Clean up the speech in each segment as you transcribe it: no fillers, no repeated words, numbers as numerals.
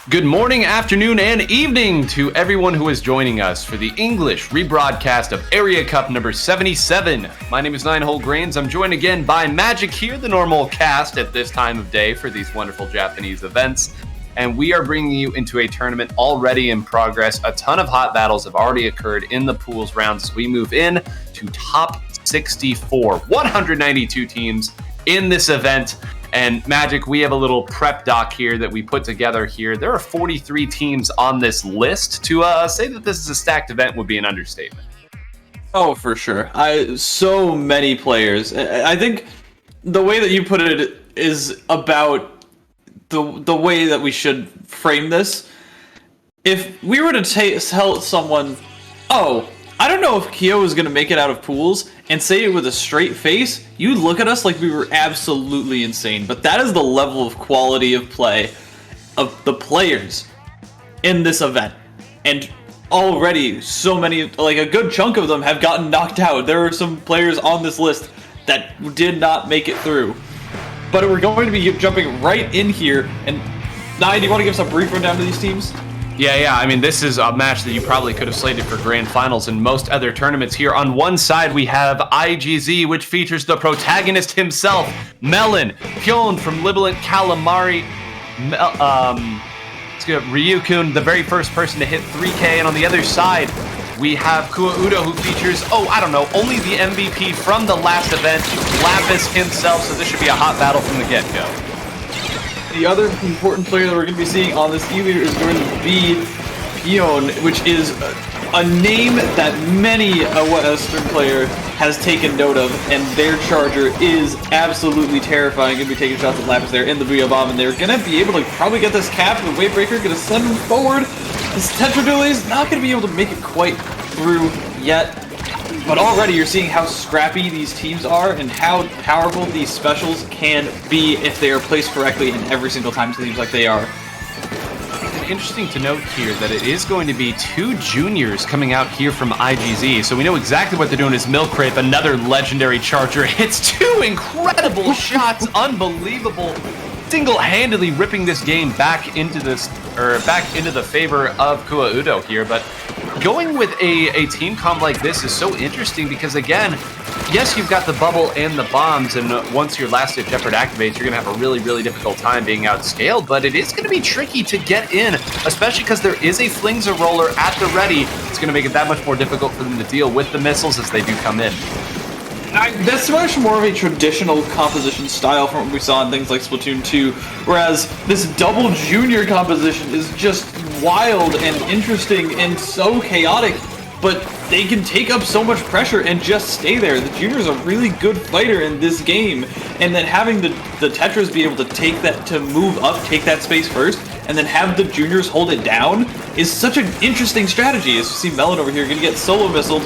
Good morning, afternoon, and evening to everyone who is joining us for the English rebroadcast of Area Cup number 77. My name is Nine-Hole Grains. I'm joined again by Magic here, the normal cast at this time of day for these wonderful Japanese events. And we are bringing you into a tournament already in progress. A ton of hot battles have already occurred in the pools round, so we move in to top 64. 192 teams in this event. And Magic, we have a little prep doc here that we put together here. There are 43 teams on this list. To say that this is a stacked event would be an understatement. Oh, for sure. So many players. I think the way that you put it is about the way that we should frame this. If we were to tell someone, oh, I don't know if Kyo is going to make it out of pools, and say it with a straight face, you look at us like we were absolutely insane. But that is the level of quality of play of the players in this event. And already so many, like a good chunk of them have gotten knocked out. There are some players on this list that did not make it through. But we're going to be jumping right in here. And Nine, do you want to give us a brief rundown to these teams? Yeah. I mean, this is a match that you probably could have slated for grand finals in most other tournaments here. On one side, we have IGZ, which features the protagonist himself, Melon, Hyun from Libilant Calamari, Ryukun, the very first person to hit 3K. And on the other side, we have Kua Udo, who features, only the MVP from the last event, Lapis himself. So this should be a hot battle from the get-go. The other important player that we're going to be seeing on this E-Leader is going to be Pion, which is a name that many a Western player has taken note of, and their charger is absolutely terrifying. Going to be taking shots at Lapis there in the Booyah Bomb, and they're going to be able to probably get this cap. The Wavebreaker going to send him forward. This Tetra Duel is not going to be able to make it quite through yet. But already you're seeing how scrappy these teams are and how powerful these specials can be if they are placed correctly in every single time it seems like they are. It's interesting to note here that it is going to be two juniors coming out here from IGZ. So we know exactly what they're doing is Milk Rape, another legendary charger. Hits two incredible shots, unbelievable. Single-handedly ripping this game back into the favor of Kua Udo here, but going with a team comp like this is so interesting because, again, yes, you've got the bubble and the bombs, and once your last hit Jeopard activates, you're going to have a really, really difficult time being outscaled, but it is going to be tricky to get in, especially because there is a Flingza roller at the ready. It's going to make it that much more difficult for them to deal with the missiles as they do come in. That's much more of a traditional composition style from what we saw in things like Splatoon 2, whereas this double junior composition is just wild and interesting and so chaotic, but they can take up so much pressure and just stay there. The junior's a really good fighter in this game, and then having the Tetras be able to take that, to move up, take that space first, and then have the juniors hold it down is such an interesting strategy. As you see Melon over here gonna get solo missiled,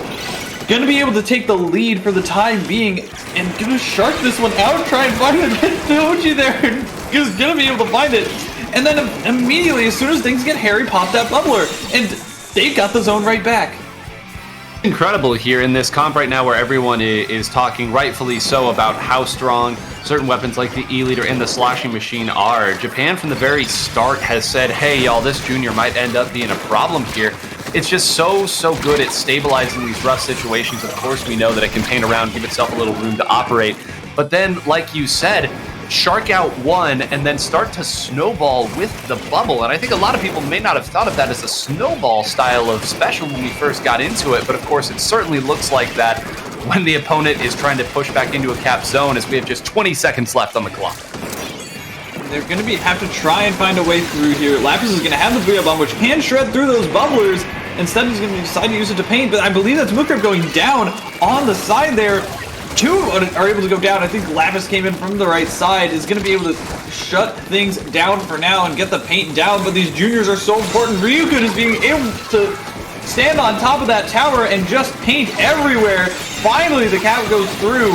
gonna be able to take the lead for the time being, and gonna shark this one out, try and find it. Doji there is gonna be able to find it. And then immediately, as soon as things get hairy, pop that bubbler. And they've got the zone right back. Incredible here in this comp right now where everyone is talking, rightfully so, about how strong certain weapons like the E-Leader and the Sloshing Machine are. Japan from the very start has said, hey y'all, this junior might end up being a problem here. It's just so good at stabilizing these rough situations. Of course, we know that it can paint around, give itself a little room to operate. But then, like you said, shark out one and then start to snowball with the bubble. And I think a lot of people may not have thought of that as a snowball style of special when we first got into it. But of course, it certainly looks like that when the opponent is trying to push back into a cap zone as we have just 20 seconds left on the clock. They're going to have to try and find a way through here. Lapis is going to have the Booyah Bomb, which can shred through those bubblers. Instead, he's going to decide to use it to paint, but I believe that's Milk Rape going down on the side there. Two are able to go down. I think Lapis came in from the right side, is going to be able to shut things down for now and get the paint down, but these juniors are so important. Ryukun is being able to stand on top of that tower and just paint everywhere. Finally, the cap goes through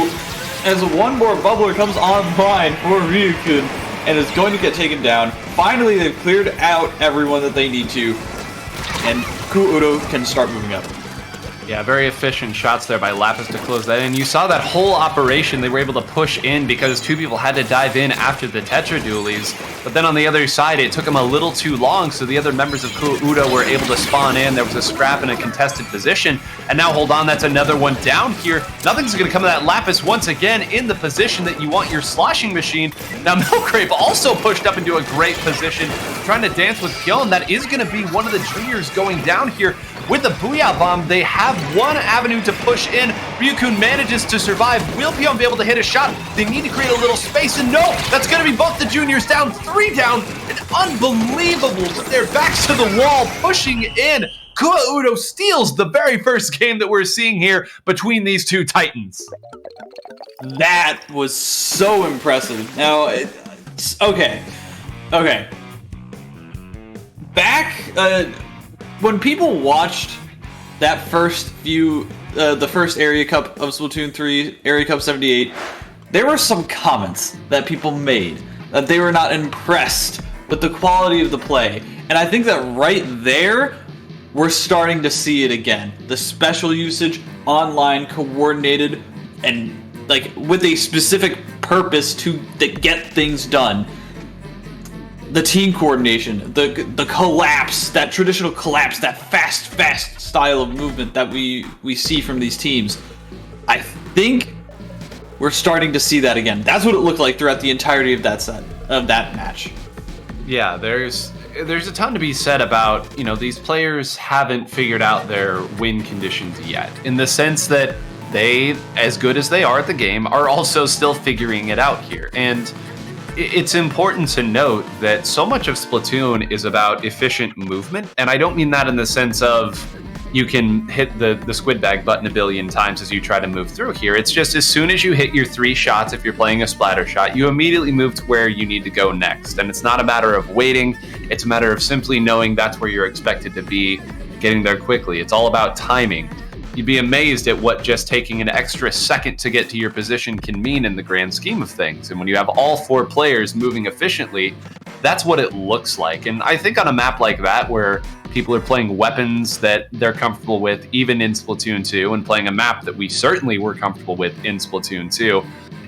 as one more bubbler comes online for Ryukun and is going to get taken down. Finally, they've cleared out everyone that they need to, and Kua Udo can start moving up. Yeah, very efficient shots there by Lapis to close that in. You saw that whole operation, they were able to push in because two people had to dive in after the Tetra Dualies. But then on the other side, it took them a little too long, so the other members of Kuudo were able to spawn in. There was a scrap in a contested position. And now, hold on, that's another one down here. Nothing's going to come of that. Lapis once again in the position that you want your sloshing machine. Now, Milkrape also pushed up into a great position, trying to dance with Gillen. That is going to be one of the juniors going down here. With the Booyah Bomb, they have one avenue to push in. Ryukun manages to survive. Will Pion be able to hit a shot? They need to create a little space, and no, that's going to be both the juniors down, 3 down. And unbelievable with their backs to the wall, pushing in. Kuudo steals the very first game that we're seeing here between these two titans. That was so impressive. Now, okay. Back, when people watched that first few, the first Area Cup of Splatoon 3, Area Cup 78, there were some comments that people made that they were not impressed with the quality of the play. And I think that right there, we're starting to see it again. The special usage, online, coordinated, and like with a specific purpose to get things done. The team coordination, the collapse, that traditional collapse, that fast style of movement that we see from these teams. I think we're starting to see that again. That's what it looked like throughout the entirety of that match. Yeah, there's a ton to be said about, these players haven't figured out their win conditions yet, in the sense that they, as good as they are at the game, are also still figuring it out here. And it's important to note that so much of Splatoon is about efficient movement, and I don't mean that in the sense of you can hit the squid bag button a billion times as you try to move through here. It's just as soon as you hit your 3 shots, if you're playing a splatter shot, you immediately move to where you need to go next. And it's not a matter of waiting, it's a matter of simply knowing that's where you're expected to be, getting there quickly. It's all about timing. You'd be amazed at what just taking an extra second to get to your position can mean in the grand scheme of things. And when you have all 4 players moving efficiently, that's what it looks like. And I think on a map like that, where people are playing weapons that they're comfortable with, even in Splatoon 2, and playing a map that we certainly were comfortable with in Splatoon 2,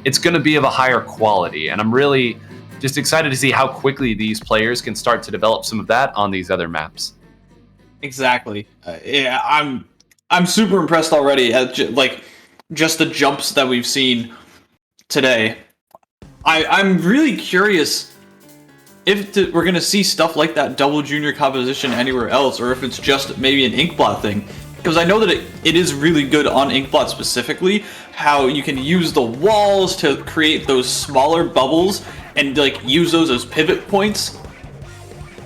it's going to be of a higher quality. And I'm really just excited to see how quickly these players can start to develop some of that on these other maps. Exactly. Yeah, I'm super impressed already at just the jumps that we've seen today. I'm really curious if we're going to see stuff like that double junior composition anywhere else, or if it's just maybe an Inkblot thing. Because I know that it is really good on Inkblot specifically, how you can use the walls to create those smaller bubbles and use those as pivot points.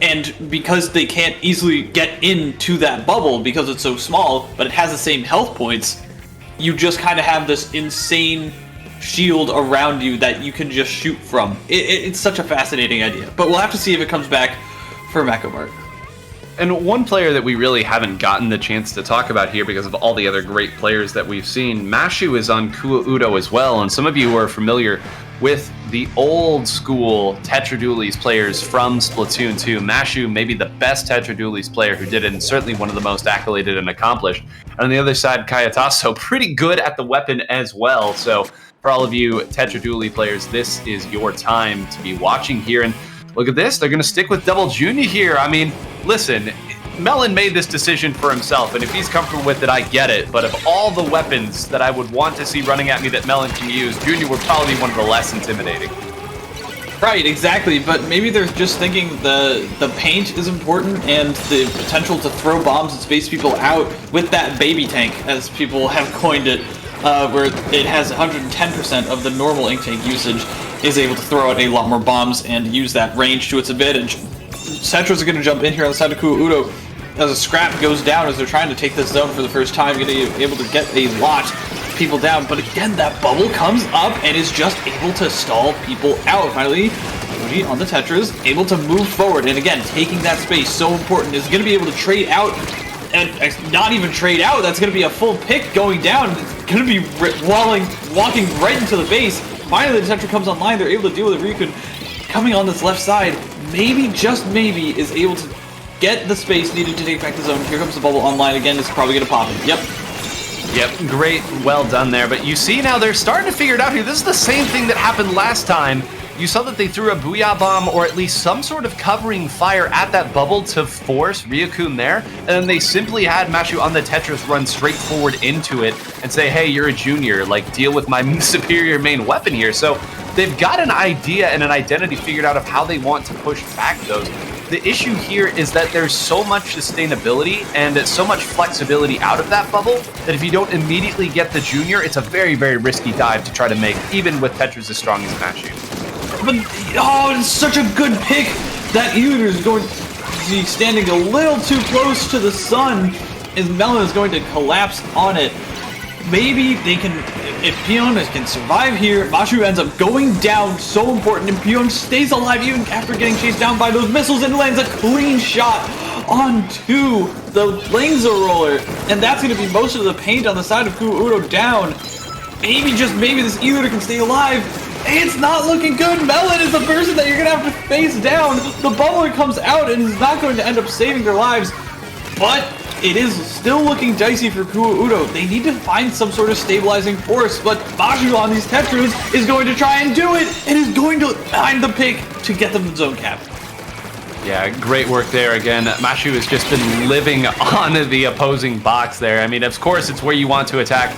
And because they can't easily get into that bubble because it's so small, but it has the same health points, you just kind of have this insane shield around you that you can just shoot from. It's such a fascinating idea, but we'll have to see if it comes back for Mechamart. And one player that we really haven't gotten the chance to talk about here because of all the other great players that we've seen, Mashu is on Kuudo as well, and some of you are familiar with the old school Tetra Dualies players from Splatoon 2. Mashu, maybe the best Tetra Dualies player who did it, and certainly one of the most accoladed and accomplished. And on the other side, Kayataso, pretty good at the weapon as well. So for all of you Tetra Dualie players, this is your time to be watching here. And look at this, they're going to stick with Double Junior here. I mean, listen, Melon made this decision for himself, and if he's comfortable with it, I get it. But of all the weapons that I would want to see running at me that Melon can use, Junior would probably be one of the less intimidating. Right, exactly. But maybe they're just thinking the paint is important and the potential to throw bombs and space people out with that baby tank, as people have coined it, where it has 110% of the normal ink tank usage, is able to throw out a lot more bombs and use that range to its advantage. Setros are going to jump in here on the side of Kuudo as a scrap goes down as they're trying to take this zone for the first time, going to be able to get a lot of people down. But again, that bubble comes up and is just able to stall people out. Finally, Koji on the Tetras, able to move forward. And again, taking that space, so important, is going to be able to trade out. And not even trade out, that's going to be a full pick going down. It's going to be walking right into the base. Finally, the Tetra comes online. They're able to deal with the Ryukun coming on this left side. Maybe, just maybe, is able to get the space needed to take back the zone. Here comes the bubble online again. It's probably going to pop it. Yep. Yep, great, well done there. But you see now they're starting to figure it out here. This is the same thing that happened last time. You saw that they threw a Booyah Bomb or at least some sort of covering fire at that bubble to force Ryukun there. And then they simply had Mashu on the Tetris run straight forward into it and say, hey, you're a junior, like deal with my superior main weapon here. So they've got an idea and an identity figured out of how they want to push back those. The issue here is that there's so much sustainability and so much flexibility out of that bubble that if you don't immediately get the junior, it's a very, very risky dive to try to make, even with Tetris as strong as Mashu. But, oh, it's such a good pick. That Eater is going to be standing a little too close to the sun as Melon is going to collapse on it. Maybe they can, if Pion can survive here, Mashu ends up going down, so important, and Pion stays alive even after getting chased down by those missiles and lands a clean shot onto the laser roller. And that's going to be most of the paint on the side of Kuudo down. Maybe, just maybe, this Eater can stay alive. It's not looking good. Melon is the person that you're going to have to face down. The bubbler comes out and is not going to end up saving their lives. But it is still looking dicey for Kuudo. They need to find some sort of stabilizing force, but Mashu on these Tetras is going to try and do it, and is going to find the pick to get them the zone cap. Yeah, great work there again. Mashu has just been living on the opposing box there. I mean, of course, it's where you want to attack,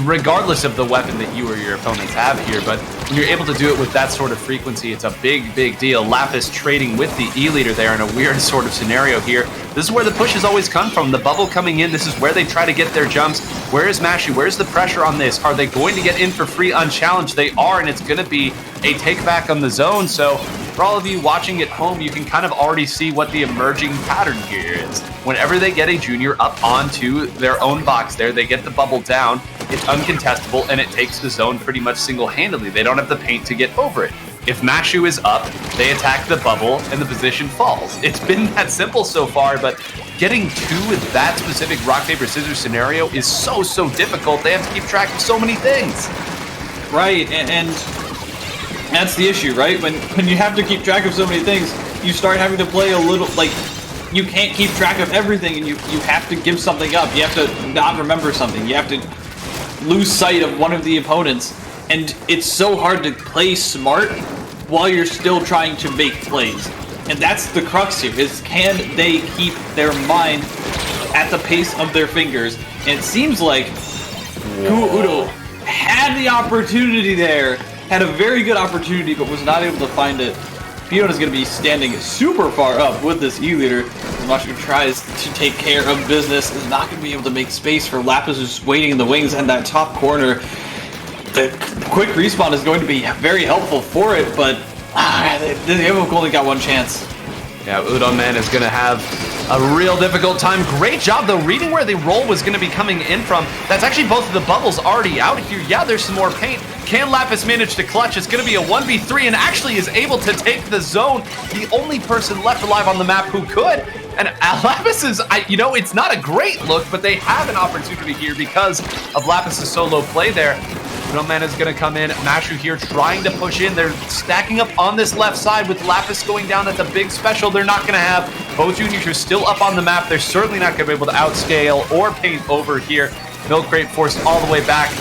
regardless of the weapon that you or your opponents have here, but when you're able to do it with that sort of frequency, it's a big, big deal. Lapis trading with the E-leader there in a weird sort of scenario here. This is where the pushes always come from. The bubble coming in, this is where they try to get their jumps. Where is Mashu? Where's the pressure on this? Are they going to get in for free unchallenged? They are, and it's going to be a take back on the zone. So for all of you watching at home, you can kind of already see what the emerging pattern here is. Whenever they get a junior up onto their own box there, they get the bubble down, it's uncontestable, and it takes the zone pretty much single-handedly. They don't have the paint to get over it. If Mashu is up, they attack the bubble, and the position falls. It's been that simple so far, but getting to that specific rock, paper, scissors scenario is so, so difficult. They have to keep track of so many things. Right, and that's the issue, right? When you have to keep track of so many things, you start having to play a little, like, you can't keep track of everything, and you have to give something up. You have to not remember something. You have to lose sight of one of the opponents, and it's so hard to play smart while you're still trying to make plays. And that's the crux here, is can they keep their mind at the pace of their fingers? And it seems like Kuudo had the opportunity there, had a very good opportunity, but was not able to find it. Pion is going to be standing super far up with this E-leader. Mashu tries to take care of business, is not going to be able to make space for Lapis, who's waiting in the wings in that top corner. The quick respawn is going to be very helpful for it, but they've only got one chance. Yeah, Udon Man is going to have a real difficult time. Great job, though, reading where the roll was going to be coming in from. That's actually both of the bubbles already out here. Yeah, there's some more paint. Can Lapis manage to clutch? It's going to be a 1v3 and actually is able to take the zone. The only person left alive on the map who could. And Lapis is, it's not a great look, but they have an opportunity here because of Lapis's solo play there. Udon Man is going to come in. Mashu here trying to push in. They're stacking up on this left side with Lapis going down at the big special. They're not going to have both juniors are still up on the map. They're certainly not going to be able to outscale or paint over here. Milk Crate forced all the way back.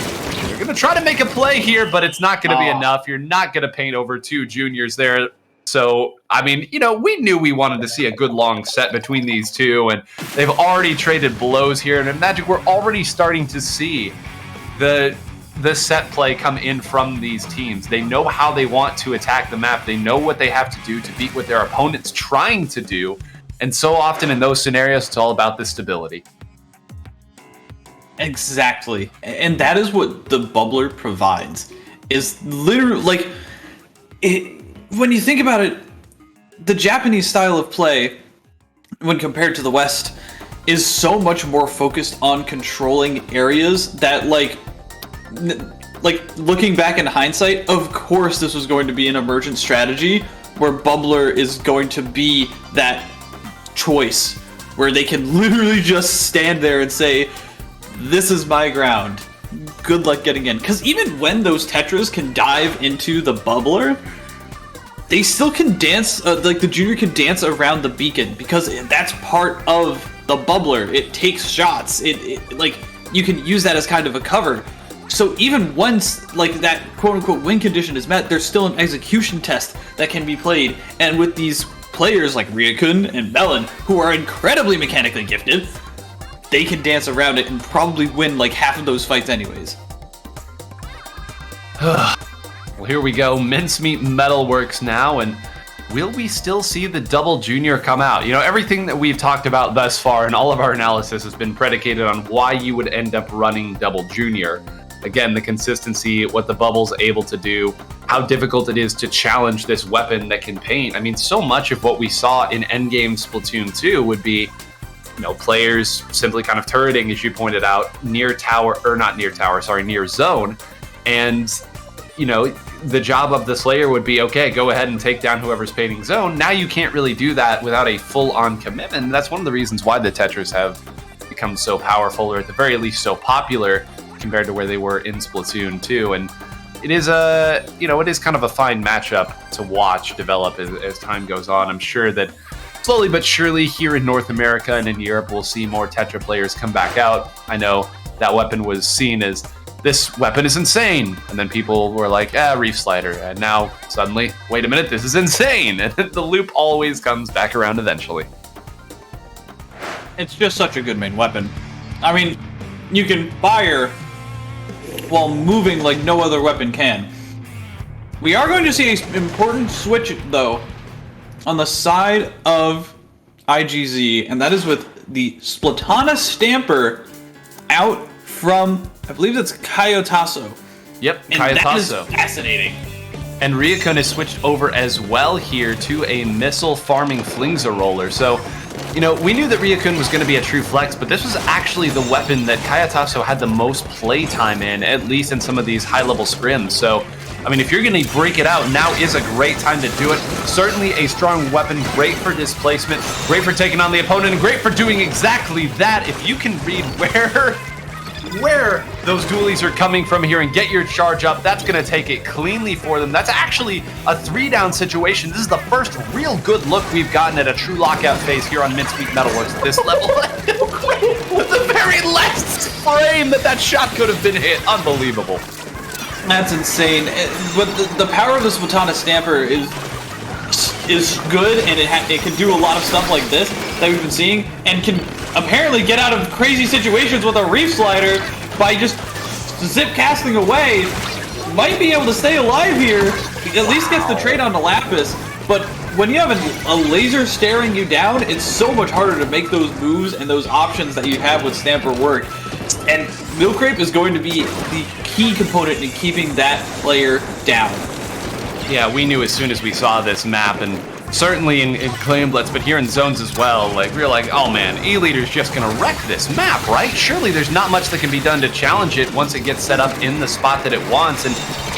They're going to try to make a play here, but it's not going to be enough. You're not going to paint over two juniors there. So, I mean, we knew we wanted to see a good long set between these two, and they've already traded blows here. And in Magic, we're already starting to see the set play come in from these teams. They know how they want to attack the map. They know what they have to do to beat what their opponent's trying to do. And so often in those scenarios, it's all about the stability. Exactly. And that is what the bubbler provides. Is literally, like, when you think about it, the Japanese style of play, when compared to the West, is so much more focused on controlling areas that, like looking back in hindsight, of course this was going to be an emergent strategy where bubbler is going to be that choice where they can literally just stand there and say, this is my ground, good luck getting in. Because even when those Tetras can dive into the bubbler, they still can dance, like the junior can dance around the beacon, because that's part of the bubbler. It takes shots. It like you can use that as kind of a cover. So even once like that quote-unquote win condition is met, there's still an execution test that can be played. And with these players like Ryukun and Melon, who are incredibly mechanically gifted, they can dance around it and probably win like half of those fights anyways. Well, here we go. Mincemeat Metalworks now, and will we still see the Double Junior come out? You know, everything that we've talked about thus far and all of our analysis has been predicated on why you would end up running Double Junior. Again, the consistency, what the bubble's able to do, how difficult it is to challenge this weapon that can paint. I mean, so much of what we saw in Endgame Splatoon 2 would be, you know, players simply kind of turreting, as you pointed out, near zone. And, you know, the job of the Slayer would be, okay, go ahead and take down whoever's painting zone. Now you can't really do that without a full-on commitment. And that's one of the reasons why the Tetras have become so powerful, or at the very least so popular, compared to where they were in Splatoon 2. And it is it is kind of a fine matchup to watch develop as time goes on. I'm sure that slowly but surely here in North America and in Europe, we'll see more Tetra players come back out. I know that weapon was seen as, this weapon is insane. And then people were like, Reef Slider. And now suddenly, wait a minute, this is insane. And the loop always comes back around eventually. It's just such a good main weapon. I mean, you can fire while moving like no other weapon can. We are going to see an important switch, though, on the side of IGZ, and that is with the Splatana Stamper out from, I believe that's Kayotaso. Yep, and Kayotaso. That is fascinating. And Ryukun has switched over as well here to a missile farming Flingza roller. So, you know, we knew that Ryukun was going to be a true flex, but this was actually the weapon that Kayotaso had the most play time in, at least in some of these high-level scrims. So, I mean, if you're going to break it out, now is a great time to do it. Certainly a strong weapon, great for displacement, great for taking on the opponent, and great for doing exactly that. If you can read where those dualies are coming from here and get your charge up, that's going to take it cleanly for them. That's actually a 3-down situation. This is the first real good look we've gotten at a true lockout phase here on Mincemeat Metalworks at this level. With the very last frame that shot could have been hit. Unbelievable. That's insane. But the power of the Splatana Stamper is good, and it can do a lot of stuff like this that we've been seeing, and can apparently get out of crazy situations with a Reef Slider by just zip casting away. Might be able to stay alive here. At least gets the trade onto Lapis. But when you have a laser staring you down, it's so much harder to make those moves and those options that you have with Stamper work. And Milkrape is going to be the key component in keeping that player down. Yeah, we knew as soon as we saw this map, and certainly in Claim Blitz, but here in Zones as well, like, we were like, oh man, E-Leader's just gonna wreck this map, right? Surely there's not much that can be done to challenge it once it gets set up in the spot that it wants. And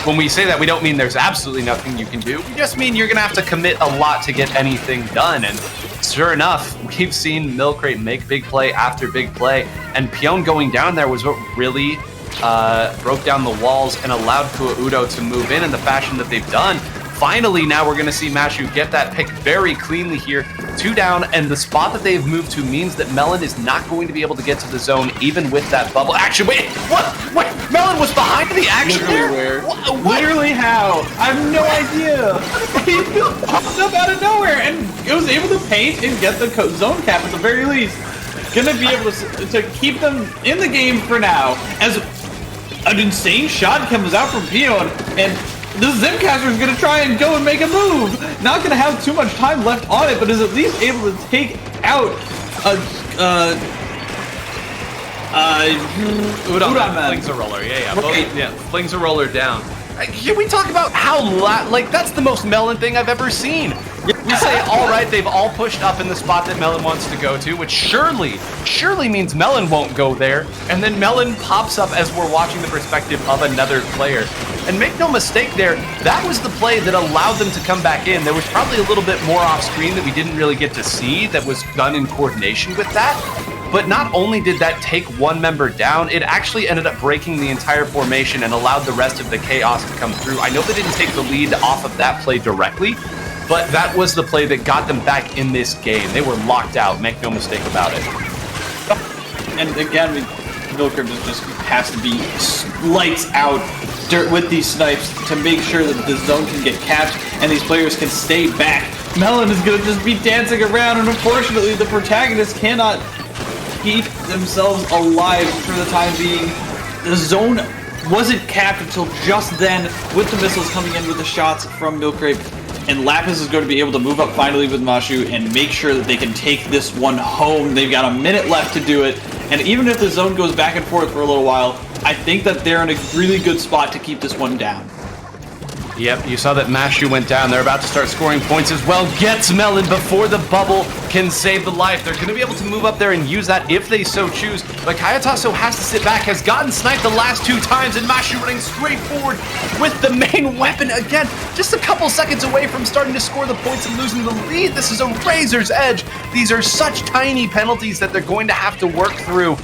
when we say that, we don't mean there's absolutely nothing you can do. We just mean you're gonna have to commit a lot to get anything done. And sure enough, we've seen Milkrape make big play after big play, and Pyeon going down there was what really broke down the walls and allowed Kuaudo to move in the fashion that they've done. Finally, now we're going to see Mashu get that pick very cleanly here. 2 down, and the spot that they've moved to means that Melon is not going to be able to get to the zone, even with that bubble. Action, wait, what? Wait, Melon was behind the action there? What? Literally how? I have no idea. He popped up out of nowhere, and it was able to paint and get the zone cap at the very least. Gonna be able to keep them in the game for now, as an insane shot comes out from Pyeon, and the Zipcaster is going to try and go and make a move. Not going to have too much time left on it, but is at least able to take out Udon flings a roller. Yeah. Right. Flings a roller down. Can we talk about how, that's the most Melon thing I've ever seen. We say, all right, they've all pushed up in the spot that Melon wants to go to, which surely means Melon won't go there. And then Melon pops up as we're watching the perspective of another player. And make no mistake there, that was the play that allowed them to come back in. There was probably a little bit more off screen that we didn't really get to see that was done in coordination with that. But not only did that take one member down, it actually ended up breaking the entire formation and allowed the rest of the chaos to come through. I know they didn't take the lead off of that play directly, but that was the play that got them back in this game. They were locked out, make no mistake about it. And again, Milcrypt just has to be lights out with these snipes to make sure that the zone can get capped and these players can stay back. Melon is going to just be dancing around, and unfortunately the protagonists cannot keep themselves alive for the time being. The zone wasn't capped until just then, with the missiles coming in with the shots from Milcrypt, and Lapis is going to be able to move up finally with Mashu and make sure that they can take this one home. They've got a minute left to do it, and even if the zone goes back and forth for a little while, I think that they're in a really good spot to keep this one down. Yep, you saw that Mashu went down. They're about to start scoring points as well. Gets Melon before the bubble can save the life. They're going to be able to move up there and use that if they so choose. But Kayataso has to sit back, has gotten sniped the last 2 times, and Mashu running straight forward with the main weapon again. Just a couple seconds away from starting to score the points and losing the lead. This is a razor's edge. These are such tiny penalties that they're going to have to work through.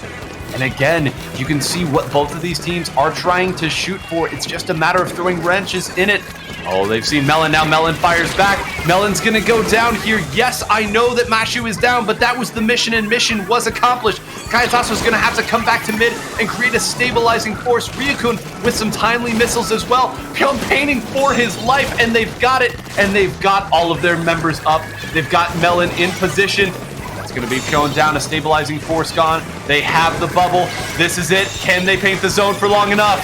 And again, you can see what both of these teams are trying to shoot for. It's just a matter of throwing wrenches in it. Oh, they've seen Melon. Now Melon fires back. Melon's going to go down here. Yes, I know that Mashu is down, but that was the mission, and mission was accomplished. Kayataso's going to have to come back to mid and create a stabilizing force. Ryukun with some timely missiles as well, campaigning for his life, and they've got it, and they've got all of their members up. They've got Melon in position. Going to be going down, a stabilizing force gone. They have the bubble. This is it. Can they paint the zone for long enough?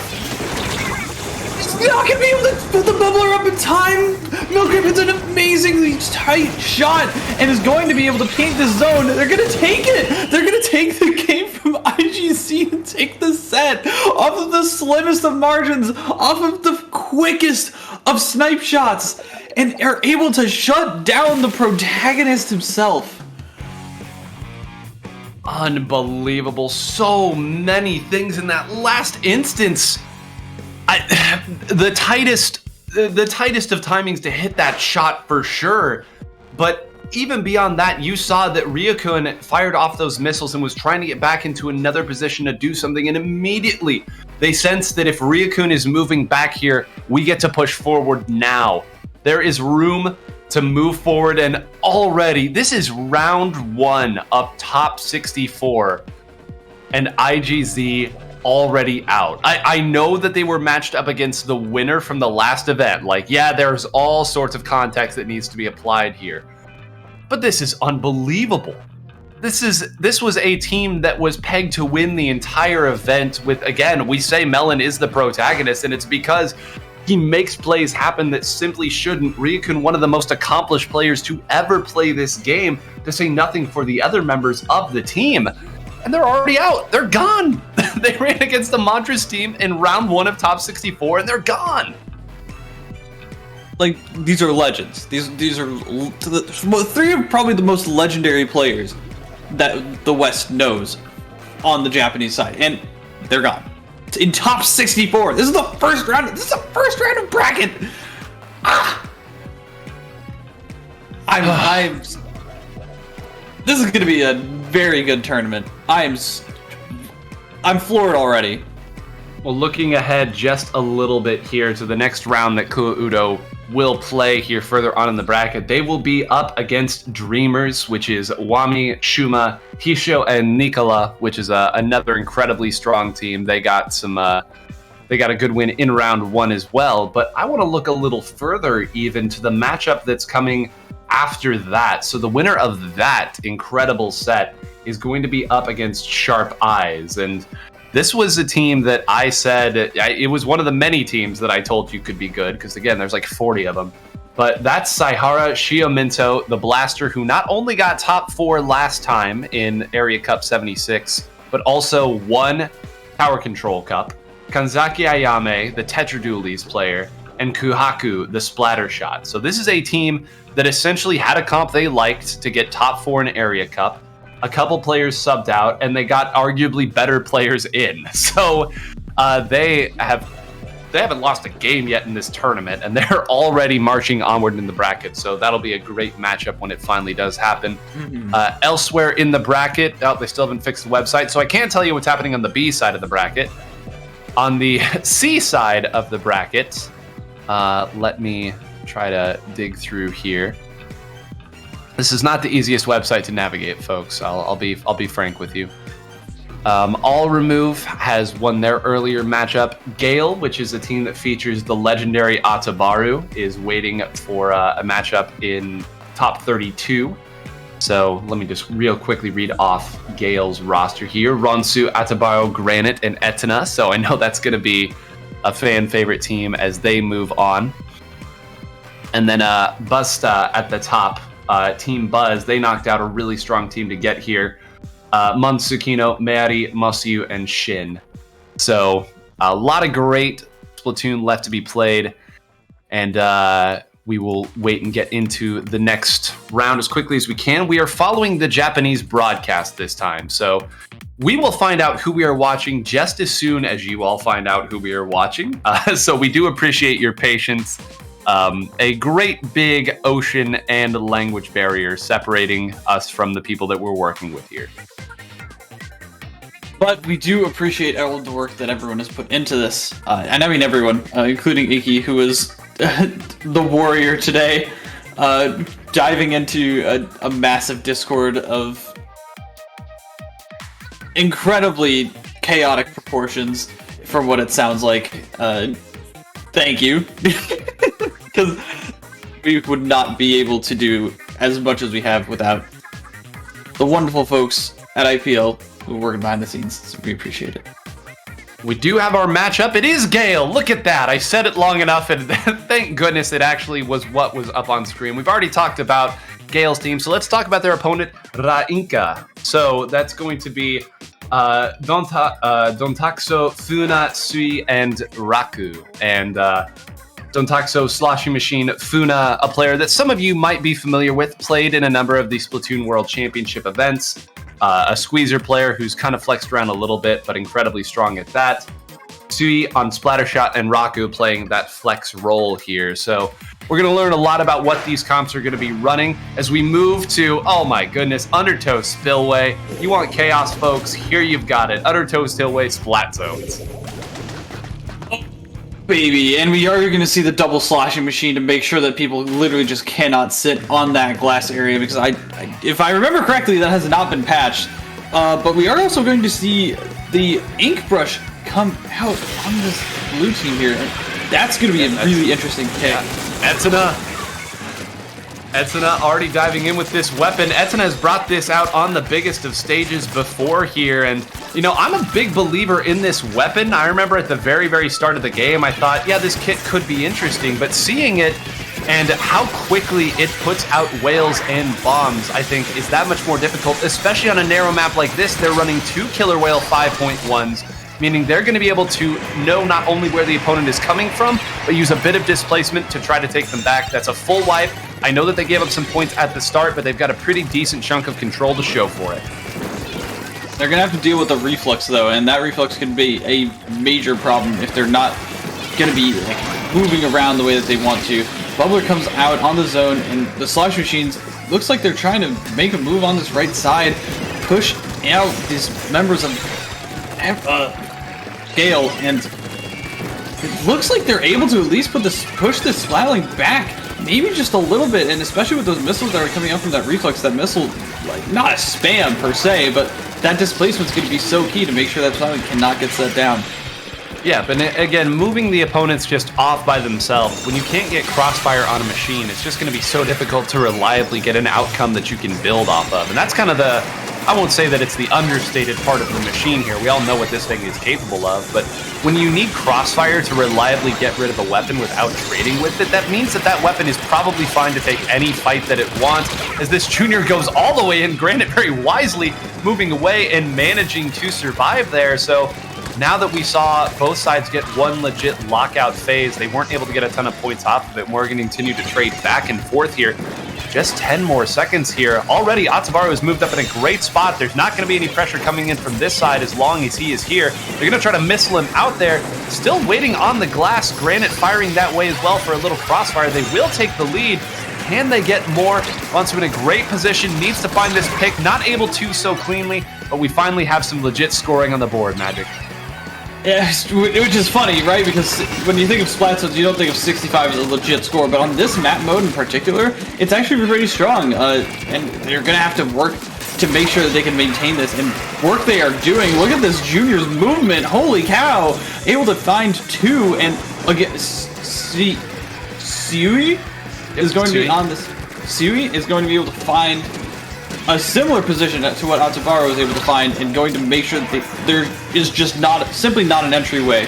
He's not going to be able to put the bubbler up in time. Milcrypt hits an amazingly tight shot and is going to be able to paint the zone. They're going to take it. They're going to take the game from IGZ and take the set off of the slimmest of margins, off of the quickest of snipe shots, and are able to shut down the protagonist himself. Unbelievable. So many things in that last instance. The tightest of timings to hit that shot for sure. But even beyond that, you saw that Ryukun fired off those missiles and was trying to get back into another position to do something. And immediately they sensed that if Ryukun is moving back here, we get to push forward now. There is room to move forward, and already this is round 1 of top 64 and IGZ already out. I know that they were matched up against the winner from the last event. Like, yeah, there's all sorts of context that needs to be applied here, but this is unbelievable. This was a team that was pegged to win the entire event with, again, we say Melon is the protagonist, and it's because he makes plays happen that simply shouldn't. Ryukun, one of the most accomplished players to ever play this game, to say nothing for the other members of the team. And they're already out. They're gone. They ran against the Montrose team in round 1 of top 64, and they're gone. Like, these are legends. These are 3 of probably the most legendary players that the West knows on the Japanese side, and they're gone. In top 64. This is the first round. This is the first round of bracket. This is going to be a very good tournament. I'm floored already. Well, looking ahead just a little bit here to the next round that Kua Udo will play here further on in the bracket, they will be up against Dreamers, which is Wami, Shuma, Hisho, and Nicola, which is another incredibly strong team. They got a good win in round 1 as well. But I want to look a little further even to the matchup that's coming after that. So the winner of that incredible set is going to be up against Sharp Eyes. And this was a team that I said, it was one of the many teams that I told you could be good, because again, there's like 40 of them. But that's Saihara Shiominto, the Blaster, who not only got top 4 last time in Area Cup 76, but also won Tower Control Cup. Kanzaki Ayame, the Tetradulies player, and Kuhaku, the Splatter Shot. So this is a team that essentially had a comp they liked to get top 4 in Area Cup. A couple players subbed out, and they got arguably better players in. So they haven't lost a game yet in this tournament, and they're already marching onward in the bracket. So that'll be a great matchup when it finally does happen. Elsewhere in the bracket, they still haven't fixed the website, so I can't tell you what's happening on the B side of the bracket. On the C side of the bracket, let me try to dig through here. This is not the easiest website to navigate, folks. I'll be frank with you. All Remove has won their earlier matchup. Gale, which is a team that features the legendary Atabaru, is waiting for a matchup in top 32. So let me just real quickly read off Gale's roster here. Ronsu, Atabaru, Granite, and Etna. So I know that's going to be a fan favorite team as they move on. And then Busta at the top, Team Buzz, they knocked out a really strong team to get here. Mansukino, Meari, Masu, and Shin. So a lot of great Splatoon left to be played, and we will wait and get into the next round as quickly as we can. We are following the Japanese broadcast this time, so we will find out who we are watching just as soon as you all find out who we are watching. So we do appreciate your patience. A great big ocean and language barrier separating us from the people that we're working with here. But we do appreciate all of the work that everyone has put into this. And I mean everyone, including Iki, who is the warrior today, diving into a massive Discord of incredibly chaotic proportions from what it sounds like. Thank you. Because we would not be able to do as much as we have without the wonderful folks at IPL who are working behind the scenes, so we appreciate it. We do have our matchup. It is Gale. Look at that. I said it long enough, and thank goodness it actually was what was up on screen. We've already talked about Gale's team, so let's talk about their opponent, Rainka. So that's going to be Dontaxo, Funa, Sui, and Raku. And Dontaxo, Sloshing Machine, Funa, a player that some of you might be familiar with, played in a number of the Splatoon World Championship events. A squeezer player who's kind of flexed around a little bit, but incredibly strong at that. Sui on Splattershot, and Raku playing that flex role here. So we're going to learn a lot about what these comps are going to be running as we move to, oh my goodness, Undertow Spillway. You want chaos, folks? Here you've got it. Undertow Spillway Splat Zones. Baby, and we are going to see the double sloshing machine to make sure that people literally just cannot sit on that glass area, because if I remember correctly, that has not been patched. But we are also going to see the ink brush come out on this blue team here. That's going to be a really interesting pick. Etna already diving in with this weapon. Etna has brought this out on the biggest of stages before here, and you know, I'm a big believer in this weapon. I remember at the very, very start of the game, I thought, yeah, this kit could be interesting, but seeing it and how quickly it puts out whales and bombs, I think, is that much more difficult, especially on a narrow map like this. They're running 2 Killer Whale 5.1s, meaning they're going to be able to know not only where the opponent is coming from, but use a bit of displacement to try to take them back. That's a full wipe. I know that they gave up some points at the start, but they've got a pretty decent chunk of control to show for it. They're going to have to deal with the reflux, though, and that reflux can be a major problem if they're not going to be like moving around the way that they want to. Bubbler comes out on the zone, and the slosh machines looks like they're trying to make a move on this right side, push out these members of Gale, and it looks like they're able to at least push this Splatling back, maybe just a little bit, and especially with those missiles that are coming out from that reflex, that missile, like, not a spam per se, but that displacement's going to be so key to make sure that Splatling cannot get set down. Yeah, but again, moving the opponents just off by themselves, when you can't get crossfire on a machine, it's just going to be so difficult to reliably get an outcome that you can build off of. And that's kind of the, I won't say that it's the understated part of the machine here. We all know what this thing is capable of, but when you need crossfire to reliably get rid of a weapon without trading with it, that means that that weapon is probably fine to take any fight that it wants, as this junior goes all the way in, Granite very wisely moving away and managing to survive there. So now that we saw both sides get one legit lockout phase, they weren't able to get a ton of points off of it. We're going to continue to trade back and forth here. Just 10 more seconds here. Already, Atabaru has moved up in a great spot. There's not going to be any pressure coming in from this side as long as he is here. They're going to try to missile him out there. Still waiting on the glass. Granite firing that way as well for a little crossfire. They will take the lead. Can they get more? Once in a great position, needs to find this pick. Not able to so cleanly, but we finally have some legit scoring on the board, Magic. Yeah, which is funny, right? Because when you think of Splat Zones, you don't think of 65 as a legit score, but on this map mode in particular, it's actually pretty strong, and you're going to have to work to make sure that they can maintain this, and work they are doing. Look at this Junior's movement. Holy cow. Able to find 2, and again, Sui is going to be on this. Sui is going to be able to find a similar position to what Atabaro was able to find, and going to make sure that there is just simply not an entryway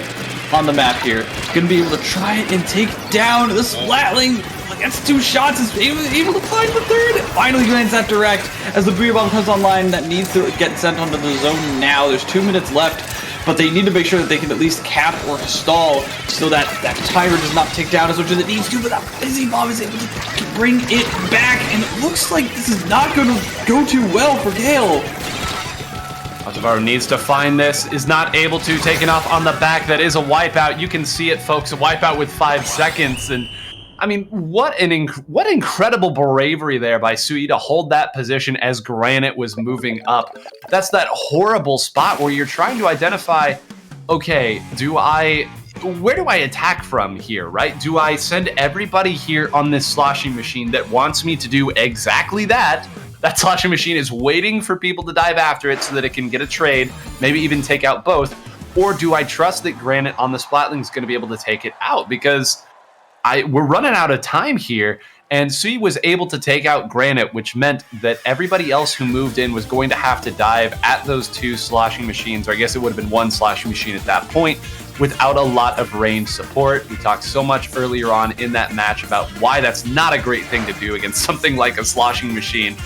on the map here. Going to be able to try and take down the Splatling. Gets 2 shots, is able to find the 3rd. Finally lands that direct as the Booyah Bomb comes online. That needs to get sent onto the zone now. There's 2 minutes left, but they need to make sure that they can at least cap or stall so that that timer does not tick down as much as it needs to, but that Fizzy Bomb is able to bring it back, and it looks like this is not going to go too well for Gale. Atabaro needs to find this, is not able to, taken off on the back. That is a wipeout. You can see it, folks, a wipeout with 5 seconds, and I mean, what incredible bravery there by Sui to hold that position as Granite was moving up. That's that horrible spot where you're trying to identify, okay, where do I attack from here, right? Do I send everybody here on this sloshing machine that wants me to do exactly that? That sloshing machine is waiting for people to dive after it so that it can get a trade, maybe even take out both. Or do I trust that Granite on the Splatling is going to be able to take it out? Because we're running out of time here, and Sui was able to take out Granite, which meant that everybody else who moved in was going to have to dive at those 2 sloshing machines, or I guess it would have been 1 sloshing machine at that point, without a lot of range support. We talked so much earlier on in that match about why that's not a great thing to do against something like a sloshing machine.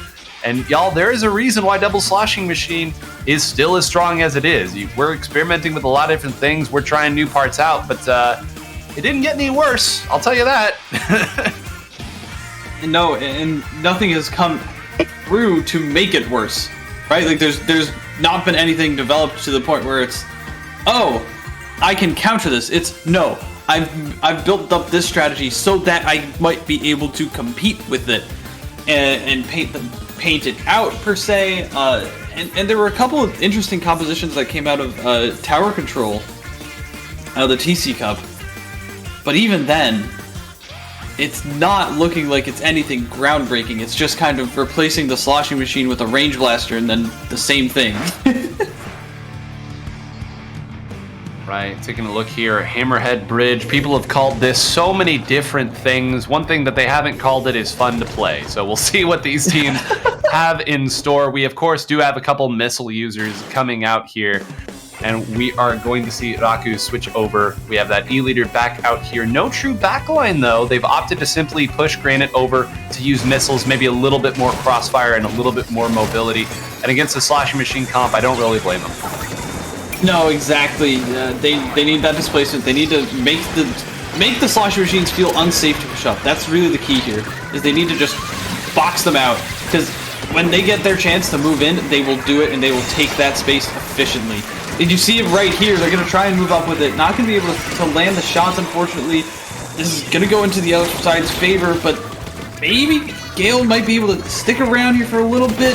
And y'all, there is a reason why double sloshing machine is still as strong as it is. We're experimenting with a lot of different things. We're trying new parts out, but it didn't get any worse, I'll tell you that. No, and nothing has come through to make it worse, right? Like there's not been anything developed to the point where it's, oh, I can counter this. It's no, I've built up this strategy so that I might be able to compete with it and paint it out per se. And there were a couple of interesting compositions that came out of Tower Control, out of the TC Cup. But even then, it's not looking like it's anything groundbreaking. It's just kind of replacing the sloshing machine with a range blaster and then the same thing. Right, taking a look here, Hammerhead Bridge. People have called this so many different things. One thing that they haven't called it is fun to play. So we'll see what these teams have in store. We, of course, do have a couple missile users coming out here. And we are going to see Raku switch over. We have that E-leader back out here. No true backline, though. They've opted to simply push Granite over to use missiles, maybe a little bit more crossfire and a little bit more mobility. And against the slashing machine comp, I don't really blame them. No, exactly. They need that displacement. They need to make the slashing machines feel unsafe to push up. That's really the key here, is they need to just box them out. Because when they get their chance to move in, they will do it, and they will take that space efficiently. And you see it right here. They're going to try and move up with it. Not going to be able to land the shots, unfortunately. This is going to go into the other side's favor, but maybe Gale might be able to stick around here for a little bit.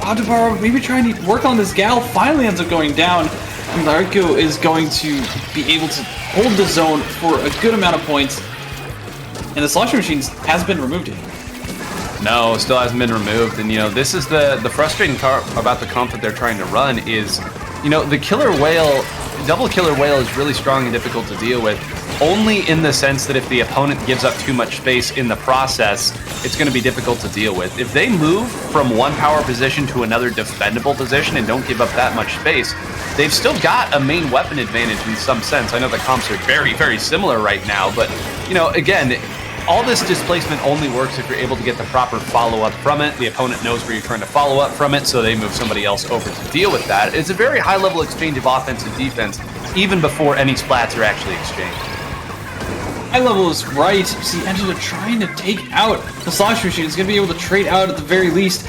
Atabaro maybe trying to work on this Gal. Finally ends up going down. And Larko is going to be able to hold the zone for a good amount of points. And the slashing machines has been removed here. No, still hasn't been removed. And, you know, this is the frustrating part about the comp that they're trying to run is, you know, the Killer Whale, double Killer Whale is really strong and difficult to deal with, only in the sense that if the opponent gives up too much space in the process, it's going to be difficult to deal with. If they move from one power position to another defendable position and don't give up that much space, they've still got a main weapon advantage in some sense. I know the comps are very, very similar right now, but, you know, again, all this displacement only works if you're able to get the proper follow-up from it. The opponent knows where you're trying to follow up from it, so they move somebody else over to deal with that. It's a very high-level exchange of offense and defense, even before any splats are actually exchanged. High level is right. See, Engine are trying to take out the slosh machine. It's going to be able to trade out at the very least.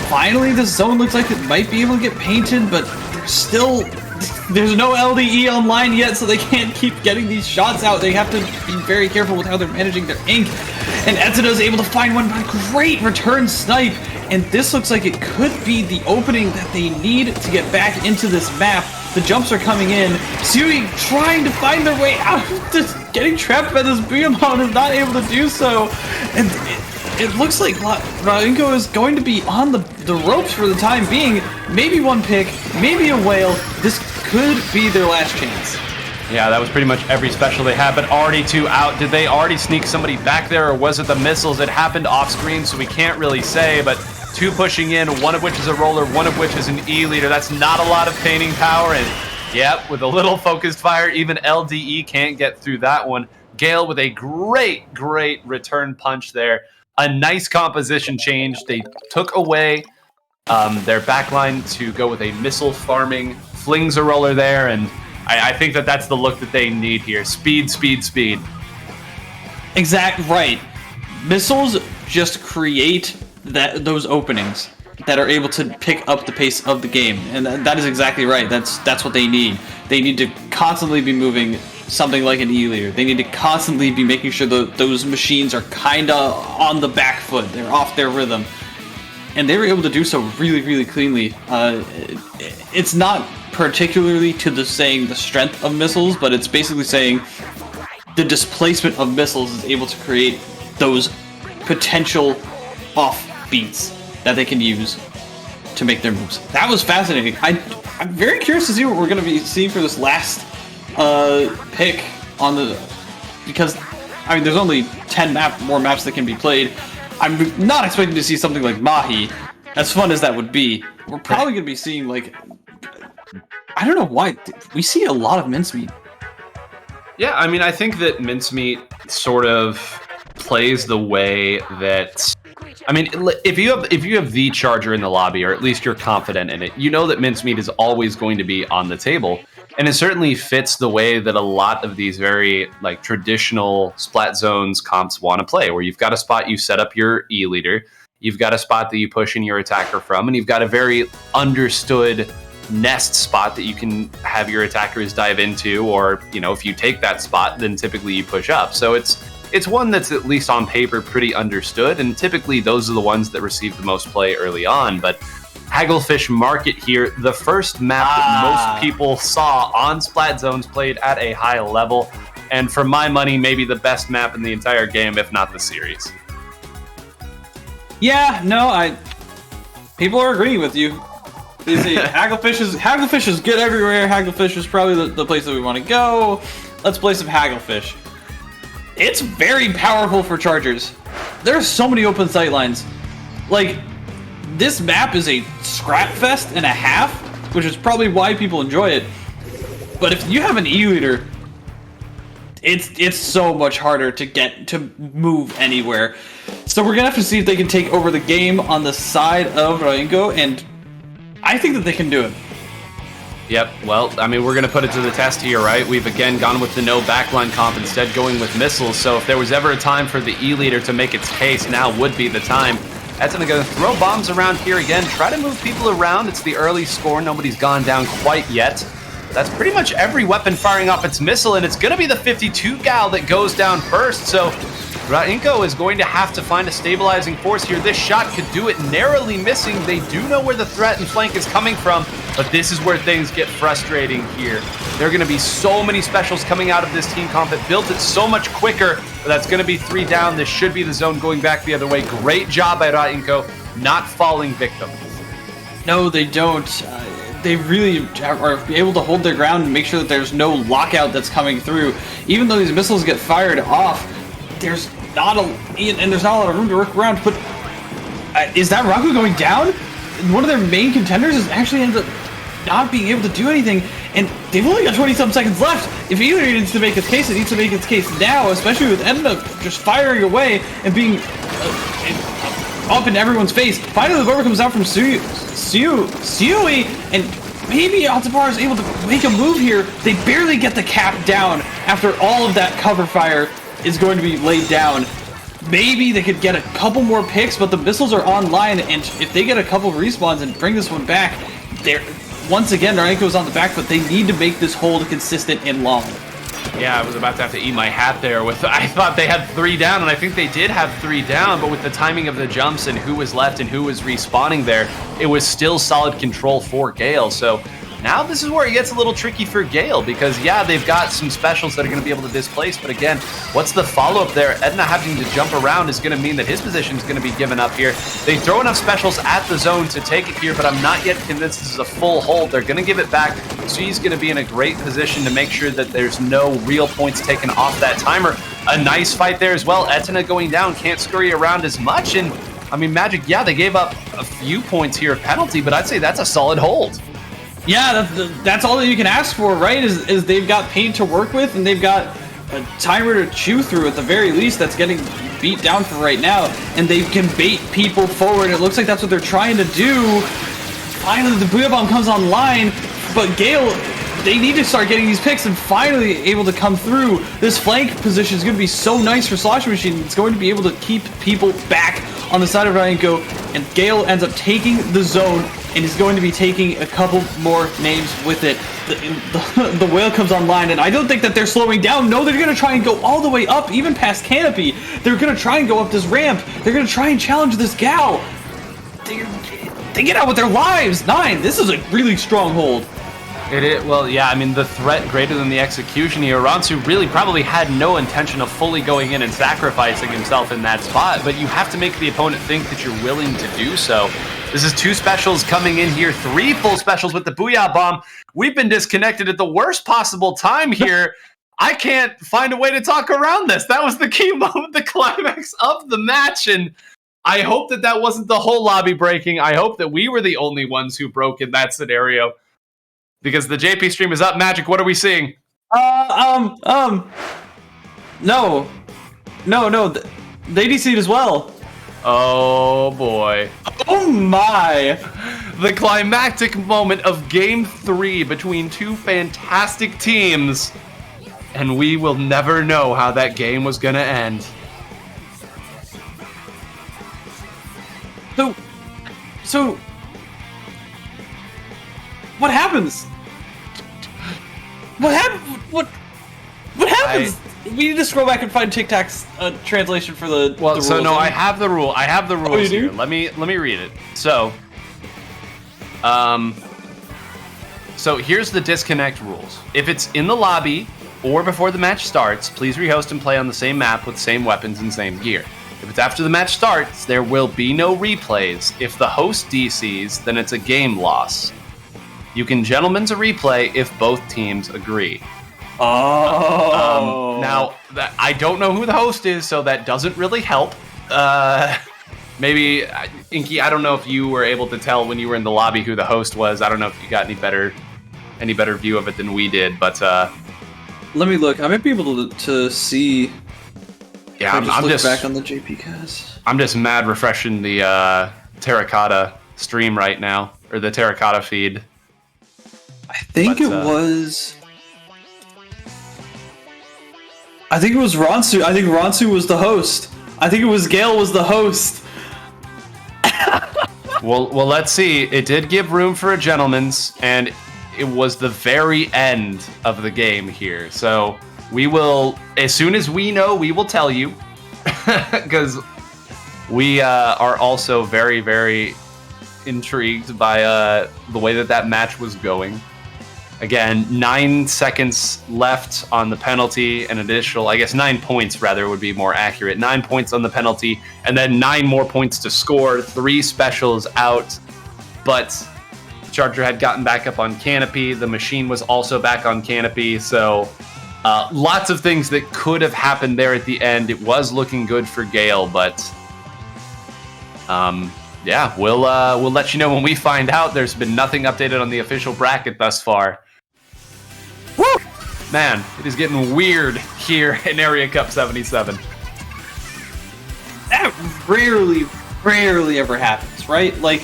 Finally, the zone looks like it might be able to get painted, but there's no LDE online yet, so they can't keep getting these shots out. They have to be very careful with how they're managing their ink. And Etsuda is able to find one by great return snipe. And this looks like it could be the opening that they need to get back into this map. The jumps are coming in. Sui trying to find their way out. Just getting trapped by this Booyah Bomb is not able to do so. And it looks like Rainko is going to be on the ropes for the time being. Maybe one pick, maybe a whale. This could be their last chance. Yeah, that was pretty much every special they had, but already 2 out. Did they already sneak somebody back there, or was it the missiles? It happened off screen, so we can't really say, but 2 pushing in, one of which is a roller, one of which is an E-leader. That's not a lot of painting power, and yep, with a little focused fire, even LDE can't get through that one. Gale with a great return punch there. A nice composition change. They took away their backline to go with a missile farming, flings a roller there, and I think that's the look that they need here. Speed. Right. Missiles just create those openings that are able to pick up the pace of the game, and that is exactly right. That's what they need. They need to constantly be moving something like an E-leader. They need to constantly be making sure those machines are kinda on the back foot. They're off their rhythm. And they were able to do so really cleanly. It's not particularly to the strength of missiles, but it's basically saying the displacement of missiles is able to create those potential off beats that they can use to make their moves. That was fascinating. I'm very curious to see what we're going to be seeing for this last pick on because I mean there's only 10 more maps that can be played. I'm not expecting to see something like Mahi, as fun as that would be. We're probably going to be seeing, like, I don't know why, we see a lot of Mincemeat. Yeah, I mean, I think that Mincemeat sort of plays the way that, I mean, if you have the charger in the lobby, or at least you're confident in it, you know that Mincemeat is always going to be on the table. And it certainly fits the way that a lot of these very like traditional Splat Zones comps want to play, where you've got a spot you set up your E-leader, you've got a spot that you push in your attacker from, and you've got a very understood nest spot that you can have your attackers dive into, or, you know, if you take that spot, then typically you push up. So it's one that's at least on paper pretty understood, and typically those are the ones that receive the most play early on. But Hagglefish Market here, the first map that most people saw on Splat Zones played at a high level, and for my money, maybe the best map in the entire game, if not the series. Yeah, no, people are agreeing with you. You see, Hagglefish is good everywhere. Hagglefish is probably the place that we want to go. Let's play some Hagglefish. It's very powerful for chargers. There are so many open sight lines. Like, this map is a scrap fest and a half, which is probably why people enjoy it. But if you have an E-leader, it's so much harder to move anywhere. So we're gonna have to see if they can take over the game on the side of Rainko, and I think that they can do it. Yep, well, I mean, we're going to put it to the test here, right? We've again gone with the no backline comp, instead going with missiles. So if there was ever a time for the E-leader to make its case, now would be the time. That's going to throw bombs around here again, try to move people around. It's the early score. Nobody's gone down quite yet. That's pretty much every weapon firing off its missile, and it's going to be the 52 gal that goes down first. So Rainko is going to have to find a stabilizing force here. This shot could do it, narrowly missing. They do know where the threat and flank is coming from, but this is where things get frustrating here. There are going to be so many specials coming out of this team comp that built it so much quicker. But that's going to be 3 down. This should be the zone going back the other way. Great job by Rainko, not falling victim. No, they don't. They really are able to hold their ground and make sure that there's no lockout that's coming through. Even though these missiles get fired off, there's not a lot of room to work around. But is that Raku going down? One of their main contenders is actually ends up not being able to do anything, and they've only got 20-some seconds left. If either needs to make its case, it needs to make its case now, especially with Edna just firing away and being up in everyone's face. Finally, the Borba comes out from Sui, and maybe Altabar is able to make a move here. They barely get the cap down after all of that cover fire is going to be laid down. Maybe they could get a couple more picks, but the missiles are online, and if they get a couple respawns and bring this one back, once again, Rainko's on the back foot. They need to make this hold consistent and long. Yeah, I was about to have to eat my hat there. I thought they had 3 down, and I think they did have 3 down, but with the timing of the jumps and who was left and who was respawning there, it was still solid control for Gale. So Now this is where it gets a little tricky for Gale, because yeah, they've got some specials that are going to be able to displace, but again, what's the follow-up there? Edna having to jump around is going to mean that his position is going to be given up here. They throw enough specials at the zone to take it here, but I'm not yet convinced this is a full hold. They're going to give it back. She's going to be in a great position to make sure that there's no real points taken off that timer. A nice fight there as well. Etna going down, can't scurry around as much, and I mean, Magic, yeah, they gave up a few points here of penalty, but I'd say that's a solid hold. Yeah, that's all that you can ask for, right? Is they've got paint to work with, and they've got a timer to chew through at the very least that's getting beat down for right now, and they can bait people forward. It looks like that's what they're trying to do. Finally, the Booyah Bomb comes online, but Gale, they need to start getting these picks and finally able to come through. This flank position is going to be so nice for Sloshing Machine. It's going to be able to keep people back on the side of Ryanko, and Gale ends up taking the zone and is going to be taking a couple more names with it. The whale comes online, and I don't think that they're slowing down. No, they're going to try and go all the way up, even past Canopy. They're going to try and go up this ramp. They're going to try and challenge this gal. They get out with their lives. 9, this is a really strong hold. It is, well, yeah, I mean, the threat greater than the execution here. Ransu really probably had no intention of fully going in and sacrificing himself in that spot, but you have to make the opponent think that you're willing to do so. This is 2 specials coming in here, 3 full specials with the Booyah Bomb. We've been disconnected at the worst possible time here. I can't find a way to talk around this. That was the key moment, the climax of the match, and I hope that that wasn't the whole lobby breaking. I hope that we were the only ones who broke in that scenario. Because the JP stream is up. Magic, what are we seeing? No. They DC'd as well. Oh, boy. Oh, my. The climactic moment of Game 3 between 2 fantastic teams. And we will never know how that game was going to end. So... What happens? What happens? We need to scroll back and find Tic Tac's translation for the. Well, the so rules. no, I have the rule. I have the rules you do? here. Let me read it. So here's the disconnect rules. If it's in the lobby or before the match starts, please rehost and play on the same map with same weapons and same gear. If it's after the match starts, there will be no replays. If the host DCs, then it's a game loss. You can gentlemen's a replay if both teams agree. Oh. Now, I don't know who the host is, so that doesn't really help. Maybe, Inky, I don't know if you were able to tell when you were in the lobby who the host was. I don't know if you got any better view of it than we did, but... Let me look. I might be able to see... Yeah, I'm just back on the JP cast. I'm just mad refreshing the Terracotta stream right now, or the Terracotta feed. I think it was Ransu. I think Ransu was the host. I think it was Gale was the host. Well, let's see. It did give room for a gentleman's, and it was the very end of the game here. So we will, as soon as we know, we will tell you, because we are also very, very intrigued by the way that match was going. Again, 9 seconds left on the penalty, an additional, I guess 9 points rather would be more accurate. 9 points on the penalty, and then 9 more points to score. 3 specials out, but Charger had gotten back up on Canopy. The machine was also back on Canopy, so lots of things that could have happened there at the end. It was looking good for Gale, but yeah, we'll let you know when we find out. There's been nothing updated on the official bracket thus far. Woo! Man, it is getting weird here in Area Cup 77. That rarely ever happens, right? Like,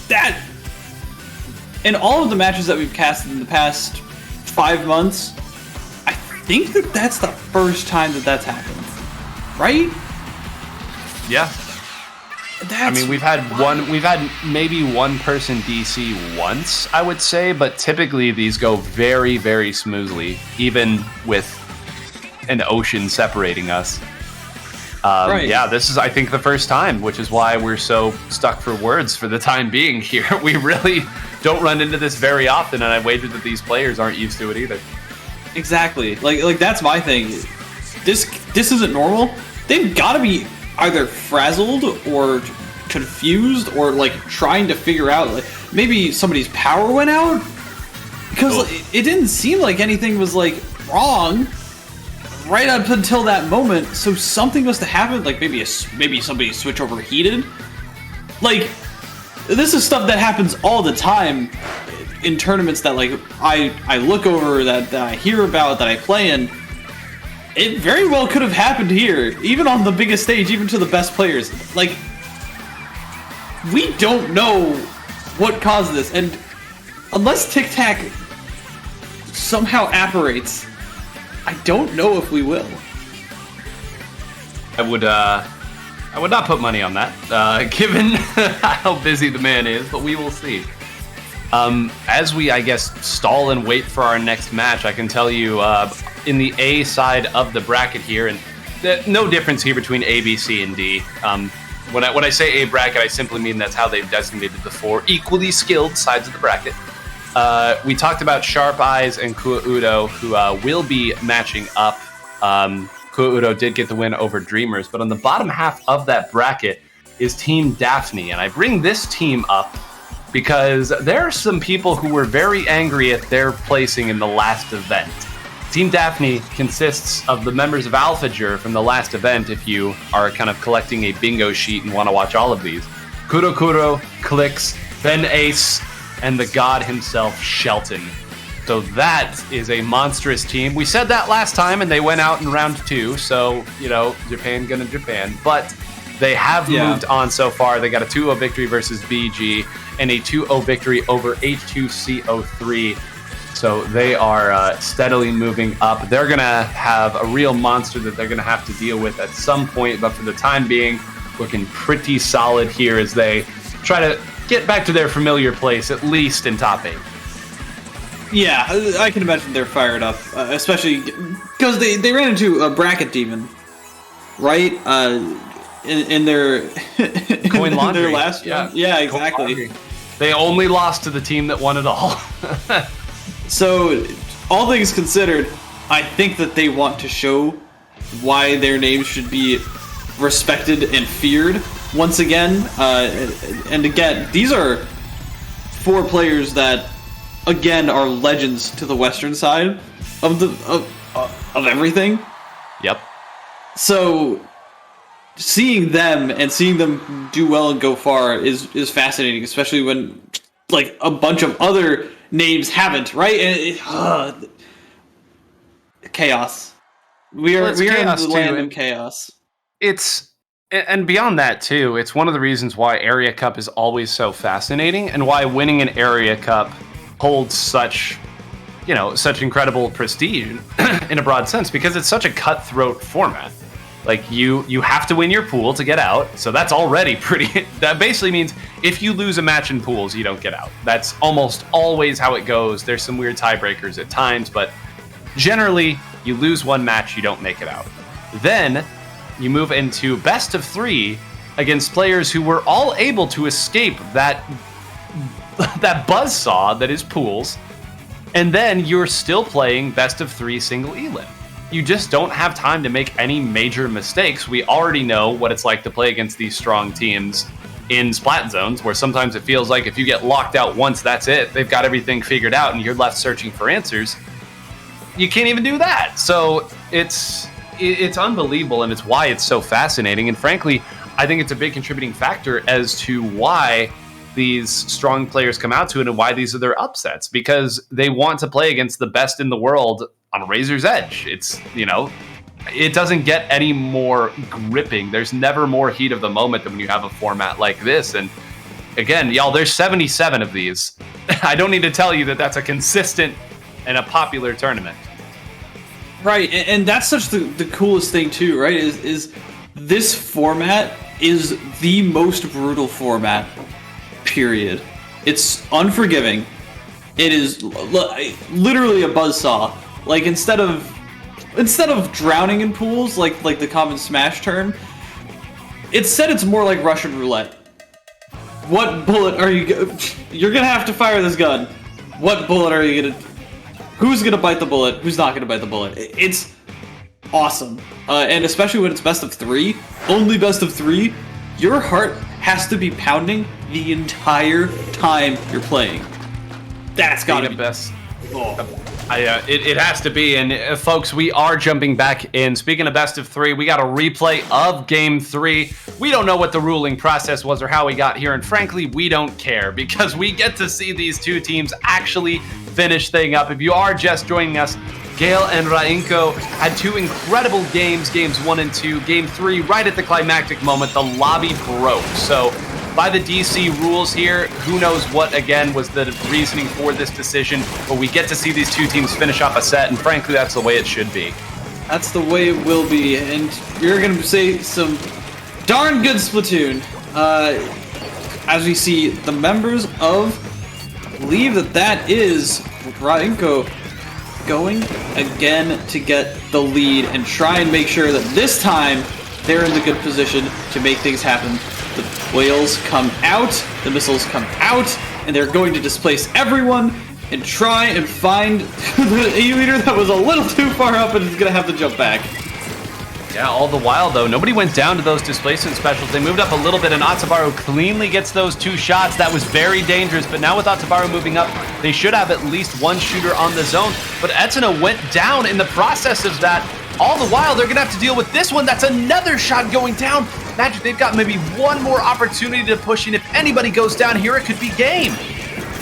that... In all of the matches that we've casted in the past 5 months, I think that's the first time that's happened. Right? Yeah. I mean, we've had maybe one person DC once, I would say, but typically these go very, very smoothly, even with an ocean separating us. Right. Yeah, this is, I think, the first time, which is why we're so stuck for words for the time being here. We really don't run into this very often, and I wager that these players aren't used to it either. Exactly. Like that's my thing. This isn't normal. They've got to be either frazzled or confused or like trying to figure out like maybe somebody's power went out because it didn't seem like anything was like wrong right up until that moment. So something must have happened. Like maybe somebody's switch overheated. Like this is stuff that happens all the time in tournaments that like I look over, that I hear about, that I play in. It very well could have happened here, even on the biggest stage, even to the best players. Like, we don't know what caused this, and unless Tic Tac somehow apparates, I don't know if we will. I would not put money on that, given how busy the man is, but we will see. As we, I guess, stall and wait for our next match, I can tell you, in the A side of the bracket here, and no difference here between A, B, C, and D. When I say A bracket, I simply mean that's how they've designated the 4 equally skilled sides of the bracket. We talked about Sharp Eyes and Kua Udo, who will be matching up. Kua Udo did get the win over Dreamers, but on the bottom half of that bracket is Team Daphne, and I bring this team up because there are some people who were very angry at their placing in the last event. Team Daphne consists of the members of Alphager from the last event, if you are kind of collecting a bingo sheet and want to watch all of these. Kurokuro, Clix, Ben Ace, and the god himself, Shelton. So that is a monstrous team. We said that last time, and they went out in round 2, so, you know, Japan gonna Japan. But they have moved on so far. They got a 2-0 victory versus BG, and a 2-0 victory over H2CO3. So they are steadily moving up. They're going to have a real monster that they're going to have to deal with at some point, but for the time being, looking pretty solid here as they try to get back to their familiar place, at least in top 8. Yeah, I can imagine they're fired up, especially because they ran into a bracket demon, right? In their Coin laundry. In their last one. Yeah, exactly. They only lost to the team that won it all. So, all things considered, I think that they want to show why their names should be respected and feared once again. And again, these are 4 players that, again, are legends to the Western side of everything. Yep. So, seeing them and seeing them do well and go far is fascinating, especially when like a bunch of other names haven't, right? And chaos. We are in the land of chaos. And beyond that too, it's one of the reasons why Area Cup is always so fascinating, and why winning an Area Cup holds such incredible prestige in a broad sense, because it's such a cutthroat format. Like, you have to win your pool to get out, so that's already pretty... That basically means if you lose a match in pools, you don't get out. That's almost always how it goes. There's some weird tiebreakers at times, but generally, you lose one match, you don't make it out. Then, you move into best of 3 against players who were all able to escape that buzzsaw that is pools, and then you're still playing best of 3 single elim. You just don't have time to make any major mistakes. We already know what it's like to play against these strong teams in splat zones, where sometimes it feels like if you get locked out once, that's it. They've got everything figured out, and you're left searching for answers. You can't even do that. So it's unbelievable, and it's why it's so fascinating. And frankly, I think it's a big contributing factor as to why these strong players come out to it and why these are their upsets, because they want to play against the best in the world on a razor's edge. It's, it doesn't get any more gripping. There's never more heat of the moment than when you have a format like this. And again, y'all, there's 77 of these. I don't need to tell you that that's a consistent and a popular tournament. Right, and that's such the coolest thing too, right? Is this format is the most brutal format, period. It's unforgiving. It is literally a buzzsaw. Like, instead of drowning in pools, like the common Smash term, it's more like Russian roulette. What bullet are you? You're gonna have to fire this gun. What bullet are you gonna? Who's gonna bite the bullet? Who's not gonna bite the bullet? It's awesome, and especially when it's best of 3, only best of 3. Your heart has to be pounding the entire time you're playing. That's gotta be best. Oh. It has to be, and folks, we are jumping back in. Speaking of best of 3, we got a replay of Game 3. We don't know what the ruling process was or how we got here, and frankly, we don't care because we get to see these two teams actually finish thing up. If you are just joining us, Gale and Rainko had 2 incredible games 1 and 2. Game 3, right at the climactic moment, the lobby broke. So by the DC rules here, who knows what, again, was the reasoning for this decision, but we get to see these two teams finish off a set, and frankly, that's the way it should be. That's the way it will be, and you're going to say some darn good Splatoon. As we see, the members of, I believe that is Rainko, going again to get the lead and try and make sure that this time they're in the good position to make things happen. The whales come out, the missiles come out, and they're going to displace everyone and try and find the A-meter that was a little too far up and is going to have to jump back. Yeah, all the while, though, nobody went down to those displacement specials. They moved up a little bit, and Otsubaru cleanly gets those 2 shots. That was very dangerous, but now with Otsubaru moving up, they should have at least 1 shooter on the zone. But Etzina went down in the process of that. All the while, they're going to have to deal with this one. That's another shot going down. Magic, they've got maybe 1 more opportunity to push in. If anybody goes down here, it could be game.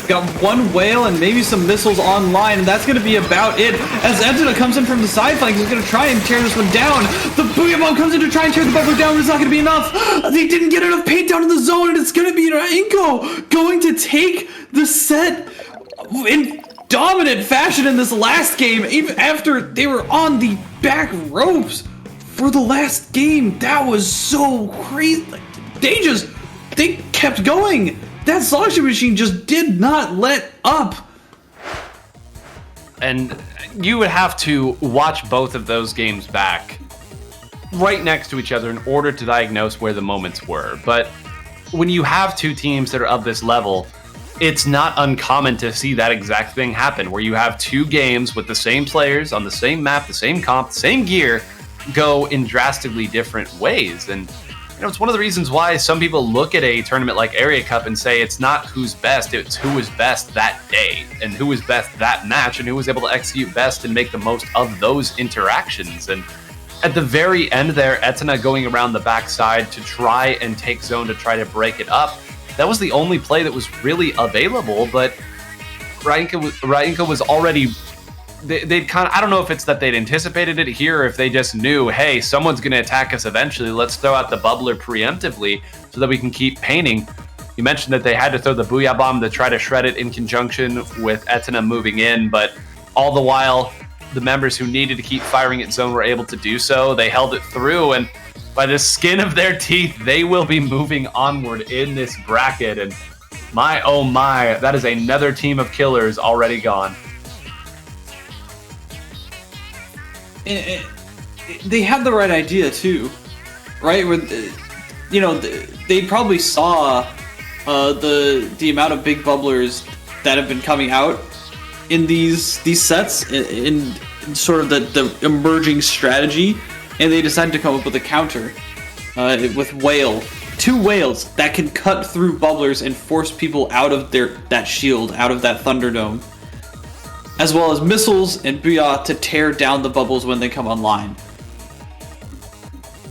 Got 1 whale and maybe some missiles online, and that's going to be about it. As Etzina comes in from the side flank, he's going to try and tear this one down. The Booyah Bomb comes in to try and tear the bubbler down, but it's not going to be enough. They didn't get enough paint down in the zone, and it's going to be Rainko going to take the set in dominant fashion in this last game, even after they were on the back ropes for the last game. That was so crazy. They kept going. That selection machine just did not let up. And you would have to watch both of those games back right next to each other in order to diagnose where the moments were. But when you have 2 teams that are of this level, it's not uncommon to see that exact thing happen, where you have 2 games with the same players on the same map, the same comp, the same gear, go in drastically different ways. And it's one of the reasons why some people look at a tournament like Area Cup and say it's not who's best, it's who was best that day and who was best that match and who was able to execute best and make the most of those interactions. And at the very end there, Etzina going around the backside to try and take zone to try to break it up. That was the only play that was really available, but Rainko was already... They'd kind of, I don't know if it's that they'd anticipated it here or if they just knew, hey, someone's going to attack us eventually. Let's throw out the bubbler preemptively so that we can keep painting. You mentioned that they had to throw the Booyah Bomb to try to shred it in conjunction with Etzina moving in, but all the while, the members who needed to keep firing at zone were able to do so. They held it through, and by the skin of their teeth, they will be moving onward in this bracket. And my, oh my, that is another team of killers already gone. They had the right idea too, right? Where, they probably saw the amount of big bubblers that have been coming out in these sets in sort of the emerging strategy, and they decided to come up with a counter with whale. 2 whales that can cut through bubblers and force people out of that shield, out of that Thunderdome, as well as missiles and Booyah to tear down the bubbles when they come online.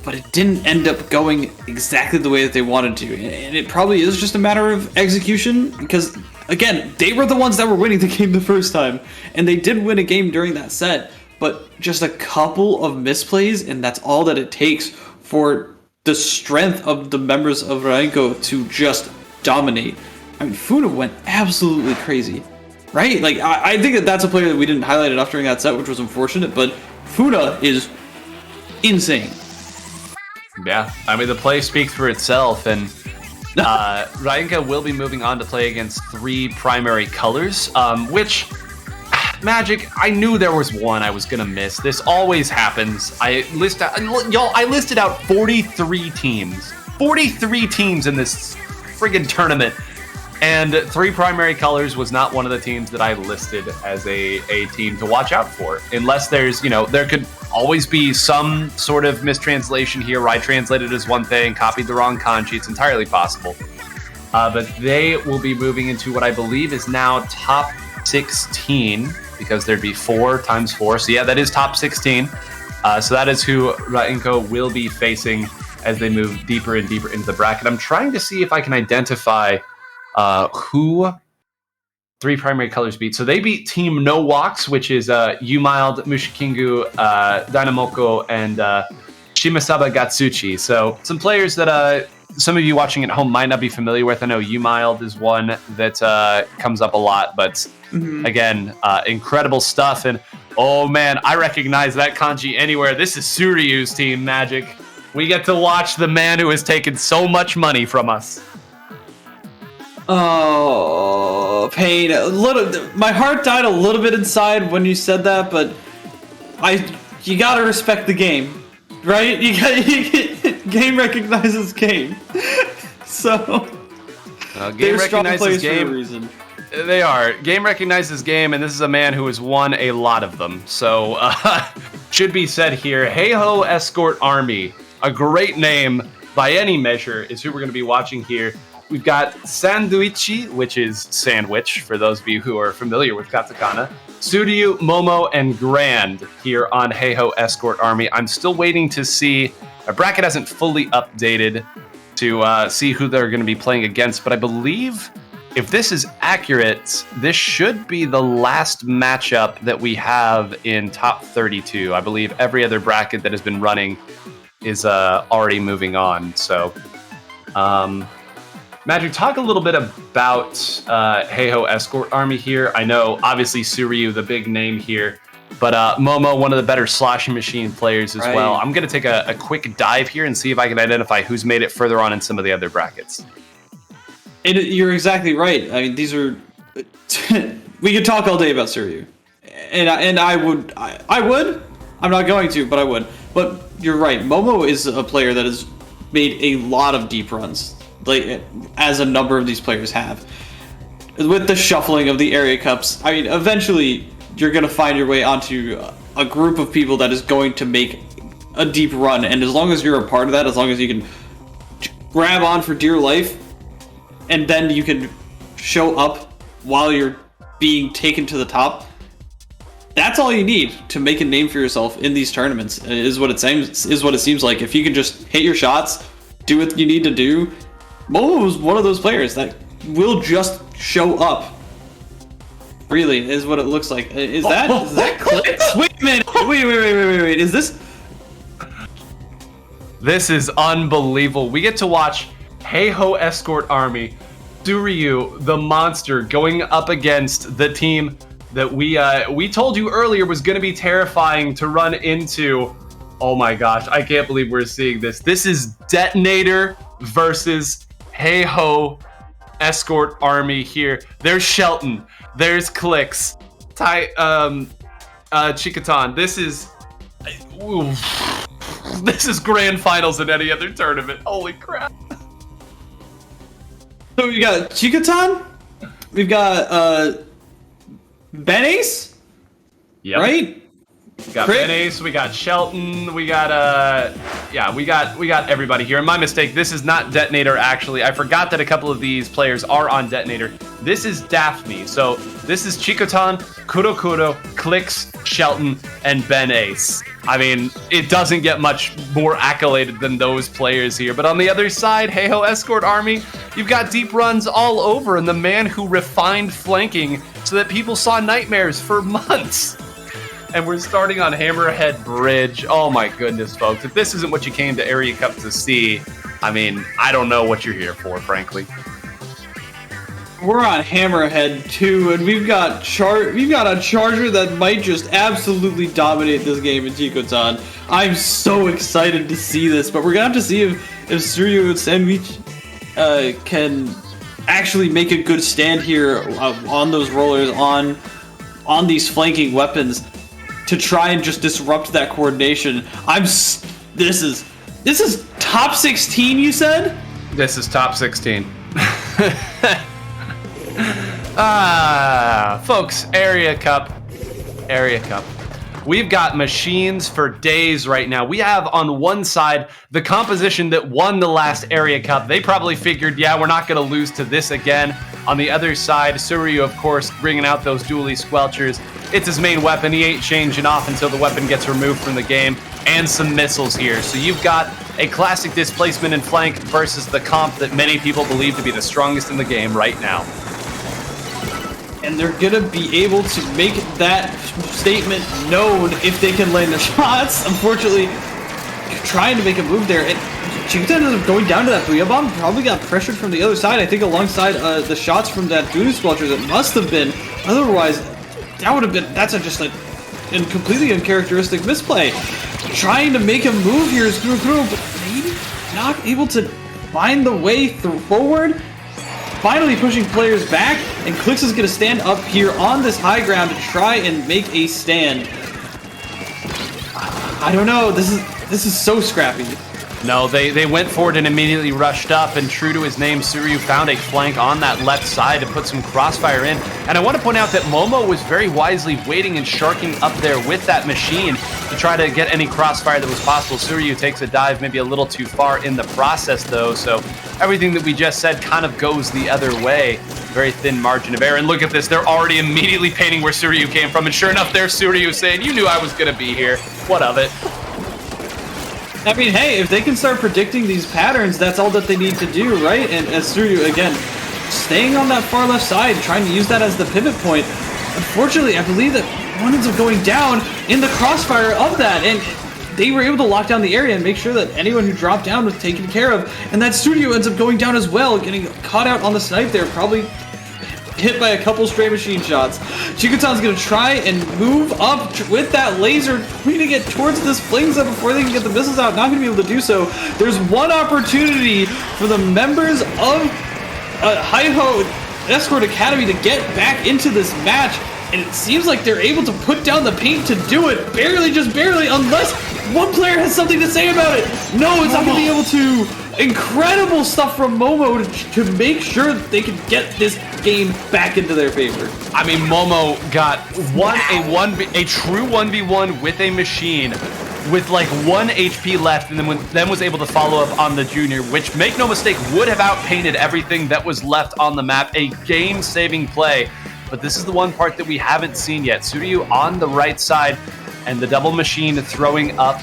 But it didn't end up going exactly the way that they wanted to, and it probably is just a matter of execution, because, again, they were the ones that were winning the game the first time, and they did win a game during that set, but just a couple of misplays, and that's all that it takes for the strength of the members of Rainko to just dominate. I mean, Funa went absolutely crazy. Right? Like, I think that's a player that we didn't highlight enough during that set, which was unfortunate, but Funa is insane. Yeah, I mean, the play speaks for itself, and Rainko will be moving on to play against 3 primary colors, which, Magic, I knew there was one I was going to miss. This always happens. I listed out 43 teams. 43 teams in this friggin' tournament. And Three Primary Colors was not one of the teams that I listed as a team to watch out for. Unless there's, there could always be some sort of mistranslation here where I translated as one thing, copied the wrong kanji. It's entirely possible. But they will be moving into what I believe is now top 16, because there'd be 4 times 4. So yeah, that is top 16. So that is who Rainko will be facing as they move deeper and deeper into the bracket. I'm trying to see if I can identify who Three Primary Colors beat. So they beat Team No Walks, which is Umild, Mushikingu, Dynamoko, and Shimasaba Gatsuchi. So some players that some of you watching at home might not be familiar with. I know Umild is one that comes up a lot, but again, incredible stuff. And oh man, I recognize that kanji anywhere. This is Suryu's team, Magic. We get to watch the man who has taken so much money from us. Oh, pain. My heart died a little bit inside when you said that, but you gotta respect the game, right? Game recognizes game. So game recognizes game. For a reason. They are. Game recognizes game, and this is a man who has won a lot of them. So should be said here, Heiho Escort Army, a great name by any measure, is who we're going to be watching here. We've got Sanduichi, which is sandwich, for those of you who are familiar with katakana. Suryu, Momo, and Grand here on Heiho Escort Army. I'm still waiting to see. Our bracket hasn't fully updated to see who they're going to be playing against, but I believe if this is accurate, this should be the last matchup that we have in top 32. I believe every other bracket that has been running is already moving on. So, Magic, talk a little bit about Heiho Escort Army here. I know, obviously, Suryu, the big name here, but Momo, one of the better sloshing machine players as well. I'm going to take a quick dive here and see if I can identify who's made it further on in some of the other brackets. You're exactly right. I mean, these are... we could talk all day about Suryu. And I would. I'm not going to, but I would. But you're right. Momo is a player that has made a lot of deep runs, like as a number of these players have. With the shuffling of the area cups, I mean, eventually you're going to find your way onto a group of people that is going to make a deep run. And as long as you're a part of that, as long as you can grab on for dear life, and then you can show up while you're being taken to the top, that's all you need to make a name for yourself in these tournaments, is what it seems like. If you can just hit your shots, do what you need to do. Momo was one of those players that will just show up. Really, is what it looks like. Is that clicks? Wait a minute. Wait. Is this? This is unbelievable. We get to watch Heiho Escort Army, Suryu, the monster, going up against the team that we told you earlier was going to be terrifying to run into. Oh my gosh, I can't believe we're seeing this. This is Detonator versus Heiho Escort Army here. There's Shelton. There's Clicks. Chikatan. This is grand finals in any other tournament. Holy crap. So we got Chikatan. We've got Ben-Ace. Yep. Right? We got Ben-Ace, we got Shelton, we got we got everybody here. And my mistake, this is not Detonator actually. I forgot that a couple of these players are on Detonator. This is Daphne. So this is Chikotan, Kurokuro, Clicks, Shelton, and Ben-Ace. I mean, it doesn't get much more accoladed than those players here. But on the other side, Heiho Escort Army, you've got deep runs all over, and the man who refined flanking so that people saw nightmares for months. And we're starting on Hammerhead Bridge. Oh my goodness, folks. If this isn't what you came to Area Cup to see, I mean, I don't know what you're here for, frankly. We're on Hammerhead 2, and we've got a Charger that might just absolutely dominate this game in Chikotan. I'm so excited to see this, but we're gonna have to see if Suryu and Sandwich can actually make a good stand here on those rollers, on these flanking weapons, to try and just disrupt that coordination. This is top 16, you said? This is top 16. Folks, Area Cup. We've got machines for days right now. We have on one side the composition that won the last Area Cup. They probably figured, yeah, we're not going to lose to this again. On the other side, Suryu, of course, bringing out those dually squelchers. It's his main weapon. He ain't changing off until the weapon gets removed from the game. And some missiles here. So you've got a classic displacement and flank versus the comp that many people believe to be the strongest in the game right now. And they're gonna be able to make that statement known if they can land the shots. Unfortunately, trying to make a move there, and Chikutan ends up going down to that Booyah Bomb. Probably got pressured from the other side. I think alongside the shots from that Dually Squelchers, it must have been. Otherwise, that would have been. That's just a completely uncharacteristic misplay. Trying to make a move here is through, but maybe not able to find the way forward. Finally pushing players back, and Clix is going to stand up here on this high ground to try and make a stand. I don't know. This is so scrappy. No, they went forward and immediately rushed up, and true to his name, Suryu found a flank on that left side to put some crossfire in. And I want to point out that Momo was very wisely waiting and sharking up there with that machine to try to get any crossfire that was possible. Suryu takes a dive maybe a little too far in the process, though, so everything that we just said kind of goes the other way. Very thin margin of error. And look at this, they're already immediately painting where Suryu came from, and sure enough, there's Suryu saying, you knew I was going to be here. What of it? I mean, hey, if they can start predicting these patterns, that's all that they need to do, right? And as Suryu, again, staying on that far left side, trying to use that as the pivot point. Unfortunately, I believe that one ends up going down in the crossfire of that, and they were able to lock down the area and make sure that anyone who dropped down was taken care of. And that Suryu ends up going down as well, getting caught out on the snipe there, probably hit by a couple stray machine shots. Chikutan's gonna try and move up with that laser, pointing it towards this Flingza before they can get the missiles out. Not gonna be able to do so. There's one opportunity for the members of Hi-Ho Escort Academy to get back into this match, and it seems like they're able to put down the paint to do it. Barely, just barely, unless one player has something to say about it. No, it's not gonna be able to. Incredible stuff from Momo to make sure that they can get this game back into their favor. I mean, Momo got a true 1v1 with a machine with like 1 HP left, and then was able to follow up on the Junior, which, make no mistake, would have outpainted everything that was left on the map. A game-saving play. But this is the one part that we haven't seen yet. Suryu on the right side, and the double machine throwing up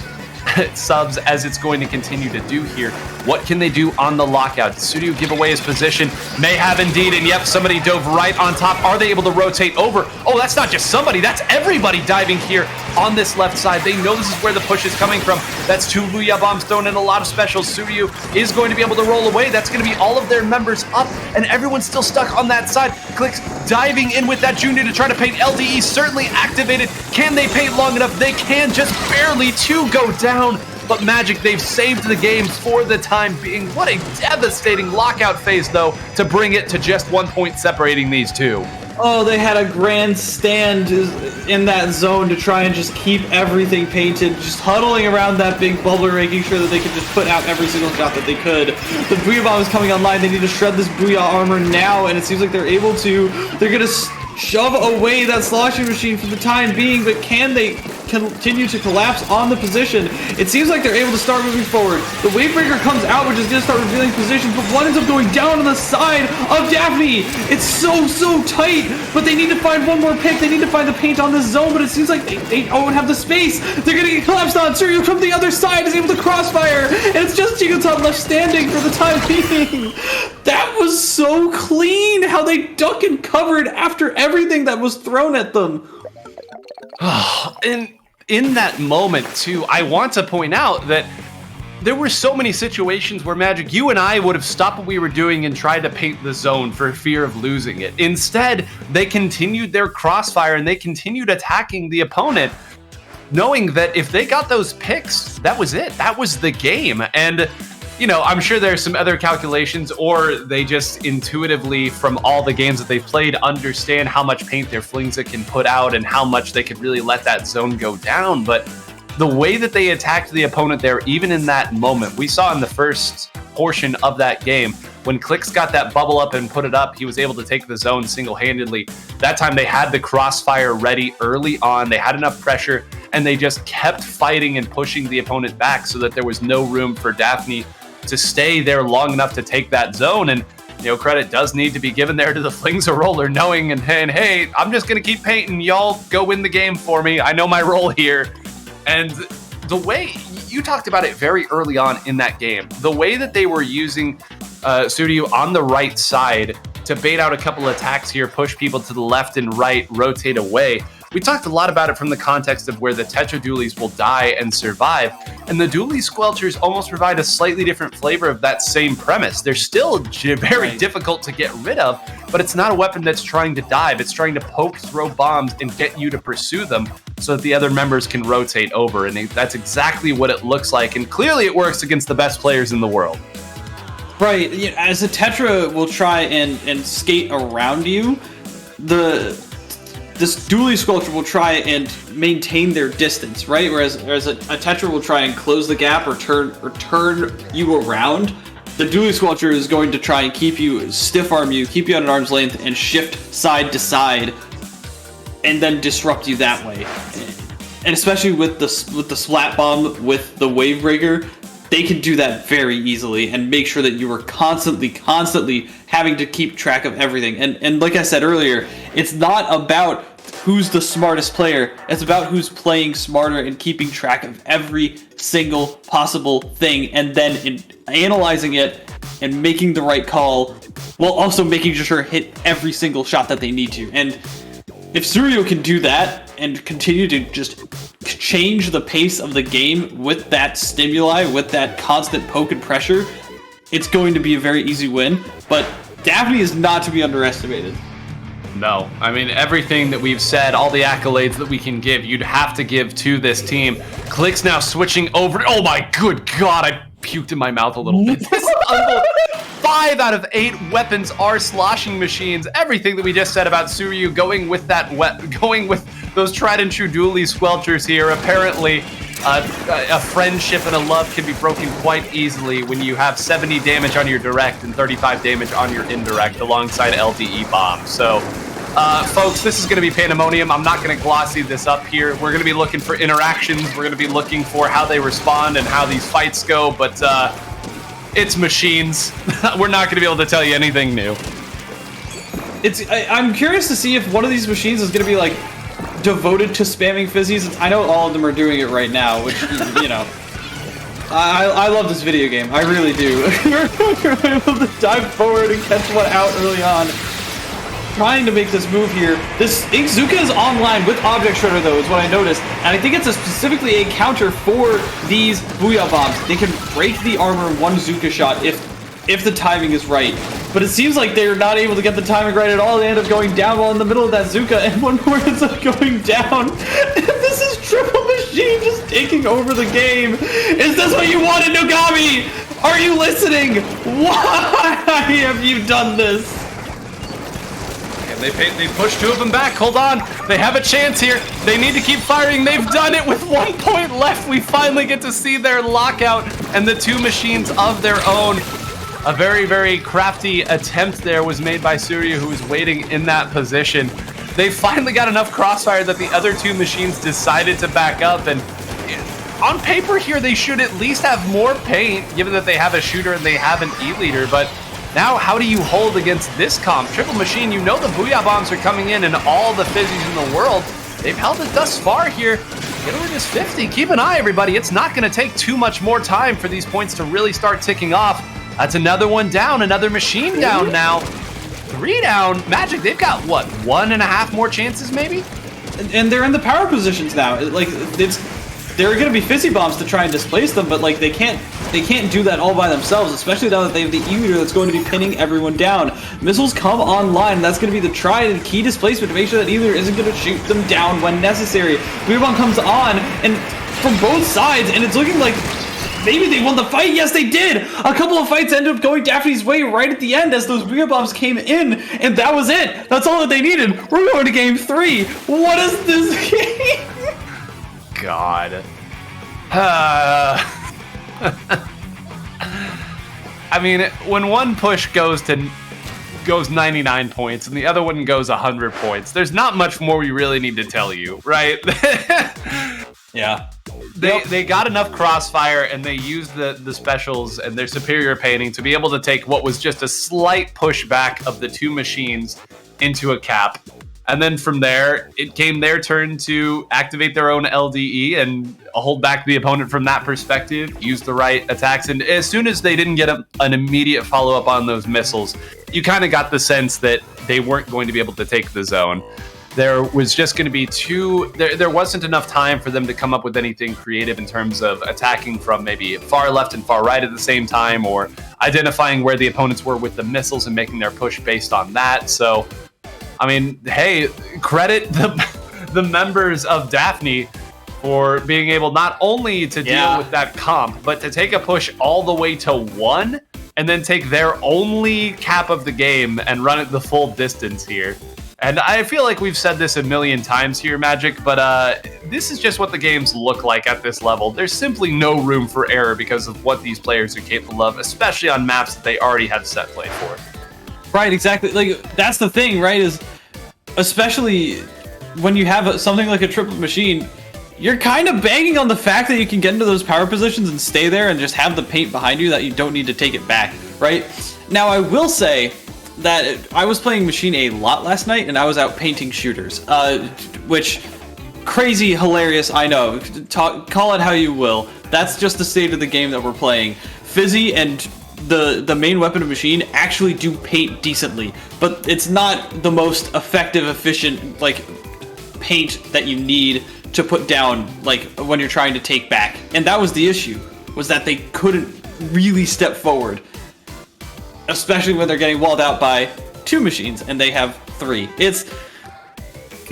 subs as it's going to continue to do here. What can they do on the lockout? Did Suryu give away his position? May have indeed, and yep, somebody dove right on top. Are they able to rotate over? Oh, that's not just somebody, that's everybody diving here on this left side. They know this is where the push is coming from. That's 2 Booyah Bombs thrown in, a lot of specials. Suryu is going to be able to roll away. That's going to be all of their members up, and everyone's still stuck on that side. Clix diving in with that Junior to try to paint. LDE certainly activated. Can they paint long enough? They can, just barely. 2 go down. But Magic, they've saved the game for the time being. What a devastating lockout phase, though, to bring it to just 1 point separating these two. Oh, they had a grand stand in that zone to try and just keep everything painted, just huddling around that big bubbler, making sure that they could just put out every single shot that they could. The Booyah Bomb is coming online. They need to shred this Booyah armor now, and it seems like they're able to. They're going to shove away that sloshing machine for the time being, but can they continue to collapse on the position? It seems like they're able to start moving forward. The Wavebreaker comes out, which is going to start revealing positions, but one ends up going down on the side of Daphne. It's so tight, but they need to find one more pick. They need to find the paint on this zone, but it seems like they don't have the space. They're going to get collapsed on. Suryu from the other side is able to crossfire, and it's just Chikutan left standing for the time being. That was so clean, how they duck and covered after everything that was thrown at them. And in that moment, too, I want to point out that there were so many situations where Magic, you and I would have stopped what we were doing and tried to paint the zone for fear of losing it. Instead, they continued their crossfire and they continued attacking the opponent, knowing that if they got those picks, that was it. That was the game. And you know, I'm sure there's some other calculations, or they just intuitively, from all the games that they've played, understand how much paint their Flingza can put out and how much they could really let that zone go down. But the way that they attacked the opponent there, even in that moment, we saw in the first portion of that game, When Clix got that bubble up and put it up, he was able to take the zone single-handedly. That time they had the crossfire ready early on. They had enough pressure, and they just kept fighting and pushing the opponent back so that there was no room for Daphne to stay there long enough to take that zone. And credit does need to be given there to the Flings a Roller, knowing and hey, I'm just going to keep painting. Y'all go win the game for me. I know my role here. And the way you talked about it very early on in that game, the way that they were using Suryu on the right side to bait out a couple attacks here, push people to the left and right, rotate away. We talked a lot about it from the context of where the Tetra Dualies will die and survive, and the Dualie Squelchers almost provide a slightly different flavor of that same premise. They're still very difficult to get rid of, but it's not a weapon that's trying to dive. It's trying to poke, throw bombs, and get you to pursue them so that the other members can rotate over, and that's exactly what it looks like, and clearly it works against the best players in the world. Right, as a Tetra will try and skate around you, this Dualie Squelcher will try and maintain their distance, right? Whereas a Tetra will try and close the gap or turn you around. The Dualie Squelcher is going to try and keep you, stiff arm you, keep you at an arm's length, and shift side to side, and then disrupt you that way. And especially with the Splat Bomb, with the Wave Breaker, they can do that very easily and make sure that you are constantly having to keep track of everything. And like I said earlier, it's not about who's the smartest player. It's about who's playing smarter and keeping track of every single possible thing, and then analyzing it and making the right call, while also making sure hit every single shot that they need to. And if Suryu can do that and continue to just change the pace of the game with that stimuli, with that constant poke and pressure, it's going to be a very easy win. But Daphne is not to be underestimated. No, I mean, everything that we've said, all the accolades that we can give, you'd have to give to this team. Clix now switching over. Oh my good God, I puked in my mouth a little bit. This is unbelievable. 5 out of 8 weapons are sloshing machines. Everything that we just said about Suryu going with those tried and true Dualie Squelchers here. Apparently, a friendship and a love can be broken quite easily when you have 70 damage on your direct and 35 damage on your indirect alongside LDE bomb. So, folks, this is going to be pandemonium. I'm not going to glossy this up here. We're going to be looking for interactions. We're going to be looking for how they respond and how these fights go, but it's machines. We're not going to be able to tell you anything new. I'm curious to see if one of these machines is going to be like devoted to spamming fizzies. I know all of them are doing it right now, which I love this video game. I really do. We're able to dive forward and catch one out early on. Trying to make this move here. This Inkzuka is online with Object Shredder, though, is what I noticed. And I think it's specifically a counter for these Booyah Bombs. They can break the armor in one Zuka shot if the timing is right. But it seems like they're not able to get the timing right at all. They end up going down while in the middle of that Zuka, and one more ends up going down. And this is Triple Machine just taking over the game. Is this what you wanted, Nogami? Are you listening? Why have you done this? They push 2 of them back. Hold on. They have a chance here. They need to keep firing. They've done it with 1 point left. We finally get to see their lockout and the 2 machines of their own. A very, very crafty attempt there was made by Suryu, who was waiting in that position. They finally got enough crossfire that the other 2 machines decided to back up. And on paper here, they should at least have more paint, given that they have a shooter and they have an E-leader. But now, how do you hold against this comp? Triple Machine, you know the Booyah Bombs are coming in and all the fizzies in the world. They've held it thus far here. Gilbert is 50. Keep an eye, everybody. It's not going to take too much more time for these points to really start ticking off. That's another one down, another machine down now. 3 down. Magic, they've got, what, 1.5 more chances, maybe? And they're in the power positions now. Like, there are going to be fizzy bombs to try and displace them, but like they can't do that all by themselves, especially now that they have the E-leader that's going to be pinning everyone down. Missiles come online, and that's going to be the try and key displacement to make sure that E-leader isn't going to shoot them down when necessary. Booyah Bomb comes on, and from both sides, and it's looking like maybe they won the fight. Yes, they did. A couple of fights ended up going Daphne's way right at the end as those Booyah Bombs came in, and that was it. That's all that they needed. We're going to game 3. What is this game? God. I mean, when one push goes 99 points and the other one goes 100 points, there's not much more we really need to tell you, right? Yeah. They got enough crossfire and they used the specials and their superior painting to be able to take what was just a slight pushback of the two machines into a cap. And then from there, it came their turn to activate their own LDE and hold back the opponent from that perspective, use the right attacks. And as soon as they didn't get an immediate follow-up on those missiles, you kind of got the sense that they weren't going to be able to take the zone. There was just going to be there wasn't enough time for them to come up with anything creative in terms of attacking from maybe far left and far right at the same time, or identifying where the opponents were with the missiles and making their push based on that. So, I mean, hey, credit the members of Daphne for being able not only to deal with that comp, but to take a push all the way to 1 and then take their only cap of the game and run it the full distance here. And I feel like we've said this a million times here, Magic, but this is just what the games look like at this level. There's simply no room for error because of what these players are capable of, especially on maps that they already have set play for. Right, exactly. Like, that's the thing, right? Is especially when you have something like a triple machine, you're kind of banging on the fact that you can get into those power positions and stay there and just have the paint behind you, that you don't need to take it back, right? Now, I will say that I was playing Machine a lot last night, and I was out painting shooters, which, crazy, hilarious, I know. Call it how you will. That's just the state of the game that we're playing. Fizzy and the main weapon of Machine actually do paint decently, but it's not the most effective, efficient, like, paint that you need to put down, like, when you're trying to take back. And that was the issue, was that they couldn't really step forward, especially when they're getting walled out by 2 machines and they have 3.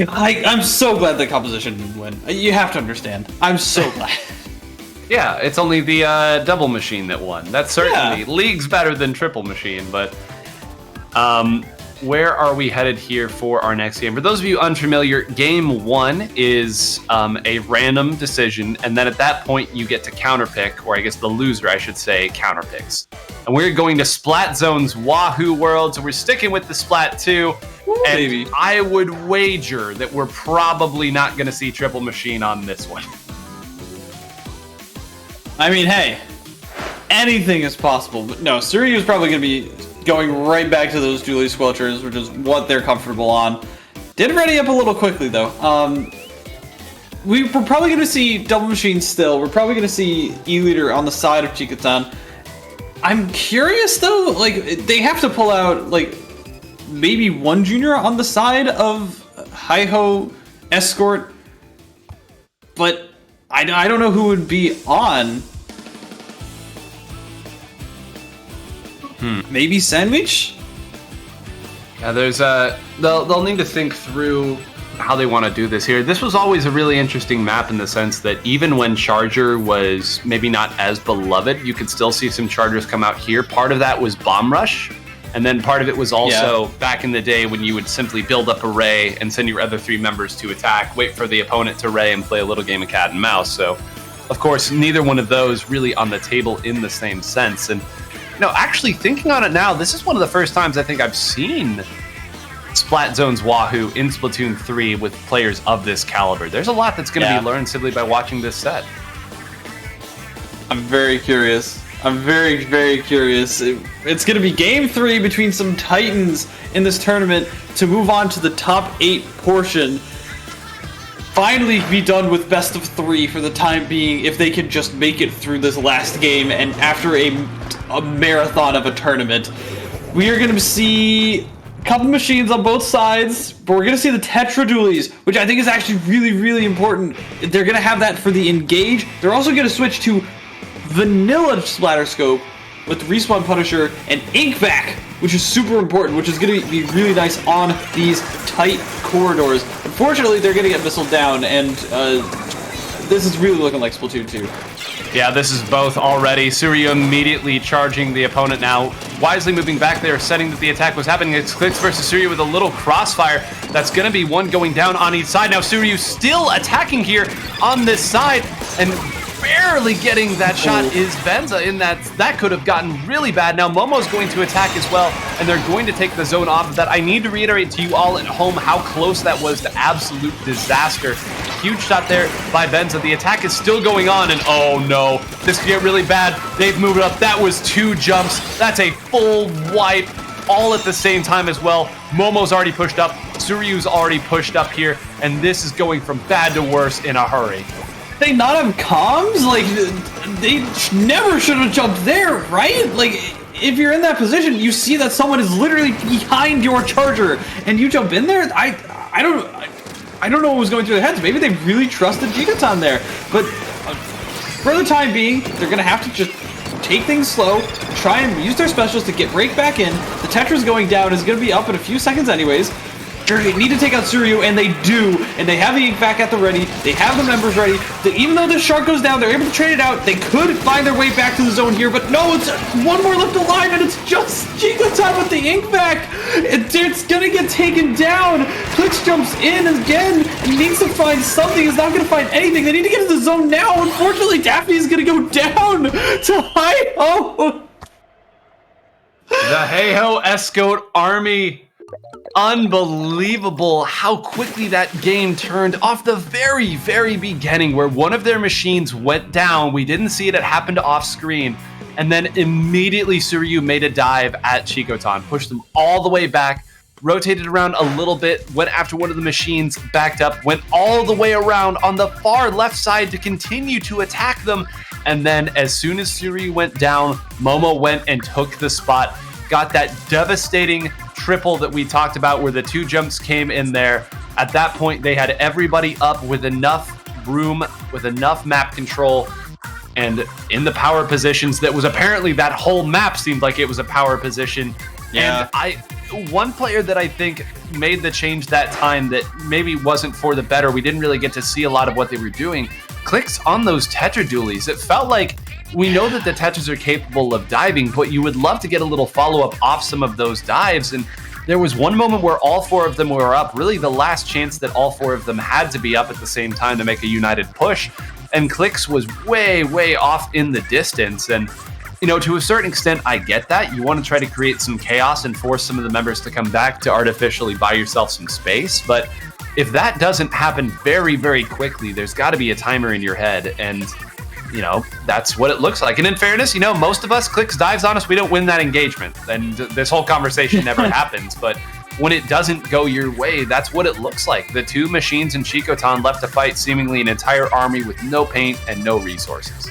I'm so glad the composition didn't win. You have to understand. I'm so glad. Yeah, it's only the double machine that won. That's certainly leagues better than triple machine, but where are we headed here for our next game? For those of you unfamiliar, game 1 is a random decision, and then at that point you get to counterpick, or I guess the loser, I should say, counterpicks. And we're going to Splat Zone's Wahoo World, so we're sticking with the Splat 2. Ooh, and baby. I would wager that we're probably not going to see triple machine on this one. I mean, hey, anything is possible. But no, Surya is probably going to be going right back to those Julie Squelchers, which is what they're comfortable on. Did ready up a little quickly, though. We're probably going to see double machine still. We're probably going to see E-Leader on the side of Chikatan. I'm curious, though, like, they have to pull out, like, maybe 1 junior on the side of Hi-Ho Escort, but I don't know who would be on. Maybe Sandwich? Yeah, there's they'll need to think through how they want to do this here. This was always a really interesting map in the sense that even when Charger was maybe not as beloved, you could still see some Chargers come out here. Part of that was Bomb Rush, and then part of it was also back in the day when you would simply build up a Ray and send your other 3 members to attack, wait for the opponent to Ray and play a little game of cat and mouse. So, of course, neither one of those really on the table in the same sense. And, you know, actually thinking on it now, this is one of the first times I think I've seen Splat Zone's Wahoo in Splatoon 3 with players of this caliber. There's a lot that's going to be learned simply by watching this set. I'm very curious. I'm very, very curious. It's going to be game 3 between some titans in this tournament to move on to the top 8 portion. Finally be done with best of 3 for the time being, if they can just make it through this last game and after a marathon of a tournament. We are going to see couple machines on both sides, but we're going to see the Tetra Dualies, which I think is actually really, really important. They're going to have that for the Engage. They're also going to switch to Vanilla Splatterscope with Respawn Punisher and Inkback, which is super important, which is going to be really nice on these tight corridors. Unfortunately, they're going to get missiled down, and this is really looking like Splatoon 2. Yeah, this is both already. Suryu immediately charging the opponent now. Wisely moving back there, setting that the attack was happening. It's Clix versus Suryu with a little crossfire. That's going to be one going down on each side. Now Suryu still attacking here on this side. And barely getting that shot is Benza, in that could have gotten really bad. Now Momo's going to attack as well, and they're going to take the zone off of that. I need to reiterate to you all at home how close that was to absolute disaster. Huge shot there by Benza. The attack is still going on, and oh no, this could get really bad. They've moved up. That was 2 jumps. That's a full wipe, all at the same time as well. Momo's already pushed up. Suryu's already pushed up here, and this is going from bad to worse in a hurry. They not have comms? Like, they never should have jumped there, right? Like, if you're in that position, you see that someone is literally behind your charger, and you jump in there. I don't know what was going through their heads. Maybe they really trusted Gigaton there, but for the time being, they're gonna have to just take things slow, try and use their specials to get Rake back in. The Tetra's going down is gonna be up in a few seconds anyways. They need to take out Suryu, and they do, and they have the ink back at the ready. They have the members ready. Even though the shark goes down, they're able to trade it out. They could find their way back to the zone here, but no, it's one more left alive, and it's just Gigaton with the ink back. It's gonna get taken down. Clix jumps in again. He needs to find something. He's not gonna find anything. They need to get to the zone now. Unfortunately, Daphne is gonna go down to Hi-Ho. The Hey-Ho Escort Army. Unbelievable how quickly that game turned off the very, very beginning, where one of their machines went down. We didn't see it. It happened off screen. And then immediately Suryu made a dive at Chicoton, pushed them all the way back, rotated around a little bit, went after one of the machines, backed up, went all the way around on the far left side to continue to attack them. And then as soon as Suryu went down, Momo went and took the spot, got that devastating triple that we talked about where the 2 jumps came in there. At that point, they had everybody up with enough room, with enough map control, and in the power positions that was apparently that whole map seemed like it was a power position. Yeah. And one player that I think made the change that time that maybe wasn't for the better, we didn't really get to see a lot of what they were doing, Clix on those Tetra dualies. It felt like we know that the Tetras are capable of diving, but you would love to get a little follow-up off some of those dives. And there was one moment where all 4 of them were up, really the last chance that all 4 of them had to be up at the same time to make a united push. And Clix was way, way off in the distance. And, you know, to a certain extent, I get that. You want to try to create some chaos and force some of the members to come back to artificially buy yourself some space. But if that doesn't happen very, very quickly, there's got to be a timer in your head. And you know, that's what it looks like. And in fairness, you know, most of us, Clix dives on us, we don't win that engagement. And this whole conversation never happens. But when it doesn't go your way, that's what it looks like. The 2 machines and Chicoton left to fight seemingly an entire army with no paint and no resources.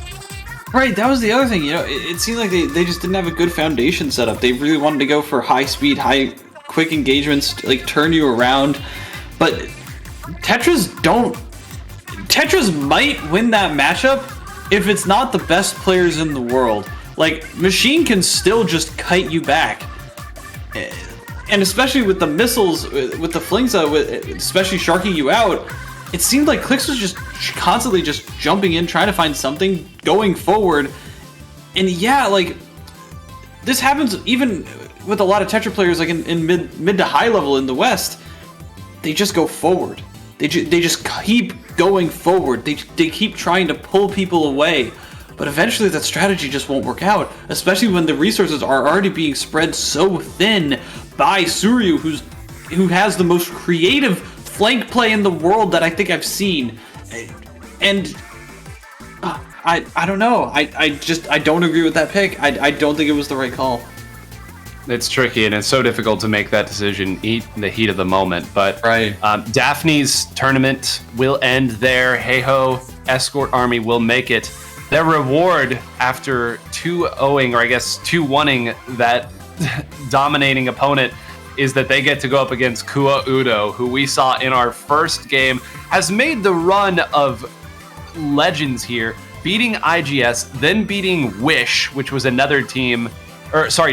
Right, that was the other thing. You know, it seemed like they just didn't have a good foundation set up. They really wanted to go for high speed, quick engagements, like turn you around. But Tetras might win that matchup if it's not the best players in the world. Like, Machine can still just kite you back. And especially with the missiles, with the flings, especially sharking you out, it seemed like Clix was just constantly just jumping in, trying to find something, going forward. And yeah, like, this happens even with a lot of Tetra players, like in mid to high level in the West. They just go forward. They just keep going forward. They keep trying to pull people away. But eventually that strategy just won't work out, especially when the resources are already being spread so thin by Suryu, who has the most creative flank play in the world that I think I've seen. And I don't know. I don't agree with that pick. I don't think it was the right call. It's tricky, and it's so difficult to make that decision in the heat of the moment. But right. Daphne's tournament will end there. Hey-Ho Escort Army will make it. Their reward after 2-0ing, or I guess 2-1ing that dominating opponent, is that they get to go up against Kua Udo, who we saw in our first game has made the run of legends here, beating IGS, then beating Wish, which was another team,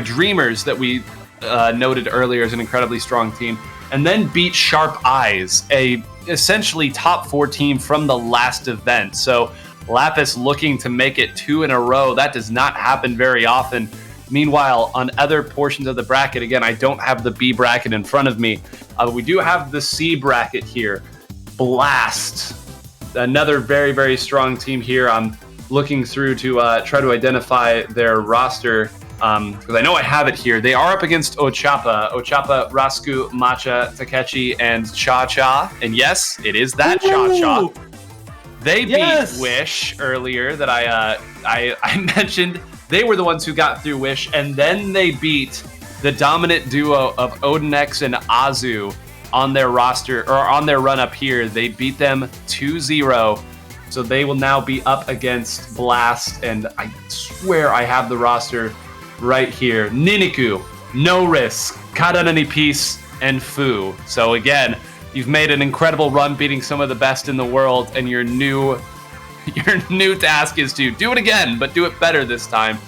Dreamers, that we noted earlier as an incredibly strong team, and then beat Sharp Eyes, a essentially top 4 team from the last event. So Lapis looking to make it 2 in a row. That does not happen very often. Meanwhile, on other portions of the bracket, again, I don't have the B bracket in front of me. We do have the C bracket here. Blast, another very, very strong team here. looking through to try to identify their roster, because I know I have it here. They are up against Ochapa, Rasku, Matcha, Takechi, and Cha Cha. And yes, it is that Cha Cha. They beat Wish earlier that I mentioned. They were the ones who got through Wish, and then they beat the dominant duo of Odinex and Azu on their roster, or on their run up here. They beat them 2-0. So they will now be up against Blast, and I swear I have the roster right here. Niniku, No Risk, Kadanani Peace, and Fu. So again, you've made an incredible run beating some of the best in the world, and your new task is to do it again, but do it better this time.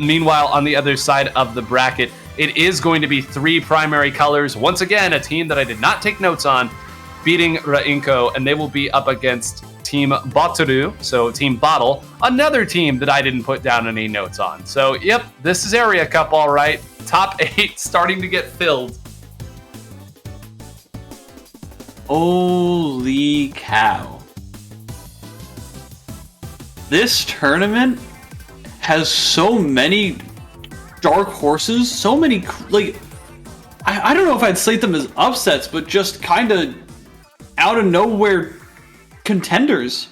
Meanwhile, on the other side of the bracket, it is going to be 3 primary colors. Once again, a team that I did not take notes on, beating Rainko, and they will be up against Team Botoru, so Team Bottle, another team that I didn't put down any notes on. So, yep, this is Area Cup, all right. Top 8 starting to get filled. Holy cow. This tournament has so many dark horses, so many, like, I don't know if I'd slate them as upsets, but just kind of out of nowhere contenders.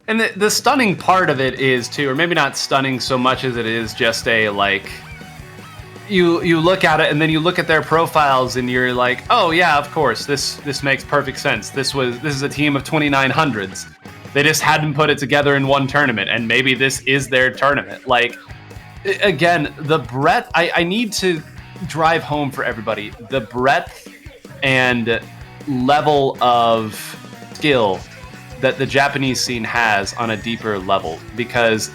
And the stunning part of it is too, or maybe not stunning so much as it is just a, like, you look at it and then you look at their profiles and you're like, oh yeah, of course, this makes perfect sense. This is a team of 2900s. They just hadn't put it together in one tournament, and maybe this is their tournament. Like, again, the breadth, I need to drive home for everybody, the breadth and level of skill that the Japanese scene has on a deeper level, because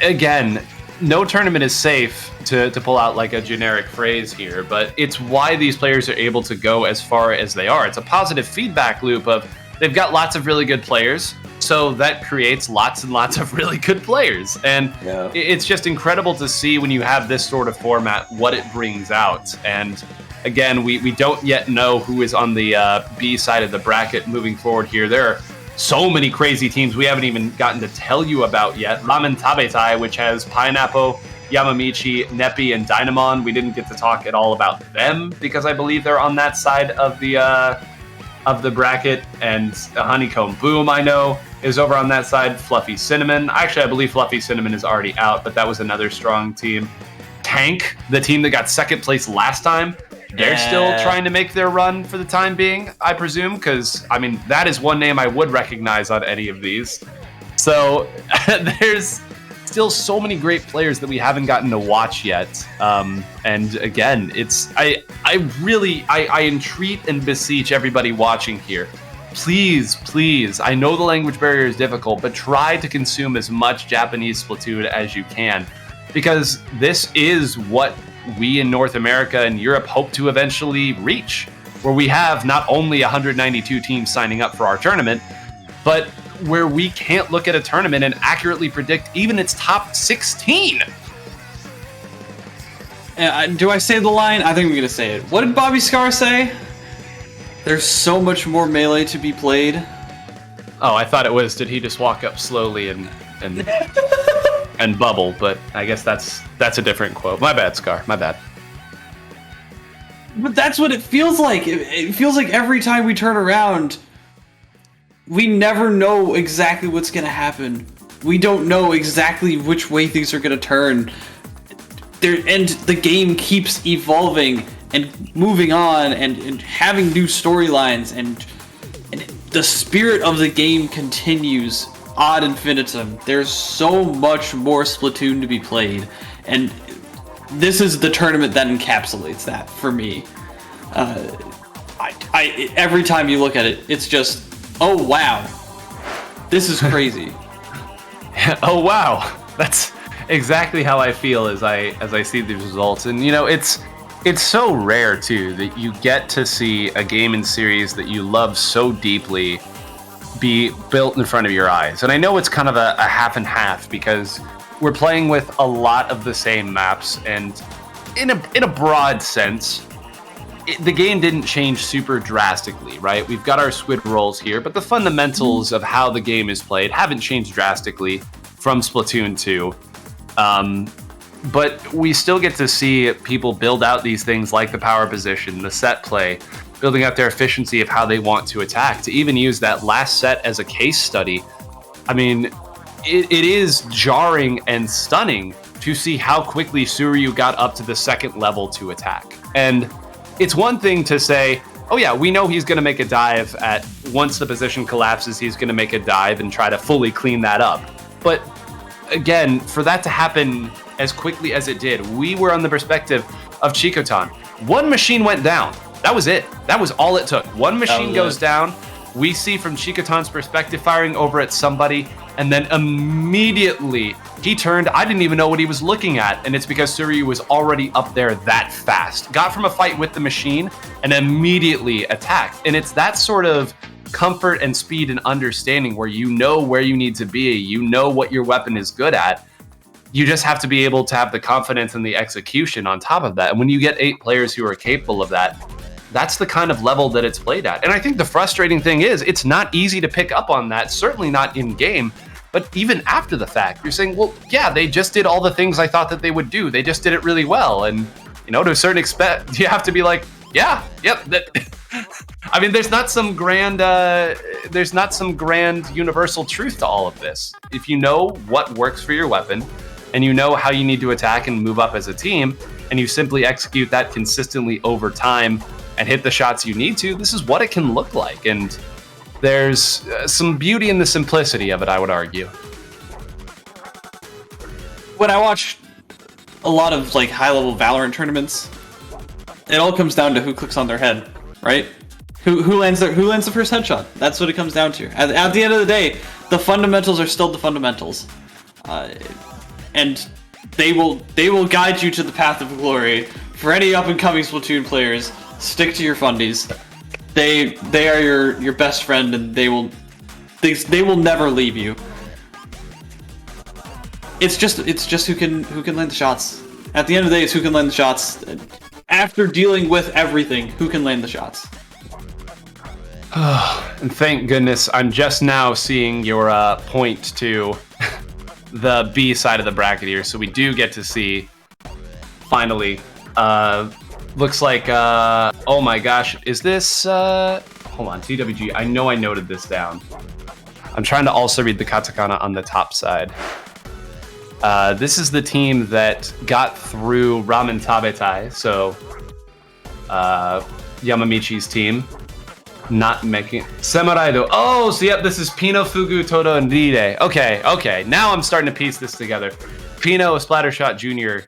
again, no tournament is safe, to pull out like a generic phrase here, but it's why these players are able to go as far as they are. It's a positive feedback loop of they've got lots of really good players, so that creates lots and lots of really good players. And it's just incredible to see when you have this sort of format, what it brings out. And again, we don't yet know who is on the B side of the bracket moving forward here. There are so many crazy teams we haven't even gotten to tell you about yet. Ramen Tabetai, which has Pineapple, Yamamichi, Nepi, and Dynamon. We didn't get to talk at all about them because I believe they're on that side of the bracket. And Honeycomb Boom, I know, is over on that side. Fluffy Cinnamon. Actually, I believe Fluffy Cinnamon is already out, but that was another strong team. Tank, the team that got second place last time, they're still trying to make their run for the time being, I presume, because, I mean, that is one name I would recognize on any of these. So there's still so many great players that we haven't gotten to watch yet. And again, I entreat and beseech everybody watching here, please, I know the language barrier is difficult, but try to consume as much Japanese Splatoon as you can, because this is what we in North America and Europe hope to eventually reach, where we have not only 192 teams signing up for our tournament, but where we can't look at a tournament and accurately predict even its top 16. Do I say the line? I think I'm going to say it. What did Bobby Scar say? There's so much more Melee to be played. Oh, I thought it was, did he just walk up slowly and and bubble, but I guess that's a different quote. My bad, Scar. My bad. But that's what it feels like. It feels like every time we turn around, we never know exactly what's going to happen. We don't know exactly which way things are going to turn. And the game keeps evolving and moving on and having new storylines, and the spirit of the game continues ad infinitum. There's so much more Splatoon to be played, and this is the tournament that encapsulates that for me. Every time you look at it, it's just, oh wow, this is crazy. Oh wow, that's exactly how I feel as I see these results. And you know, it's so rare too that you get to see a game and series that you love so deeply be built in front of your eyes. And I know it's kind of a half and half, because we're playing with a lot of the same maps, and in a broad sense, the game didn't change super drastically, right? We've got our squid rolls here, but the fundamentals of how the game is played haven't changed drastically from Splatoon 2. But we still get to see people build out these things like the power position, the set play, building out their efficiency of how they want to attack. To even use that last set as a case study, I mean, it is jarring and stunning to see how quickly Suryu got up to the second level to attack. And it's one thing to say, oh yeah, we know he's going to make a dive at, once the position collapses, he's going to make a dive and try to fully clean that up. But again, for that to happen as quickly as it did, we were on the perspective of Chikotan. One machine went down. That was it. That was all it took. One machine goes down. We see from Chikotan's perspective firing over at somebody, and then immediately he turned. I didn't even know what he was looking at, and it's because Suryu was already up there that fast. Got from a fight with the machine and immediately attacked. And it's that sort of comfort and speed and understanding where you know where you need to be, you know what your weapon is good at. You just have to be able to have the confidence and the execution on top of that. And when you get 8 players who are capable of that, that's the kind of level that it's played at. And I think the frustrating thing is it's not easy to pick up on that, certainly not in game, but even after the fact, you're saying, well, yeah, they just did all the things I thought that they would do. They just did it really well. And, you know, to a certain extent, you have to be like, yeah, yep. That, I mean, there's not some grand universal truth to all of this. If you know what works for your weapon and you know how you need to attack and move up as a team, and you simply execute that consistently over time and hit the shots you need to, this is what it can look like. And there's some beauty in the simplicity of it, I would argue. When I watch a lot of like high-level Valorant tournaments, it all comes down to who clicks on their head, right? Who lands the first headshot? That's what it comes down to. At the end of the day, the fundamentals are still the fundamentals, and they will guide you to the path of glory. For any up-and-coming Splatoon players, stick to your fundies. They are your best friend, and they will never leave you. It's just who can land the shots. At the end of the day, it's who can land the shots. After dealing with everything, who can land the shots. And thank goodness I'm just now seeing your point to the B side of the bracket here, so we do get to see finally. Looks like oh my gosh, is this hold on, TWG, I know I noted this down. I'm trying to also read the katakana on the top side. This is the team that got through Ramen Tabetai, so Yamamichi's team. Not making Samurai-do. Oh, so yep, this is Pino, Fugu, Todo, and Ride. Okay. Now I'm starting to piece this together. Pino, Splattershot Junior,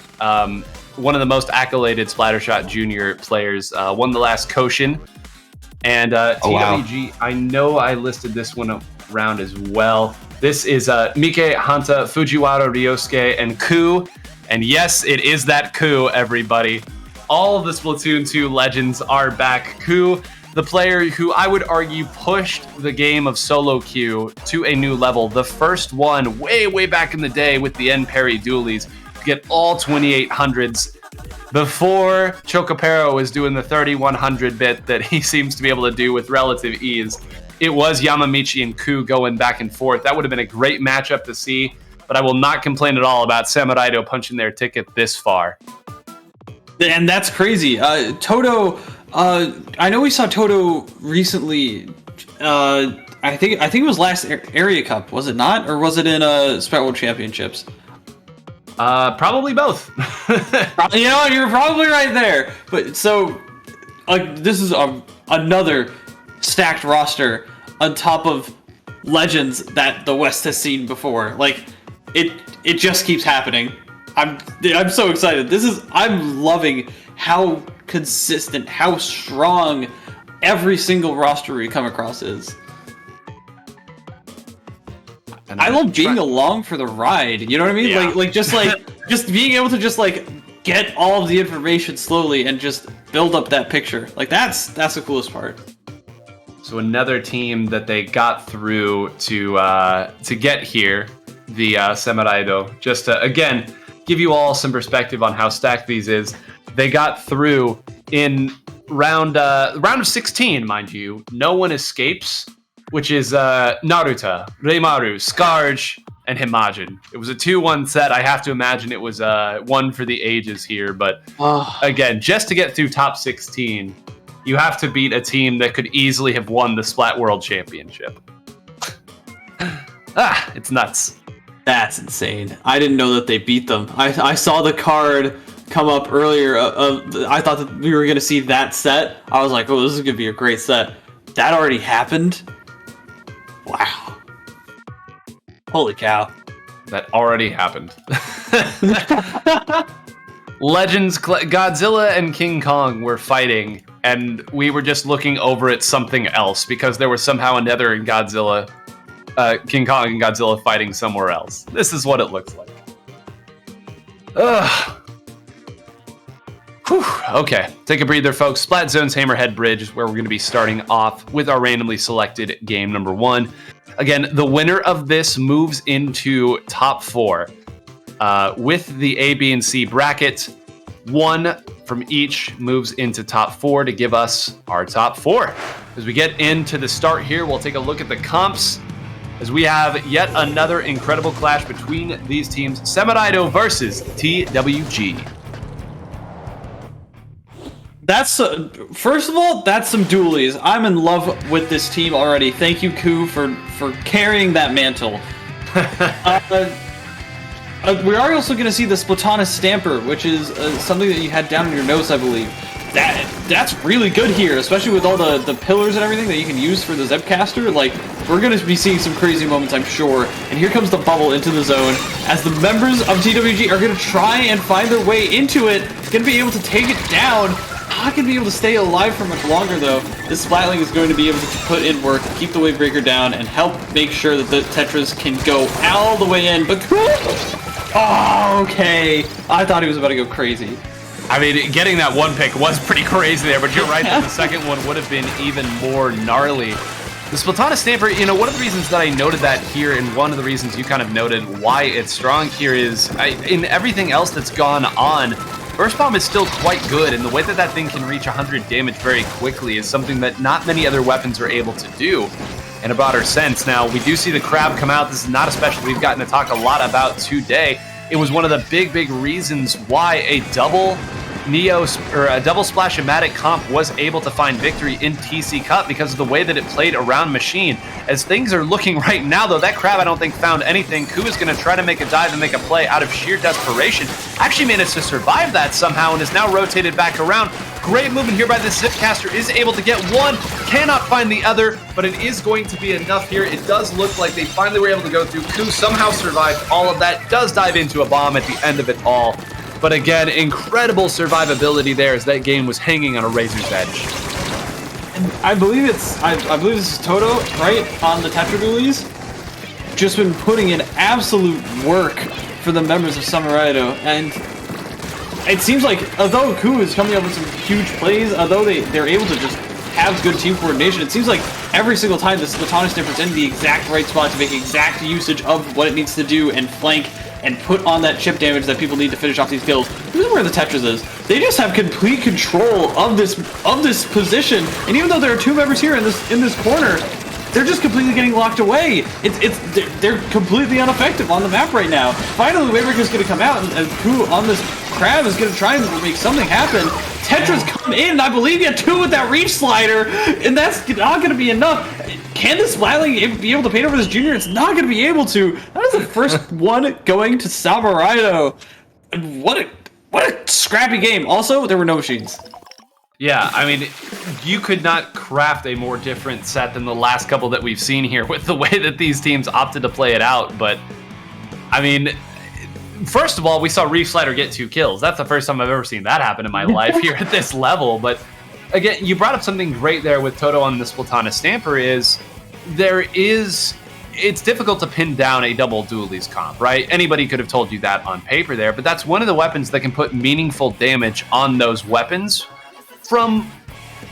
one of the most accoladed Splattershot Junior players, won the last Koshin. And TWG, wow. I know I listed this one around as well. This is Mike, Hanta, Fujiwara, Ryosuke, and Ku. And yes, it is that Ku, everybody. All of the Splatoon 2 legends are back. Ku, the player who I would argue pushed the game of solo queue to a new level. The first one way back in the day with the N-Parry dualies to get all 2800s before Chocopero was doing the 3100 bit that he seems to be able to do with relative ease. It was Yamamichi and Ku going back and forth. That would have been a great matchup to see, but I will not complain at all about Samurai-do punching their ticket this far. And that's crazy. Todo, I know we saw Todo recently. I think it was last Area Cup, was it not, or was it in Spread World Championships? Probably both. You know, you're probably right there. But so, this is another stacked roster on top of legends that the West has seen before. Like, it just keeps happening. I'm so excited. I'm loving how consistent, how strong every single roster we come across is. And I love being along for the ride. You know what I mean? Yeah. Just being able to get all of the information slowly and just build up that picture. Like that's the coolest part. So another team that they got through to get here, the Samurai-do, just to again give you all some perspective on how stacked these is. They got through in round of 16, mind you, no one escapes, which is Naruto, Reimaru, Scarge, and Himajin. It was a 2-1 set. I have to imagine it was one for the ages here, but again, just to get through top 16, you have to beat a team that could easily have won the Splat World Championship. It's nuts. That's insane. I didn't know that they beat them. I saw the card come up earlier. I thought that we were going to see that set. I was like, oh, this is going to be a great set. That already happened? Wow. Holy cow. That already happened. Legends, Godzilla and King Kong were fighting, and we were just looking over at something else because there was somehow another in Godzilla. King Kong and Godzilla fighting somewhere else. This is what it looks like. Ugh. Whew. Okay, take a breather, folks. Splat Zone's Hammerhead Bridge is where we're going to be starting off with our randomly selected game number 1. Again, the winner of this moves into top 4. With the A, B, and C bracket, 1 from each moves into top 4 to give us our top 4. As we get into the start here, we'll take a look at the comps, as we have yet another incredible clash between these teams. Samurai-Do versus TWG. That's first of all, that's some dualies. I'm in love with this team already. Thank you, Ku, for carrying that mantle. We are also going to see the Splatana Stamper, which is something that you had down in your notes, I believe. That's really good here, especially with all the pillars and everything that you can use for the Zepcaster. Like, we're going to be seeing some crazy moments, I'm sure. And here comes the bubble into the zone, as the members of TWG are going to try and find their way into it. Going to be able to take it down. Not going to be able to stay alive for much longer, though. This Splatling is going to be able to put in work, keep the Wave Breaker down, and help make sure that the Tetras can go all the way in. But oh, okay. I thought he was about to go crazy. I mean, getting that 1 pick was pretty crazy there, but you're right that the second one would have been even more gnarly. The Splatana Stamper, you know, one of the reasons that I noted that here, and one of the reasons you kind of noted why it's strong here is, in everything else that's gone on, Burst Bomb is still quite good, and the way that that thing can reach 100 damage very quickly is something that not many other weapons are able to do in a broader sense. Now, we do see the Crab come out. This is not a special we've gotten to talk a lot about today. It was one of the big reasons why a double Neo or a double Splash-O-Matic comp was able to find victory in TC Cup because of the way that it played around Machine. As things are looking right now, though, that Crab I don't think found anything. Ku is going to try to make a dive and make a play out of sheer desperation. Actually managed to survive that somehow and is now rotated back around. Great movement here by the Zipcaster, is able to get one, cannot find the other, but it is going to be enough here. It does look like they finally were able to go through. Ku somehow survived all of that, does dive into a bomb at the end of it all. But again, incredible survivability there as that game was hanging on a razor's edge. And I believe I believe this is Toto, right, on the Tetra Dualies. Just been putting in absolute work for the members of Samurai-Do, and it seems like although Ku is coming up with some huge plays, although they're able to just have good team coordination, it seems like every single time the Splatana Stamper's in the exact right spot to make exact usage of what it needs to do and flank and put on that chip damage that people need to finish off these kills. This is where the Tetras is. They just have complete control of this position, and even though there are 2 members here in this corner, they're just completely getting locked away. They're completely ineffective on the map right now. Finally, Wave Breaker is going to come out, and Ku on this Crab is going to try and make something happen. Tetras come in, and I believe you 2 with that reach slider, and that's not going to be enough. Can this Splatling be able to paint over this Junior? It's not going to be able to. That is the first one going to Samurai-Do. What a scrappy game. Also, there were no machines. Yeah, I mean, you could not craft a more different set than the last couple that we've seen here with the way that these teams opted to play it out. But, I mean, first of all, we saw Reef Slider get 2 kills. That's the first time I've ever seen that happen in my life here at this level. But, again, you brought up something great there with Toto on the Splatana Stamper is it's difficult to pin down a double Dualies comp, right? Anybody could have told you that on paper there, but that's one of the weapons that can put meaningful damage on those weapons from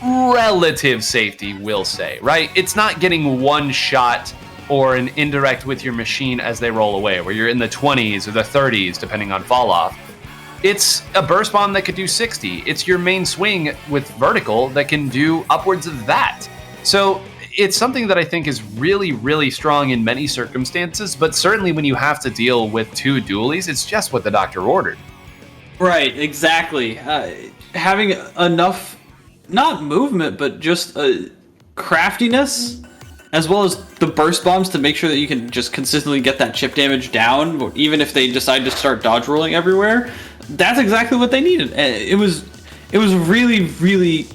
relative safety, we'll say, right? It's not getting one shot or an indirect with your machine as they roll away, where you're in the 20s or the 30s, depending on fall off. It's a burst bomb that could do 60. It's your main swing with vertical that can do upwards of that. So it's something that I think is really, really strong in many circumstances, but certainly when you have to deal with two dualies, it's just what the doctor ordered. Right, exactly. Having enough, not movement, but just craftiness, as well as the burst bombs to make sure that you can just consistently get that chip damage down, even if they decide to start dodge rolling everywhere. That's exactly what they needed. It was really, really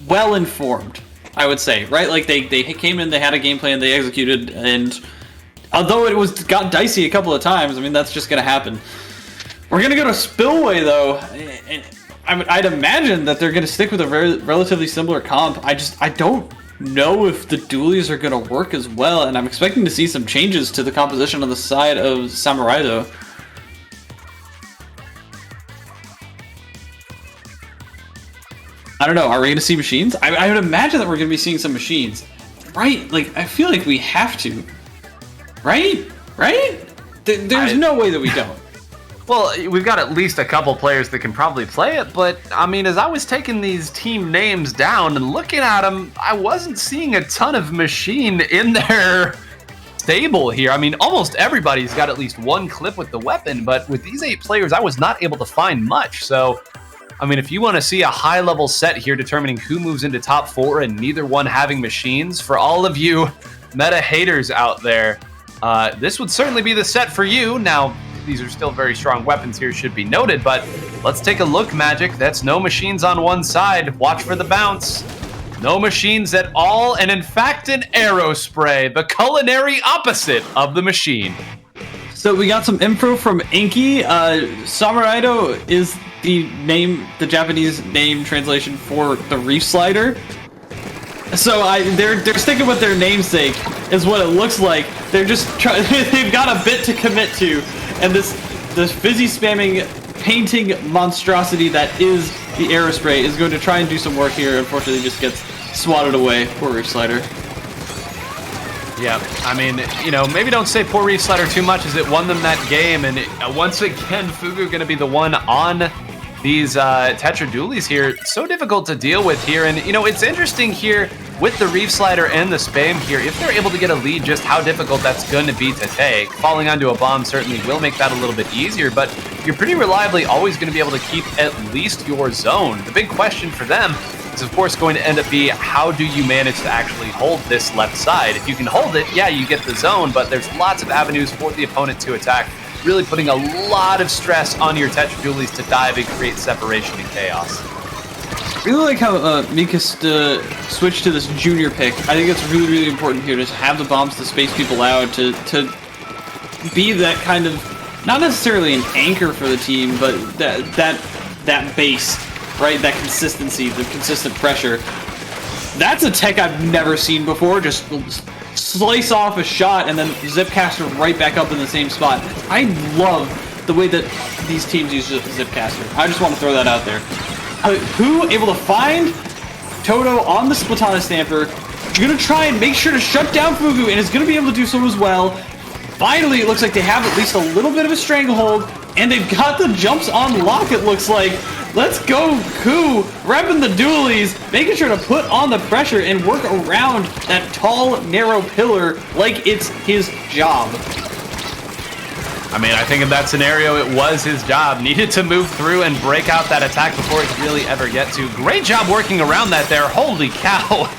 well informed, I would say, right? Like they came in, they had a game plan, they executed, and although it got dicey a couple of times, I mean that's just gonna happen. We're gonna go to Spillway though. I'd imagine that they're gonna stick with a relatively similar comp. I don't know if the dualies are gonna work as well, and I'm expecting to see some changes to the composition on the side of Samurai though. I don't know, are we gonna see machines? I would imagine that we're gonna be seeing some machines. Right? Like, I feel like we have to. Right? Right? There's no way that we don't. Well, we've got at least a couple players that can probably play it, but I mean, as I was taking these team names down and looking at them, I wasn't seeing a ton of machine in their stable here. I mean, almost everybody's got at least one clip with the weapon, but with these 8 players, I was not able to find much. So I mean, if you want to see a high-level set here determining who moves into top 4 and neither one having machines, for all of you meta haters out there, this would certainly be the set for you. Now, these are still very strong weapons here, should be noted, but let's take a look, Magic. That's no machines on one side. Watch for the bounce. No machines at all, and in fact, an arrow spray, the culinary opposite of the machine. So we got some info from Inky. Samuraido is the Japanese name translation for the Reef Slider. So they're sticking with their namesake, is what it looks like. They're just they've got a bit to commit to, and this fizzy spamming painting monstrosity that is the Aerospray is going to try and do some work here. Unfortunately, just gets swatted away. Poor Reef Slider. Yeah, I mean, you know, maybe don't say poor Reef Slider too much as it won them that game, and once again, Fugu going to be the one on these Tetra Dualies here. So difficult to deal with here, and you know, it's interesting here with the Reef Slider and the spam here, if they're able to get a lead, just how difficult that's going to be to take. Falling onto a bomb certainly will make that a little bit easier, but you're pretty reliably always going to be able to keep at least your zone. The big question for them is of course going to end up be, how do you manage to actually hold this left side? If you can hold it, yeah, you get the zone, but there's lots of avenues for the opponent to attack, really putting a lot of stress on your Tetra Dualies to dive and create separation and chaos. I really like how Mika switched to this junior pick. I think it's really, really important here to have the bombs to space people out, to be that kind of, not necessarily an anchor for the team, but that base. Right, that consistency, the consistent pressure. That's a tech I've never seen before. Just slice off a shot and then Zipcaster right back up in the same spot. I love the way that these teams use Zipcaster. I just want to throw that out there. Who able to find Toto on the Splatana Stamper? You're going to try and make sure to shut down Fugu, and is going to be able to do so as well. Finally, it looks like they have at least a little bit of a stranglehold, and they've got the jumps on lock, it looks like. Let's go, Ku, repping the dualies, making sure to put on the pressure and work around that tall, narrow pillar like it's his job. I mean, I think in that scenario, it was his job. Needed to move through and break out that attack before it could really ever get to. Great job working around that there. Holy cow.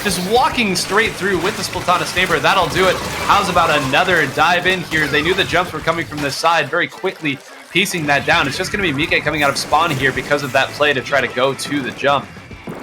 Just walking straight through with the Splatana Stamper, that'll do it. How's about another dive in here? They knew the jumps were coming from this side very quickly, piecing that down. It's just going to be Mike coming out of spawn here because of that play to try to go to the jump.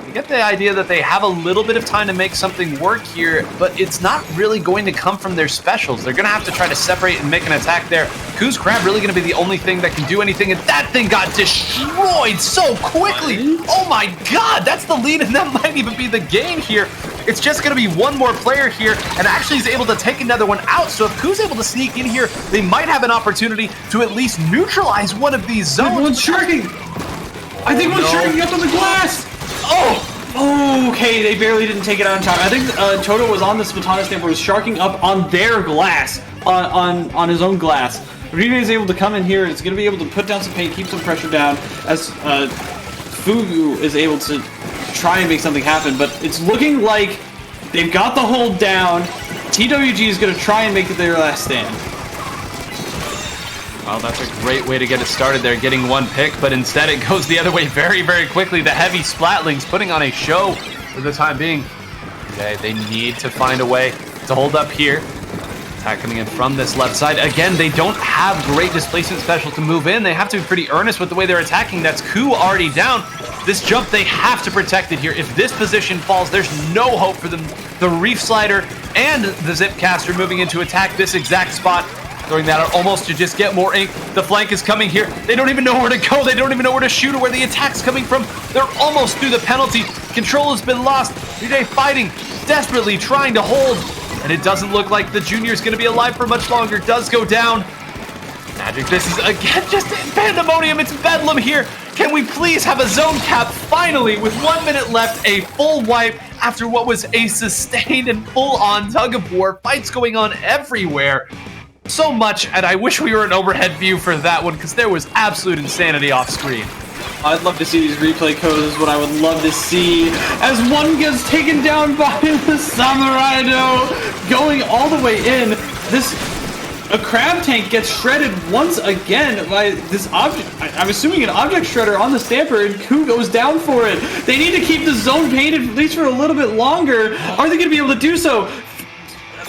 You get the idea that they have a little bit of time to make something work here, but it's not really going to come from their specials. They're going to have to try to separate and make an attack there. Ku's Crab really going to be the only thing that can do anything, and that thing got destroyed so quickly. Oh my god, that's the lead, and that might even be the game here. It's just going to be one more player here, and actually is able to take another one out. So if Ku's able to sneak in here, they might have an opportunity to at least neutralize one of these zones. One's sharking. I think one's sharking up on the glass. Oh, okay, they barely didn't take it out in time. I think Toto was on the Splatana Stamper, was sharking up on their glass, on his own glass. Rine is able to come in here. It's going to be able to put down some paint, keep some pressure down, as Fugu is able to try and make something happen. But it's looking like they've got the hold down. TWG is going to try and make it their last stand. Well, that's a great way to get it started there, getting one pick, but instead it goes the other way very, very quickly. The heavy Splatlings putting on a show for the time being. They need to find a way to hold up here. Attack coming in from this left side. Again, they don't have great displacement special to move in. They have to be pretty earnest with the way they're attacking. That's Ku already down. This jump, they have to protect it here. If this position falls, there's no hope for them. The Reef Slider and the Zipcaster moving in to attack this exact spot. Throwing that out almost to just get more ink. The flank is coming here. They don't even know where to go. They don't even know where to shoot or where the attack's coming from. They're almost through the penalty. Control has been lost. Rine fighting, desperately trying to hold. And it doesn't look like the junior's going to be alive for much longer. Does go down. Magic, this is again just pandemonium. It's bedlam here. Can we please have a zone cap finally with 1 minute left, a full wipe after what was a sustained and full-on tug of war. Fights going on everywhere. So much, and I wish we were an overhead view for that one because there was absolute insanity off screen. I'd love to see these replay codes, is what I would love to see. As one gets taken down by the Samurai Do, going all the way in. A crab tank gets shredded once again by this object. I'm assuming an object shredder on the Stamper, and Ku goes down for it. They need to keep the zone painted at least for a little bit longer. Are they going to be able to do so?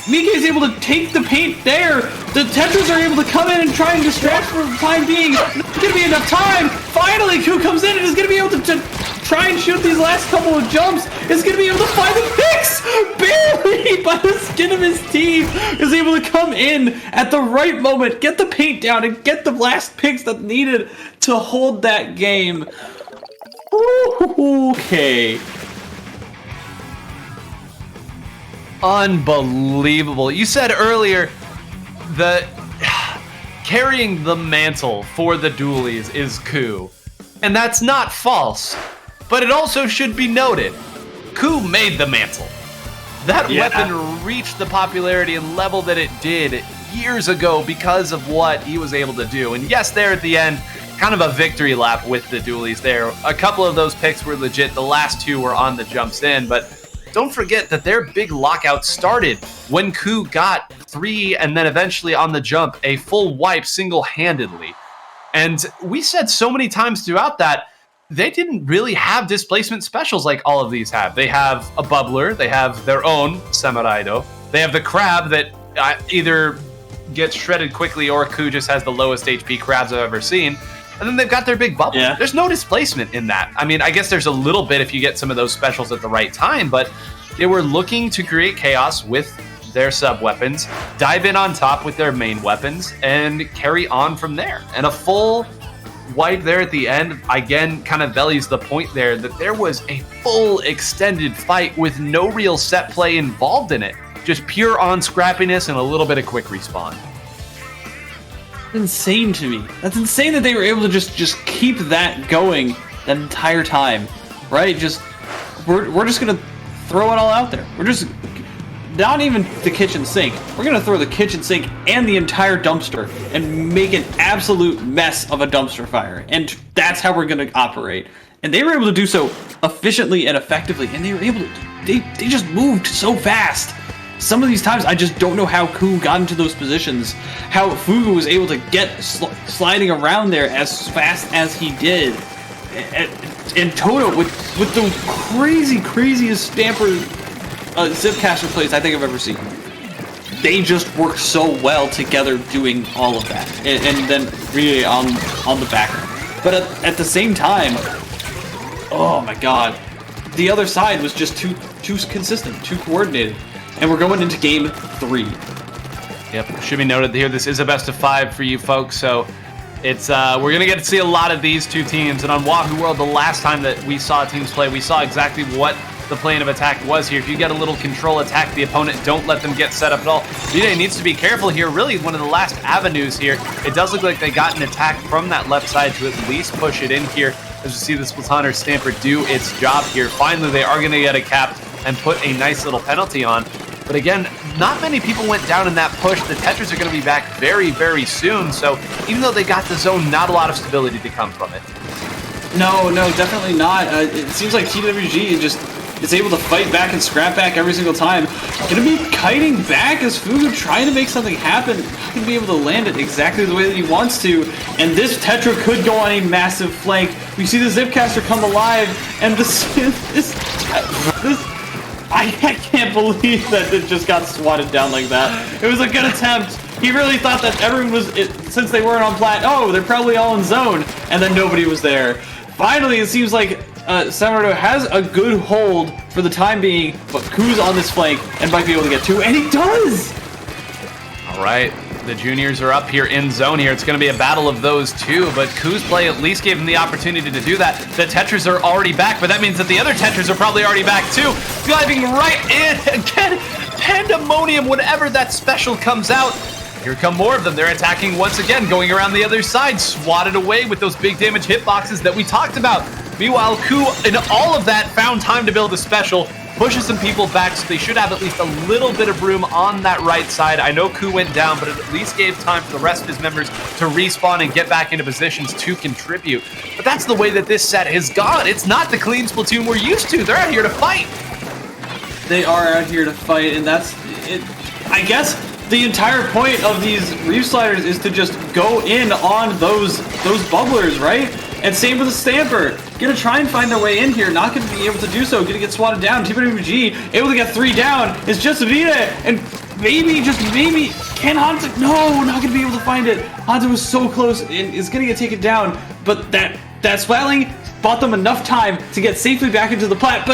Mike is able to take the paint there. The Tetras are able to come in and try and distract for the time being. Not going to be enough time. Finally, Ku comes in and is going to be able to try and shoot these last couple of jumps. Is going to be able to find the picks. Barely by the skin of his teeth. Is able to come in at the right moment, get the paint down, and get the last picks that needed to hold that game. Okay. Unbelievable. You said earlier that carrying the mantle for the dualies is Ku. And that's not false. But it also should be noted, Ku made the mantle. That weapon reached the popularity and level that it did years ago because of what he was able to do. And yes, there at the end, kind of a victory lap with the dualies there. A couple of those picks were legit. The last two were on the jumps in, but don't forget that their big lockout started when Ku got 3 and then eventually on the jump, a full wipe single-handedly. And we said so many times throughout that, they didn't really have displacement specials like all of these have. They have a bubbler, they have their own Samurai Do, they have the crab that either gets shredded quickly or Ku just has the lowest HP crabs I've ever seen. And then they've got their big bubble. Yeah. There's no displacement in that. I mean, I guess there's a little bit if you get some of those specials at the right time, but they were looking to create chaos with their sub-weapons, dive in on top with their main weapons, and carry on from there. And a full wipe there at the end, again, kind of bellies the point there that there was a full extended fight with no real set play involved in it. Just pure on scrappiness and a little bit of quick respawn. Insane to me. That's insane that they were able to just keep that going that entire time, right? We're just gonna throw it all out there. We're just not even the kitchen sink. We're gonna throw the kitchen sink and the entire dumpster and make an absolute mess of a dumpster fire, and that's how we're gonna operate. And they were able to do so efficiently and effectively, and they were able to. They just moved so fast. Some of these times, I just don't know how Ku got into those positions, how Fugu was able to get sliding around there as fast as he did. And Toto, with the craziest Stamper Zipcaster plays I think I've ever seen. They just worked so well together doing all of that. And then really on the background. But at the same time, oh my god, the other side was just too consistent, too coordinated. And we're going into game 3. Yep, should be noted here, this is a best of 5 for you folks, so it's we're gonna get to see a lot of these two teams. And on Wahoo World, the last time that we saw teams play, we saw exactly what the plan of attack was here. If you get a little control, attack the opponent, don't let them get set up at all. Vide needs to be careful here, really one of the last avenues here. It does look like they got an attack from that left side to at least push it in here. As you see the Splatoner Stamper do its job here. Finally, they are gonna get a cap and put a nice little penalty on. But again, not many people went down in that push. The Tetris are going to be back very, very soon. So even though they got the zone, not a lot of stability to come from it. No, definitely not. It seems like TWG is able to fight back and scrap back every single time. Gonna be kiting back as Fugu trying to make something happen. Not gonna be able to land it exactly the way that he wants to. And this Tetra could go on a massive flank. We see the Zipcaster come alive, and this I can't believe that it just got swatted down like that. It was a good attempt. He really thought that everyone was, since they weren't on plat, oh, they're probably all in zone, and then nobody was there. Finally, it seems like Samurai has a good hold for the time being, but Ku's on this flank and might be able to get two, and he does! All right, the juniors are up here in zone here. It's going to be a battle of those two, but Ku's play at least gave him the opportunity to do that. The Tetras are already back, but that means that the other Tetras are probably already back too. Diving right in, again, pandemonium whenever that special comes out. Here come more of them. They're attacking once again, going around the other side, swatted away with those big damage hitboxes that we talked about. Meanwhile, Ku, in all of that, found time to build a special, pushes some people back, so they should have at least a little bit of room on that right side. I know Ku went down, but it at least gave time for the rest of his members to respawn and get back into positions to contribute. But that's the way that this set has gone. It's not the clean Splatoon we're used to. They're out here to fight. They are out here to fight, and that's it. I guess the entire point of these Reef Sliders is to just go in on those bubblers, right? And same with the Stamper. Gonna try and find their way in here, not gonna be able to do so, gonna get swatted down. TWG able to get 3 down. It's just Vita, and maybe, just maybe, can Hanzo? No, not gonna be able to find it. Hanzo was so close and is gonna get taken down, but that Splatling bought them enough time to get safely back into the plat,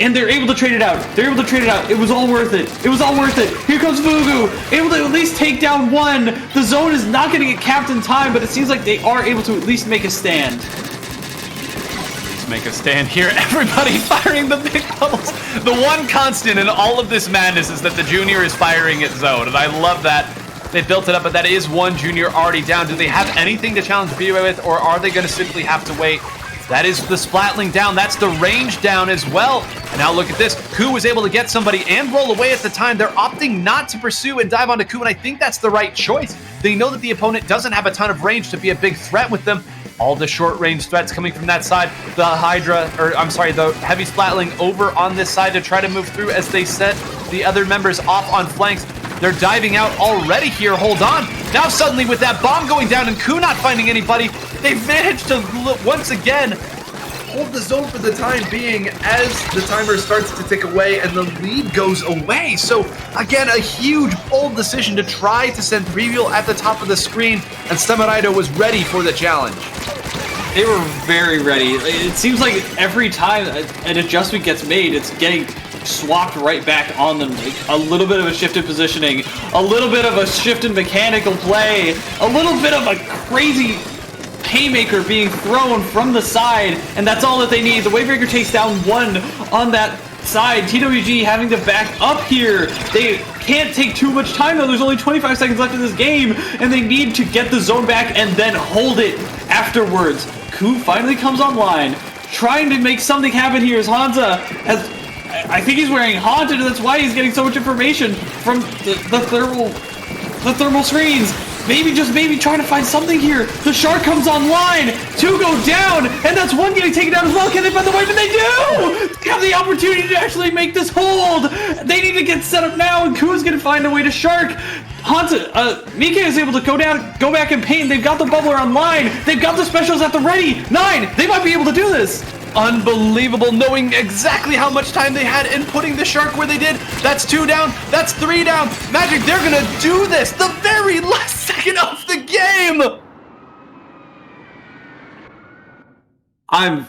and they're able to trade it out. They're able to trade it out. It was all worth it. It was all worth it. Here comes Fugu, able to at least take down one. The zone is not going to get capped in time, but it seems like they are able to at least make a stand. Let's make a stand here. Everybody firing the big bubbles. The one constant in all of this madness is that the junior is firing at zone, and I love that. They built it up, but that is one junior already down. Do they have anything to challenge BOA with, or are they going to simply have to wait? That is the Splatling down. That's the range down as well. And now look at this. Ku was able to get somebody and roll away at the time. They're opting not to pursue and dive onto Ku, and I think that's the right choice. They know that the opponent doesn't have a ton of range to be a big threat with them. All the short-range threats coming from that side. The heavy Splatling over on this side to try to move through as they set the other members off on flanks. They're diving out already here. Hold on. Now suddenly with that bomb going down and Ku not finding anybody, they've managed to once again hold the zone for the time being as the timer starts to tick away and the lead goes away. So again, a huge, bold decision to try to send Reveal at the top of the screen, and Samaraido was ready for the challenge. They were very ready. It seems like every time an adjustment gets made, it's getting swapped right back on them. Like a little bit of a shift in positioning, a little bit of a shift in mechanical play, a little bit of a crazy haymaker being thrown from the side, and that's all that they need. The Wavebreaker takes down one on that side. TWG having to back up here. They can't take too much time though. There's only 25 seconds left in this game, and they need to get the zone back and then hold it afterwards. Ku finally comes online, trying to make something happen here as Hansa, as I think he's wearing Haunted, and that's why he's getting so much information from the thermal screens. Maybe, just maybe, trying to find something here. The Shark comes online. 2 go down, and that's 1 getting taken down as well. Can they find the weapon? They do! They have the opportunity to actually make this hold. They need to get set up now, and Ku's going to find a way to Shark. Mika is able to go back and paint. They've got the bubbler online. They've got the specials at the ready. 9, they might be able to do this. Unbelievable, knowing exactly how much time they had and putting the Shark where they did. That's 2 down, that's 3 down. Magic, they're gonna do this the very last second of the game.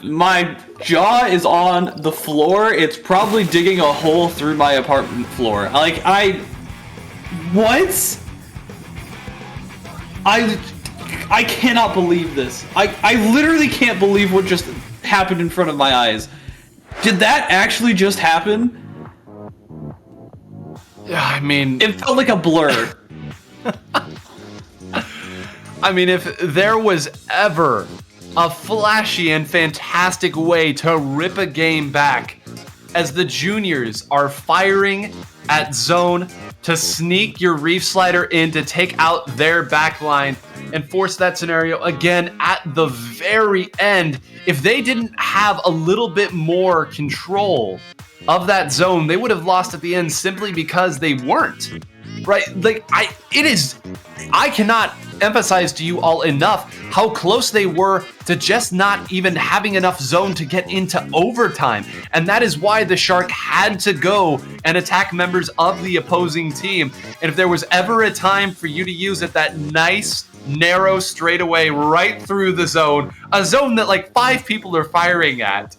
My jaw is on the floor. It's probably digging a hole through my apartment floor. What? I cannot believe this. I literally can't believe what just happened in front of my eyes. Did that actually just happen? Yeah, I mean, it felt like a blur. I mean, if there was ever a flashy and fantastic way to rip a game back as the juniors are firing at zone to sneak your Reef Slider in to take out their backline and force that scenario again at the very end. If they didn't have a little bit more control of that zone, they would have lost at the end simply because they weren't. Right? Like, I cannot emphasize to you all enough how close they were to just not even having enough zone to get into overtime. And that is why the Shark had to go and attack members of the opposing team. And if there was ever a time for you to use it, that nice, narrow straightaway right through the zone, a zone that like 5 people are firing at.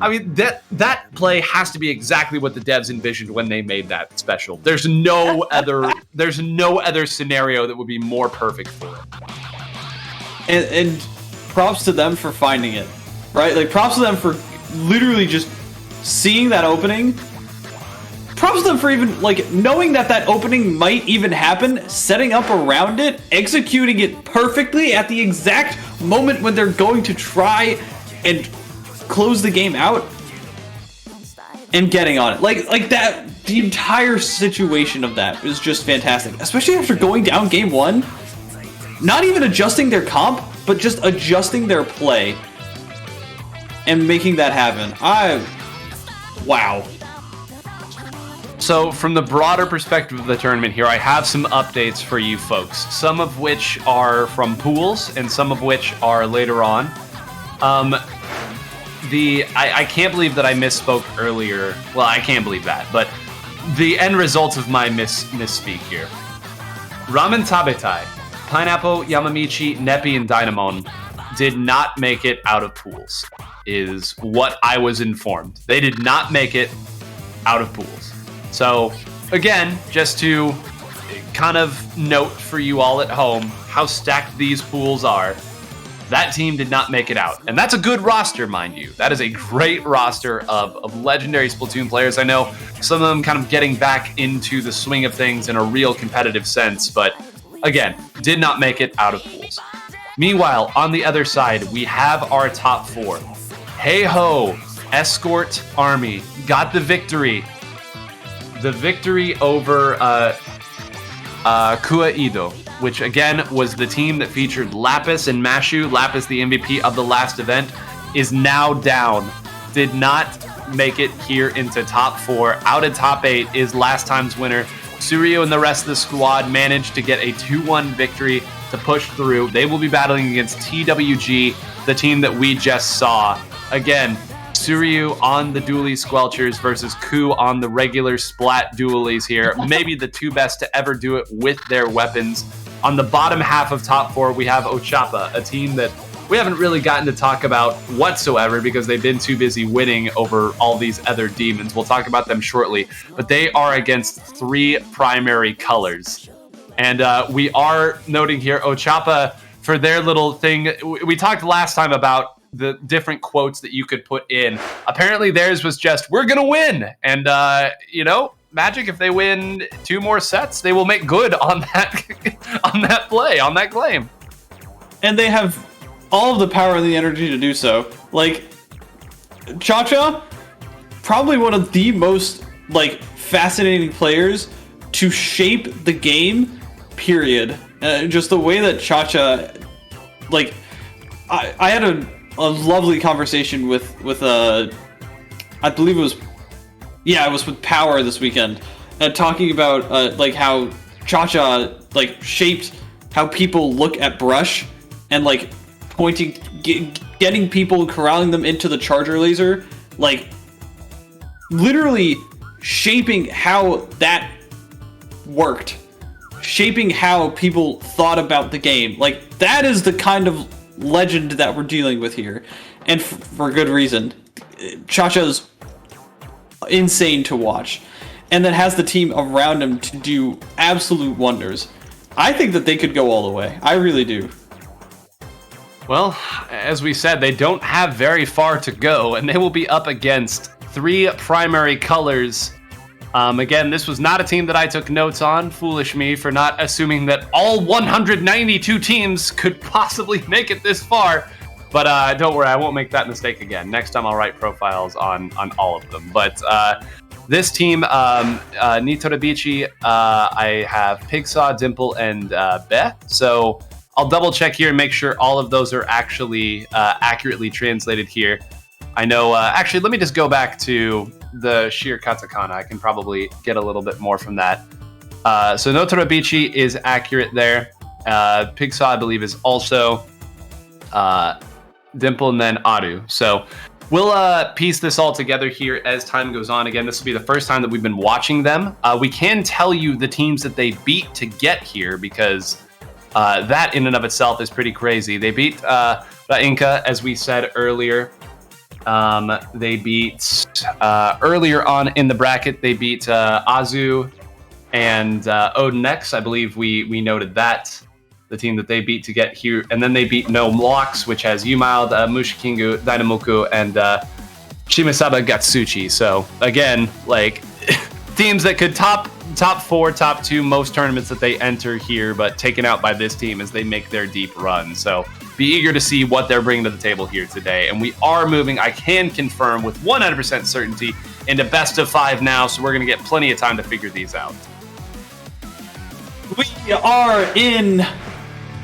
I mean, that play has to be exactly what the devs envisioned when they made that special. There's no other scenario that would be more perfect for it. And props to them for finding it, right? Like, props to them for literally just seeing that opening. Props to them for even, like, knowing that opening might even happen, setting up around it, executing it perfectly at the exact moment when they're going to try and close the game out, and getting on it. Like that, the entire situation of that is just fantastic, especially after going down game 1, not even adjusting their comp, but just adjusting their play and making that happen. Wow. So from the broader perspective of the tournament here, I have some updates for you folks, some of which are from pools and some of which are later on. I can't believe that I misspoke earlier. Well, I can't believe that, but the end result of my misspeak here. Ramen Tabetai, Pineapple, Yamamichi, Nepi, and Dynamon did not make it out of pools, is what I was informed. They did not make it out of pools. So, again, just to kind of note for you all at home how stacked these pools are, that team did not make it out. And that's a good roster, mind you. That is a great roster of legendary Splatoon players. I know some of them kind of getting back into the swing of things in a real competitive sense, but again, did not make it out of pools. Meanwhile, on the other side, we have our top 4. Hey Ho, Escort Army, got the victory. The victory over Kuaido, which again was the team that featured Lapis and Mashu. Lapis, the MVP of the last event, is now down. Did not make it here into top 4. Out of top 8 is last time's winner. Suryu and the rest of the squad managed to get a 2-1 victory to push through. They will be battling against TWG, the team that we just saw. Again, Suryu on the dually Squelchers versus Ku on the regular Splat dualies here. Maybe the 2 best to ever do it with their weapons. On the bottom half of top 4, we have Ochapa, a team that we haven't really gotten to talk about whatsoever because they've been too busy winning over all these other demons. We'll talk about them shortly. But they are against 3 primary colors. And we are noting here Ochapa for their little thing. We talked last time about the different quotes that you could put in. Apparently theirs was just, we're going to win. And, Magic, if they win 2 more sets, they will make good on that on that play, on that claim. And they have all of the power and the energy to do so. Like, Cha-Cha, probably one of the most, fascinating players to shape the game, period. Just the way that Cha-Cha, I had a lovely conversation with I believe it was with Power this weekend, talking about how Cha-Cha shaped how people look at Brush and pointing, getting people, corralling them into the charger laser, literally shaping how that worked, shaping how people thought about the game. That is the kind of legend that we're dealing with here, and for good reason. Cha-Cha's insane to watch, and then has the team around him to do absolute wonders. I think that they could go all the way. I really do. Well, as we said, they don't have very far to go, and they will be up against 3 primary colors. Again, this was not a team that I took notes on. Foolish me for not assuming that all 192 teams could possibly make it this far. But don't worry, I won't make that mistake again. Next time I'll write profiles on all of them. But this team, Nitorabichi, I have Pigsaw, Dimple, and Beth. So I'll double check here and make sure all of those are actually accurately translated here. I know, actually, let me just go back to the sheer katakana. I can probably get a little bit more from that. So Nitorabichi is accurate there. Pigsaw, I believe, is also Dimple, and then Aru. So we'll piece this all together here as time goes on. Again, this will be the first time that we've been watching them. We can tell you the teams that they beat to get here, because that in and of itself is pretty crazy. They beat Rainka, as we said earlier. They beat earlier on in the bracket. They beat Azu and Odin X. I believe we noted that, the team that they beat to get here. And then they beat No Blocks, which has Yumild, Mushikingu, Dynamoku, and Shimasaba Gatsuchi. So again, like teams that could top 4, top 2 most tournaments that they enter here, but taken out by this team as they make their deep run. So be eager to see what they're bringing to the table here today. And we are moving, I can confirm with 100% certainty, into best of 5 now. So we're going to get plenty of time to figure these out. We are in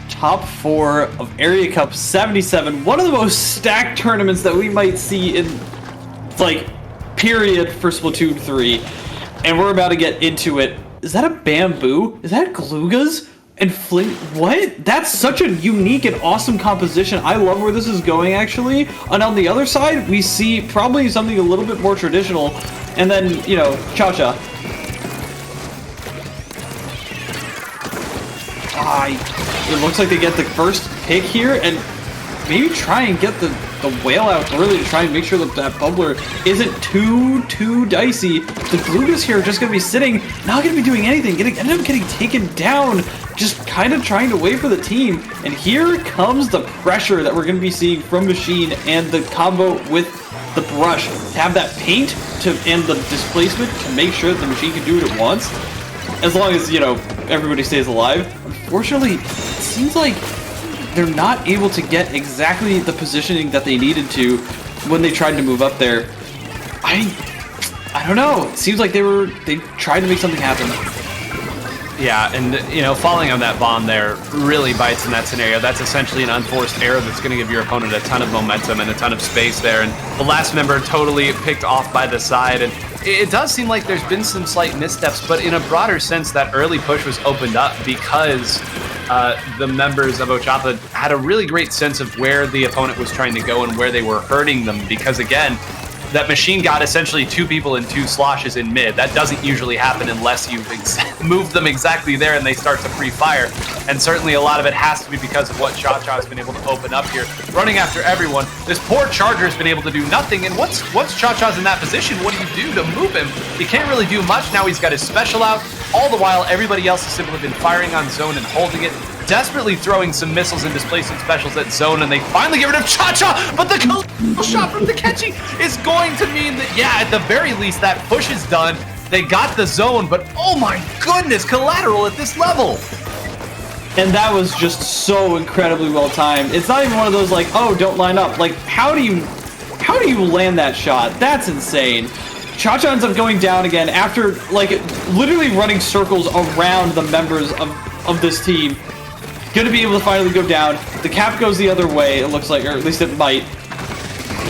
top 4 of Area Cup 77, one of the most stacked tournaments that we might see in, like, period for Splatoon 3. And we're about to get into it. Is that a bamboo? Is that Glugas? And Flint? What? That's such a unique and awesome composition. I love where this is going, actually. And on the other side, we see probably something a little bit more traditional. And then, you know, Cha-Cha. It looks like they get the first pick here, and maybe try and get the whale out early to try and make sure that that bubbler isn't too dicey. The Glugas here are just going to be sitting, not going to be doing anything, ended up getting taken down, just kind of trying to wait for the team. And here comes the pressure that we're going to be seeing from Machine, and the combo with the brush to have that paint and the displacement to make sure that the Machine can do it at once, as long as, you know, everybody stays alive. Unfortunately, it seems like they're not able to get exactly the positioning that they needed to when they tried to move up there. I don't know. It seems like they tried to make something happen. Yeah, and, you know, falling on that bomb there really bites in that scenario. That's essentially an unforced error that's going to give your opponent a ton of momentum and a ton of space there. And the last member totally picked off by the side. And it does seem like there's been some slight missteps, but in a broader sense, that early push was opened up because the members of Ochapa had a really great sense of where the opponent was trying to go and where they were hurting them. Because, again, that Machine got essentially 2 people in 2 sloshes in mid. That doesn't usually happen unless you've moved them exactly there and they start to free fire. And certainly a lot of it has to be because of what Cha-Cha has been able to open up here. Running after everyone. This poor Charger has been able to do nothing. And once Cha-Cha's in that position, what do you do to move him? He can't really do much. Now he's got his special out. All the while, everybody else has simply been firing on zone and holding it, desperately throwing some missiles and displacement specials at zone, and they finally get rid of Cha-Cha, but the shot from Takechi is going to mean that, yeah, at the very least, that push is done. They got the zone, but oh my goodness, collateral at this level. And that was just so incredibly well timed. It's not even one of those like, oh, don't line up. Like, how do you land that shot? That's insane. Cha-Cha ends up going down again after, like, literally running circles around the members of this team. Gonna be able to finally go down. The cap goes the other way, it looks like, or at least it might.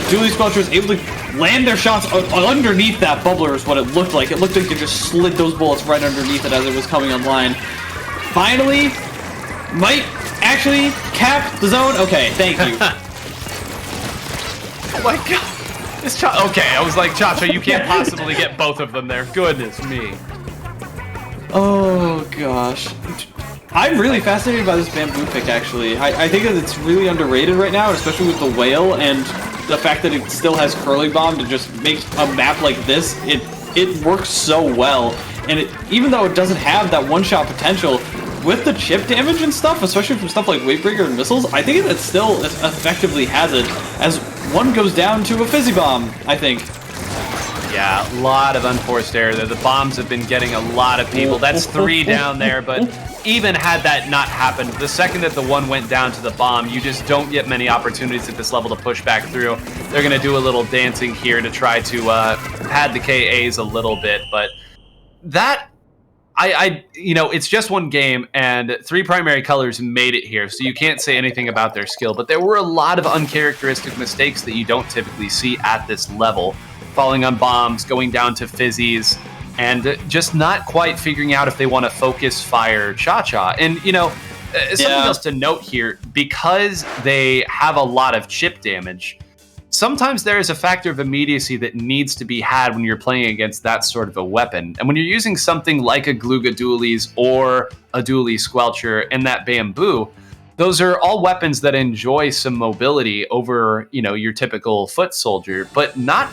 Julie Squelcher is able to land their shots underneath that bubbler is what it looked like. It looked like they just slid those bullets right underneath it as it was coming online. Finally, might actually cap the zone. Okay, thank you. Oh my god. This okay, I was like, Cha-Cha, you can't possibly get both of them there. Goodness me. Oh gosh. I'm really fascinated by this bamboo pick, actually. I think that it's really underrated right now, especially with the whale and the fact that it still has Curly Bomb to just make a map like this. It works so well, and even though it doesn't have that one-shot potential, with the chip damage and stuff, especially from stuff like Wavebreaker and missiles, I think it still effectively has it, as one goes down to a Fizzy Bomb, I think. Yeah, a lot of unforced error there. The bombs have been getting a lot of people. That's 3 down there, but even had that not happened, the second that the one went down to the bomb, you just don't get many opportunities at this level to push back through. They're going to do a little dancing here to try to pad the KAs a little bit, but that, it's just one game, and 3 primary colors made it here, so you can't say anything about their skill, but there were a lot of uncharacteristic mistakes that you don't typically see at this level. Falling on bombs, going down to fizzies, and just not quite figuring out if they want to focus fire Cha-Cha. And, something else to note here, because they have a lot of chip damage, sometimes there is a factor of immediacy that needs to be had when you're playing against that sort of a weapon. And when you're using something like a Glooga Dualies or a Dualie Squelcher and that Bamboo, those are all weapons that enjoy some mobility over, your typical foot soldier, but not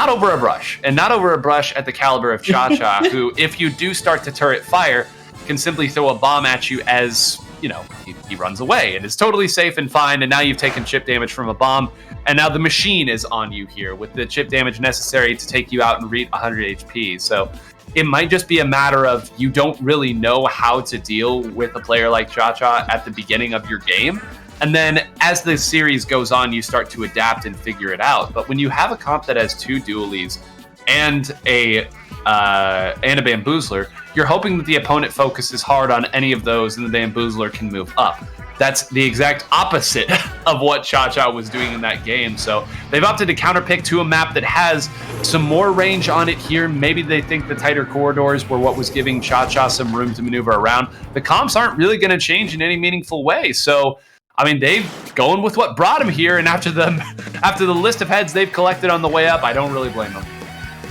over a brush, and not over a brush at the caliber of Cha-Cha, who, if you do start to turret fire, can simply throw a bomb at you as, he runs away and is totally safe and fine, and now you've taken chip damage from a bomb, and now the machine is on you here with the chip damage necessary to take you out and reach 100 HP. So it might just be a matter of you don't really know how to deal with a player like Cha-Cha at the beginning of your game. And then as the series goes on, you start to adapt and figure it out. But when you have a comp that has 2 Dualies and a Bamboozler, you're hoping that the opponent focuses hard on any of those and the Bamboozler can move up. That's the exact opposite of what Cha-Cha was doing in that game. So they've opted to counterpick to a map that has some more range on it here. Maybe they think the tighter corridors were what was giving Cha-Cha some room to maneuver around. The comps aren't really going to change in any meaningful way. So they've going with what brought them here, and after the list of heads they've collected on the way up, I don't really blame them.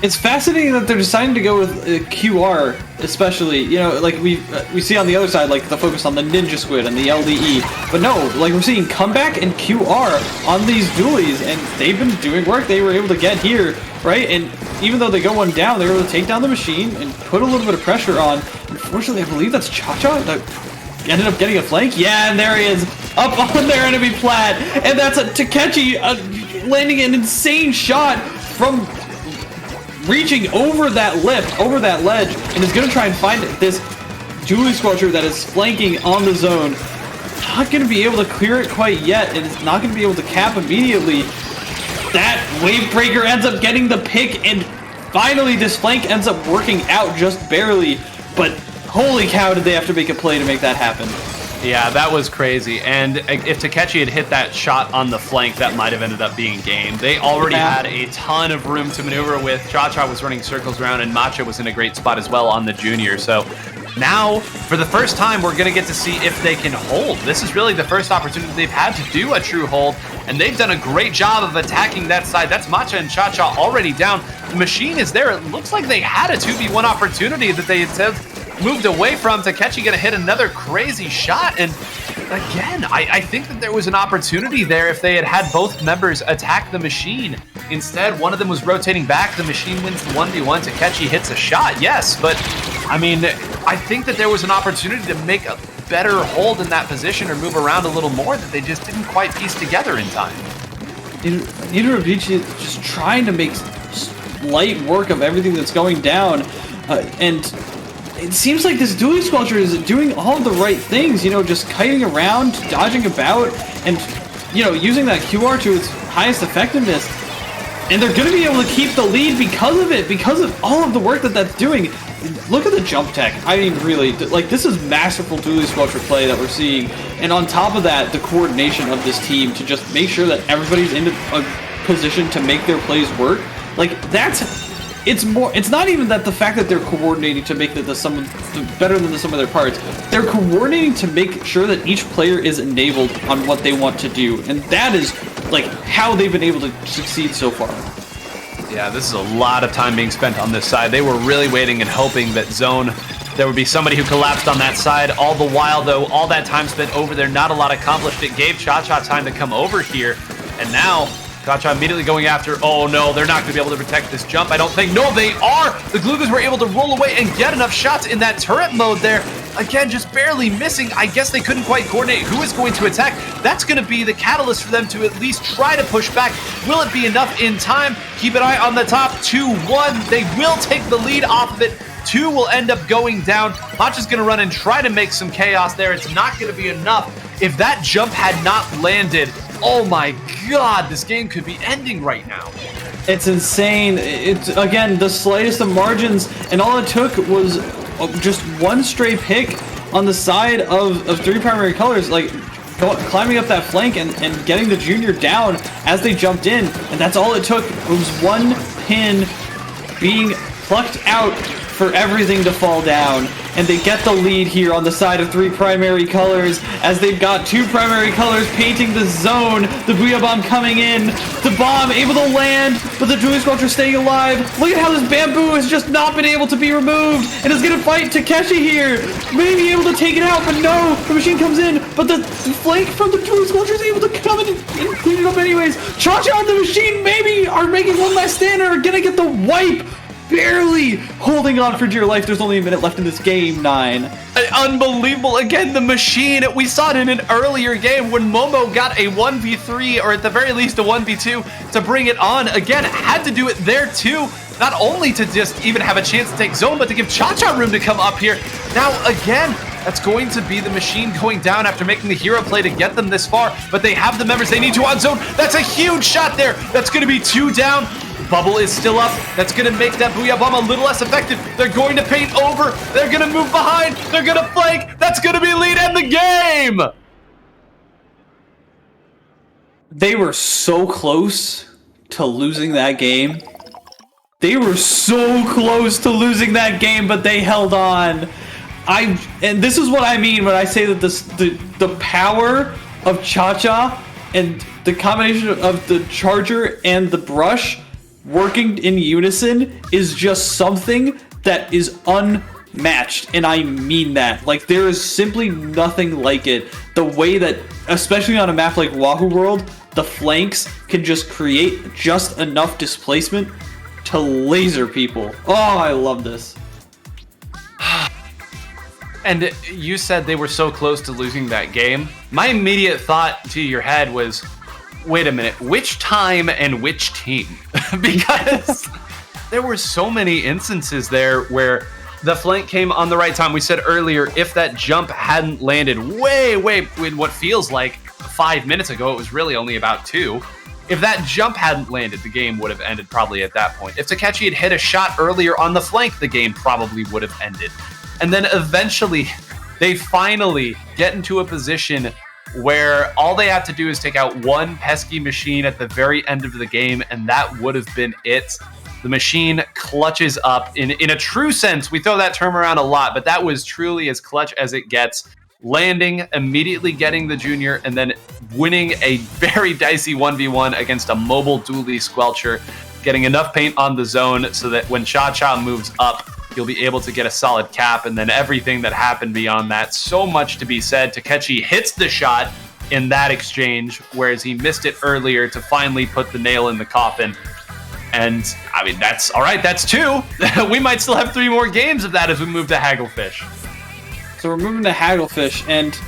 It's fascinating that they're deciding to go with QR, especially. Like we see on the other side, like the focus on the Ninja Squid and the LDE. But no, like we're seeing Comeback and QR on these Dualies, and they've been doing work. They were able to get here, right? And even though they go one down, they were able to take down the machine and put a little bit of pressure on. Unfortunately, I believe that's Cha-Cha that ended up getting a flank. Yeah, and there he is, up on their enemy plat. And that's a Takechi landing an insane shot from reaching over that lift, over that ledge, and is going to try and find this Dualie Squelcher that is flanking on the zone. Not going to be able to clear it quite yet, and it's not going to be able to cap immediately. That Wavebreaker ends up getting the pick, and finally this flank ends up working out just barely, but holy cow, did they have to make a play to make that happen. Yeah, that was crazy. And if Takechi had hit that shot on the flank, that might have ended up being game. They already had a ton of room to maneuver with. Cha-Cha was running circles around, and Matcha was in a great spot as well on the junior. So now, for the first time, we're going to get to see if they can hold. This is really the first opportunity they've had to do a true hold, and they've done a great job of attacking that side. That's Matcha and Cha-Cha already down. The machine is there. It looks like they had a 2v1 opportunity that they had moved away from. Takechi gonna hit another crazy shot, and again, I think that there was an opportunity there if they had had both members attack the machine. Instead, one of them was rotating back, the machine wins the 1v1, Takechi hits a shot, yes, but I think that there was an opportunity to make a better hold in that position or move around a little more that they just didn't quite piece together in time. Nina Ravici just trying to make light work of everything that's going down, and it seems like this Dualie Squelcher is doing all the right things, just kiting around, dodging about, and, using that QR to its highest effectiveness. And they're going to be able to keep the lead because of it, because of all of the work that that's doing. Look at the jump tech. Really, this is masterful Dualie Squelcher play that we're seeing. And on top of that, the coordination of this team to just make sure that everybody's in a position to make their plays work. It's not even that the fact that they're coordinating to make the sum better than the sum of their parts. They're coordinating to make sure that each player is enabled on what they want to do, and that is how they've been able to succeed so far. Yeah, this is a lot of time being spent on this side. They were really waiting and hoping that zone, there would be somebody who collapsed on that side. All the while, though, all that time spent over there, not a lot accomplished. It gave Cha-Cha time to come over here, and now Cha-Cha immediately going after, oh no, they're not going to be able to protect this jump, I don't think. No, they are! The Gloogas were able to roll away and get enough shots in that turret mode there. Again, just barely missing. I guess they couldn't quite coordinate who is going to attack. That's going to be the catalyst for them to at least try to push back. Will it be enough in time? Keep an eye on the top. 2-1. They will take the lead off of it. 2 will end up going down. Hacha's going to run and try to make some chaos there. It's not going to be enough. If that jump had not landed, oh my god, this game could be ending right now. It's insane. It's, again, the slightest of margins, and all it took was just one stray pick on the side of three primary colors, like climbing up that flank and getting the junior down as they jumped in, and that's all it took. It was one pin being plucked out for everything to fall down, and they get the lead here on the side of three primary colors as they've got two primary colors painting the zone. The Booyah Bomb coming in, the bomb able to land, but the Julie Squelcher staying alive. Look at how this bamboo has just not been able to be removed, and is gonna fight Takeshi here. Maybe able to take it out, but no, the machine comes in, but the flank from the Julie Squelcher is able to come in and clean it up anyways. Cha-Cha and the machine maybe are making one last stand and are gonna get the wipe. Barely holding on for dear life. There's only a minute left in this game, 9. Unbelievable. Again, the machine. We saw it in an earlier game when Momo got a 1v3, or at the very least a 1v2 to bring it on. Again, had to do it there too. Not only to just even have a chance to take zone, but to give Cha-Cha room to come up here. Now, again, that's going to be the machine going down after making the hero play to get them this far, but they have the members they need to on zone. That's a huge shot there. That's going to be 2 down. Bubble is still up. That's going to make that Booyah Bomb a little less effective. They're going to paint over. They're going to move behind. They're going to flank. That's going to be lead in the game. They were so close to losing that game. They were so close to losing that game, but they held on. And this is what I mean when I say that the power of Cha-Cha and the combination of the charger and the brush working in unison is just something that is unmatched, and I mean that. Like, there is simply nothing like it. The way that, especially on a map like Wahoo World, the flanks can just create just enough displacement to laser people. Oh, I love this. And you said they were so close to losing that game. My immediate thought to your head was, wait a minute, which time and which team? Because there were so many instances there where the flank came on the right time. We said earlier, if that jump hadn't landed way in what feels like 5 minutes ago, it was really only about 2. If that jump hadn't landed, the game would have ended probably at that point. If Takeshi had hit a shot earlier on the flank, the game probably would have ended. And then eventually, they finally get into a position where all they have to do is take out one pesky machine at the very end of the game, and that would have been it. The machine clutches up. In a true sense, we throw that term around a lot, but that was truly as clutch as it gets. Landing, immediately getting the junior, and then winning a very dicey 1v1 against a mobile Julie Squelcher, getting enough paint on the zone so that when Cha-Cha moves up, you'll be able to get a solid cap, and then everything that happened beyond that. So much to be said. Takeshi hits the shot in that exchange, whereas he missed it earlier to finally put the nail in the coffin. And, I mean, that's all right. That's 2. We might still have 3 more games of that as we move to Hagglefish. So we're moving to Hagglefish, and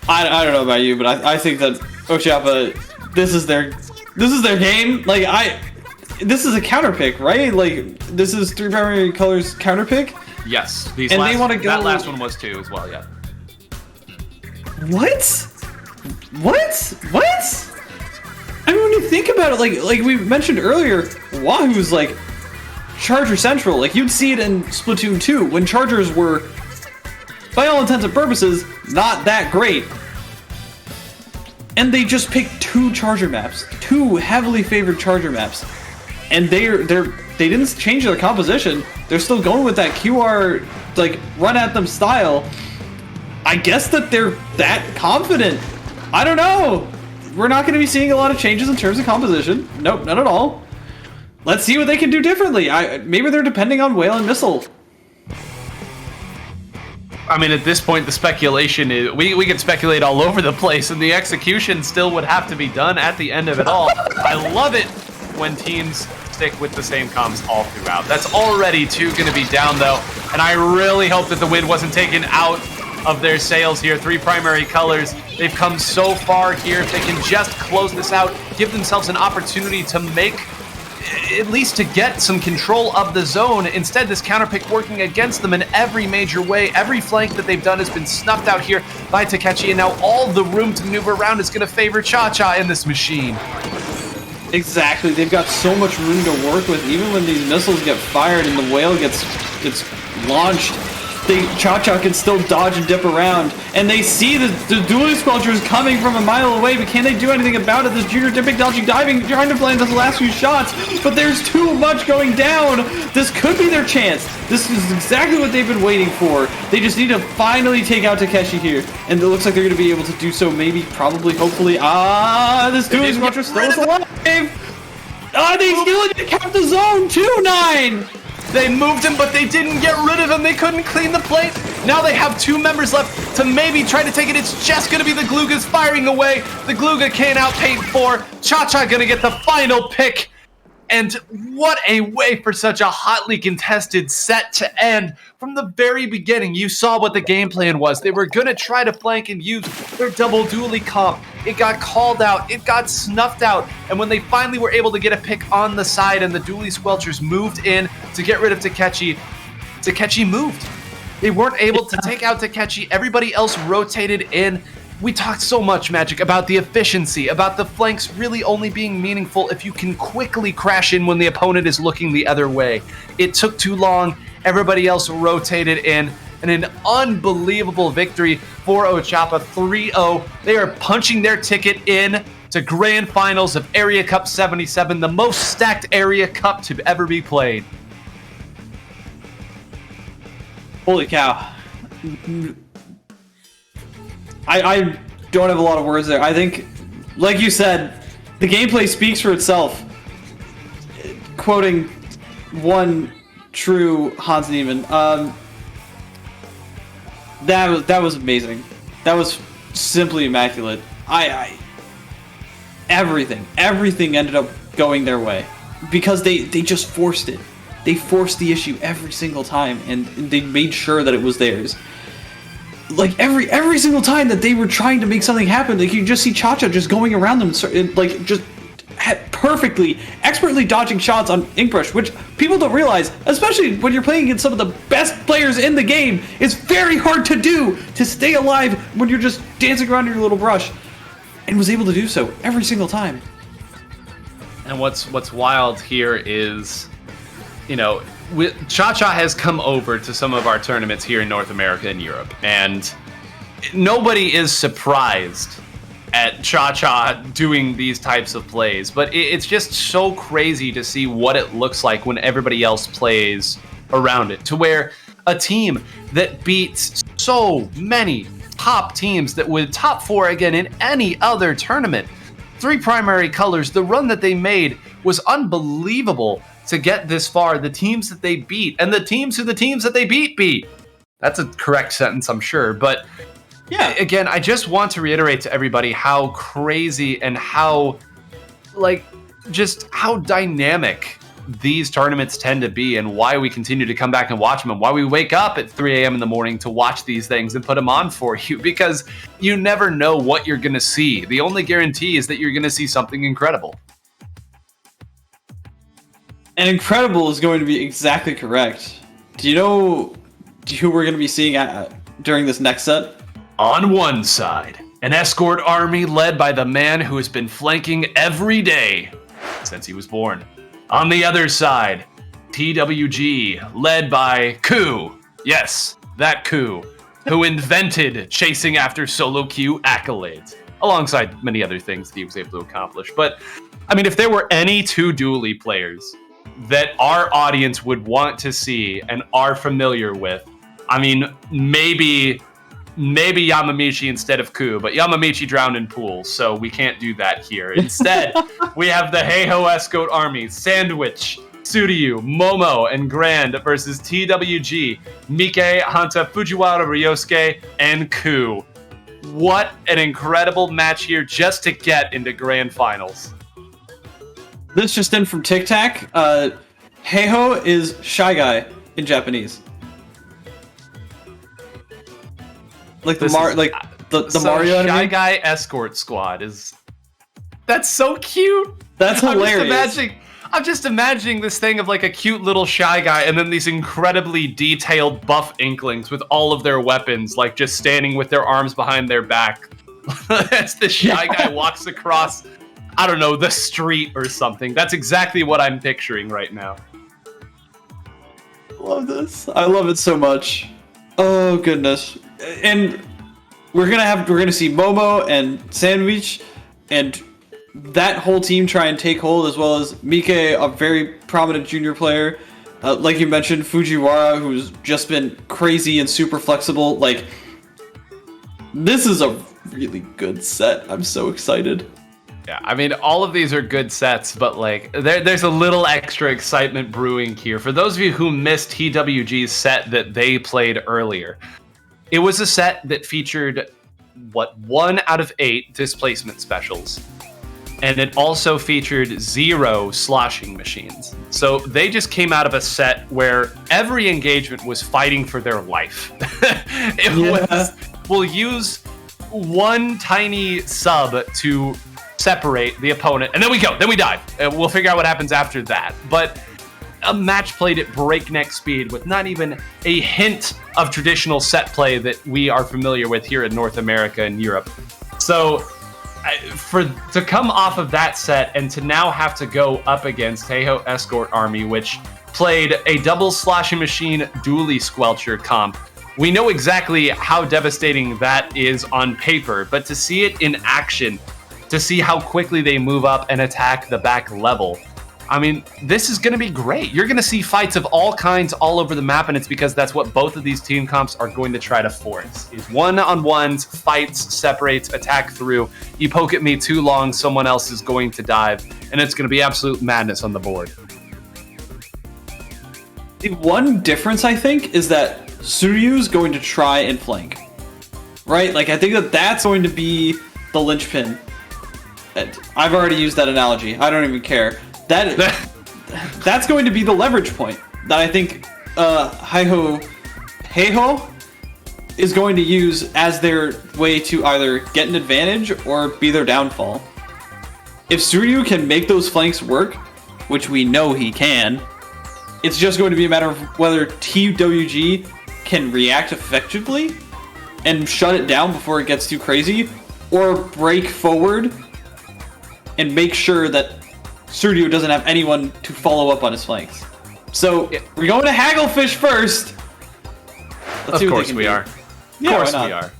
I don't know about you, but I think that Ochapa, this is their game. Like, this is a counter pick, right? Like, this is three primary colors counter pick. Yes, they want to go. That last one was 2 as well. Yeah. What? I mean, when you think about it, like we mentioned earlier, Wahoo's like Charger Central. Like, you'd see it in Splatoon 2 when Chargers were, by all intents and purposes, not that great. And they just picked 2 Charger maps, 2 heavily favored Charger maps. And they didn't change their composition. They're still going with that QR, like, run at them style. I guess that they're that confident. I don't know. We're not going to be seeing a lot of changes in terms of composition. Nope, not at all. Let's see what they can do differently. Maybe they're depending on Whale and Missile. I mean, at this point, the speculation is we could speculate all over the place, and the execution still would have to be done at the end of it all. I love it when teams stick with the same comms all throughout. That's already 2 going to be down, though, and I really hope that the win wasn't taken out of their sails here. 3 primary colors. They've come so far here. If they can just close this out, give themselves an opportunity to make at least to get some control of the zone. Instead, this counter pick working against them in every major way. Every flank that they've done has been snuffed out here by Takechi, and now all the room to maneuver around is going to favor Cha-Cha in this machine. Exactly. They've got so much room to work with. Even when these missiles get fired and the whale gets launched, Cha-Cha can still dodge and dip around. And they see the dueling squelchers coming from a mile away, but can they do anything about it? This junior dipping, dodging, diving, trying to land those last few shots, but there's too much going down. This could be their chance. This is exactly what they've been waiting for. They just need to finally take out Takeshi here. And it looks like they're going to be able to do so, maybe, probably, hopefully. This dueling squelcher still is alive. They still kept the zone, 2-9. They moved him, but they didn't get rid of him. They couldn't clean the plate. Now they have 2 members left to maybe try to take it. It's just going to be the Gloogas firing away. The Glooga can't outpaint 4. Cha-Cha going to get the final pick. And what a way for such a hotly contested set to end. From the very beginning, you saw what the game plan was. They were going to try to flank and use their double dually comp. It got called out. It got snuffed out. And when they finally were able to get a pick on the side and the dually squelchers moved in to get rid of Takechi, Takechi moved. They weren't able to take out Takechi. Everybody else rotated in. We talked so much, Magic, about the efficiency, about the flanks really only being meaningful if you can quickly crash in when the opponent is looking the other way. It took too long. Everybody else rotated in. And an unbelievable victory for Ochapa, 3-0. They are punching their ticket in to Grand Finals of Area Cup 77, the most stacked Area Cup to ever be played. Holy cow. I don't have a lot of words there. I think, like you said, the gameplay speaks for itself. Quoting one true Hans Niemann, that was amazing. That was simply immaculate. Everything ended up going their way because they just forced it. They forced the issue every single time, and they made sure that it was theirs. Like every single time that they were trying to make something happen, like you just see Cha-Cha just going around them, like just perfectly, expertly dodging shots on Inkbrush, which people don't realize, especially when you're playing against some of the best players in the game. It's very hard to do, to stay alive when you're just dancing around your little brush, and was able to do so every single time. And what's wild here is, you know, Cha-Cha has come over to some of our tournaments here in North America and Europe, and nobody is surprised at Cha-Cha doing these types of plays, but it's just so crazy to see what it looks like when everybody else plays around it, to where a team that beats so many top teams that would top 4 again in any other tournament, 3 primary colors, the run that they made was unbelievable to get this far. The teams that they beat, and the teams that they beat. That's a correct sentence, I'm sure. But yeah, again, I just want to reiterate to everybody how crazy and how, like, just how dynamic these tournaments tend to be, and why we continue to come back and watch them, and why we wake up at 3 a.m. in the morning to watch these things and put them on for you, because you never know what you're going to see. The only guarantee is that you're going to see something incredible. And incredible is going to be exactly correct. Do you know who we're going to be seeing during this next set? On one side, an escort army led by the man who has been flanking every day since he was born. On the other side, TWG, led by Ku. Yes, that Ku, who invented chasing after solo queue accolades, alongside many other things that he was able to accomplish. But, I mean, if there were any 2 dually players that our audience would want to see and are familiar with, I mean, maybe Yamamichi instead of Ku, but Yamamichi drowned in pools, so we can't do that here. Instead, we have the Heiho Escort Army, Sandwich, Tsuryu, Momo, and Grand versus TWG, Mike, Hanta, Fujiwara, Ryosuke, and Ku. What an incredible match here just to get into Grand Finals. This just in from Tic Tac. Heiho is Shy Guy in Japanese. Like the Mario anime? Shy Guy Escort Squad is... That's so cute! That's hilarious. I'm just imagining this thing of like a cute little shy guy and then these incredibly detailed buff Inklings with all of their weapons, like just standing with their arms behind their back. As the shy guy walks across, I don't know, the street or something. That's exactly what I'm picturing right now. Love this. I love it so much. Oh goodness. And we're gonna see Momo and Sandwich and that whole team try and take hold, as well as Mike, a very prominent junior player. Like you mentioned, Fujiwara, who's just been crazy and super flexible. Like, this is a really good set. I'm so excited. Yeah, I mean, all of these are good sets, but like, there's a little extra excitement brewing here. For those of you who missed TWG's set that they played earlier, it was a set that featured, 1 out of 8 displacement specials. And it also featured 0 sloshing machines. So they just came out of a set where every engagement was fighting for their life. We'll use one tiny sub to separate the opponent, and then we dive. We'll figure out what happens after that. But a match played at breakneck speed with not even a hint of traditional set play that we are familiar with here in North America and Europe. So to come off of that set and to now have to go up against Heiho Escort Army, which played a double sloshing machine dually squelcher comp, we know exactly how devastating that is on paper, but to see it in action, to see how quickly they move up and attack the back level, I mean, this is going to be great. You're going to see fights of all kinds all over the map, and it's because that's what both of these team comps are going to try to force. Is one-on-ones, fights, separates, attack through. You poke at me too long, someone else is going to dive, and it's going to be absolute madness on the board. The one difference, I think, is that Suryu's going to try and flank. Right? Like, I think that's going to be the linchpin. I've already used that analogy. I don't even care. That's going to be the leverage point that I think Heiho is going to use as their way to either get an advantage or be their downfall. If Suryu can make those flanks work, which we know he can, it's just going to be a matter of whether TWG can react effectively and shut it down before it gets too crazy, or break forward and make sure that Suryu doesn't have anyone to follow up on his flanks. So we're going to Hagglefish first. Of course we are. Of course we are.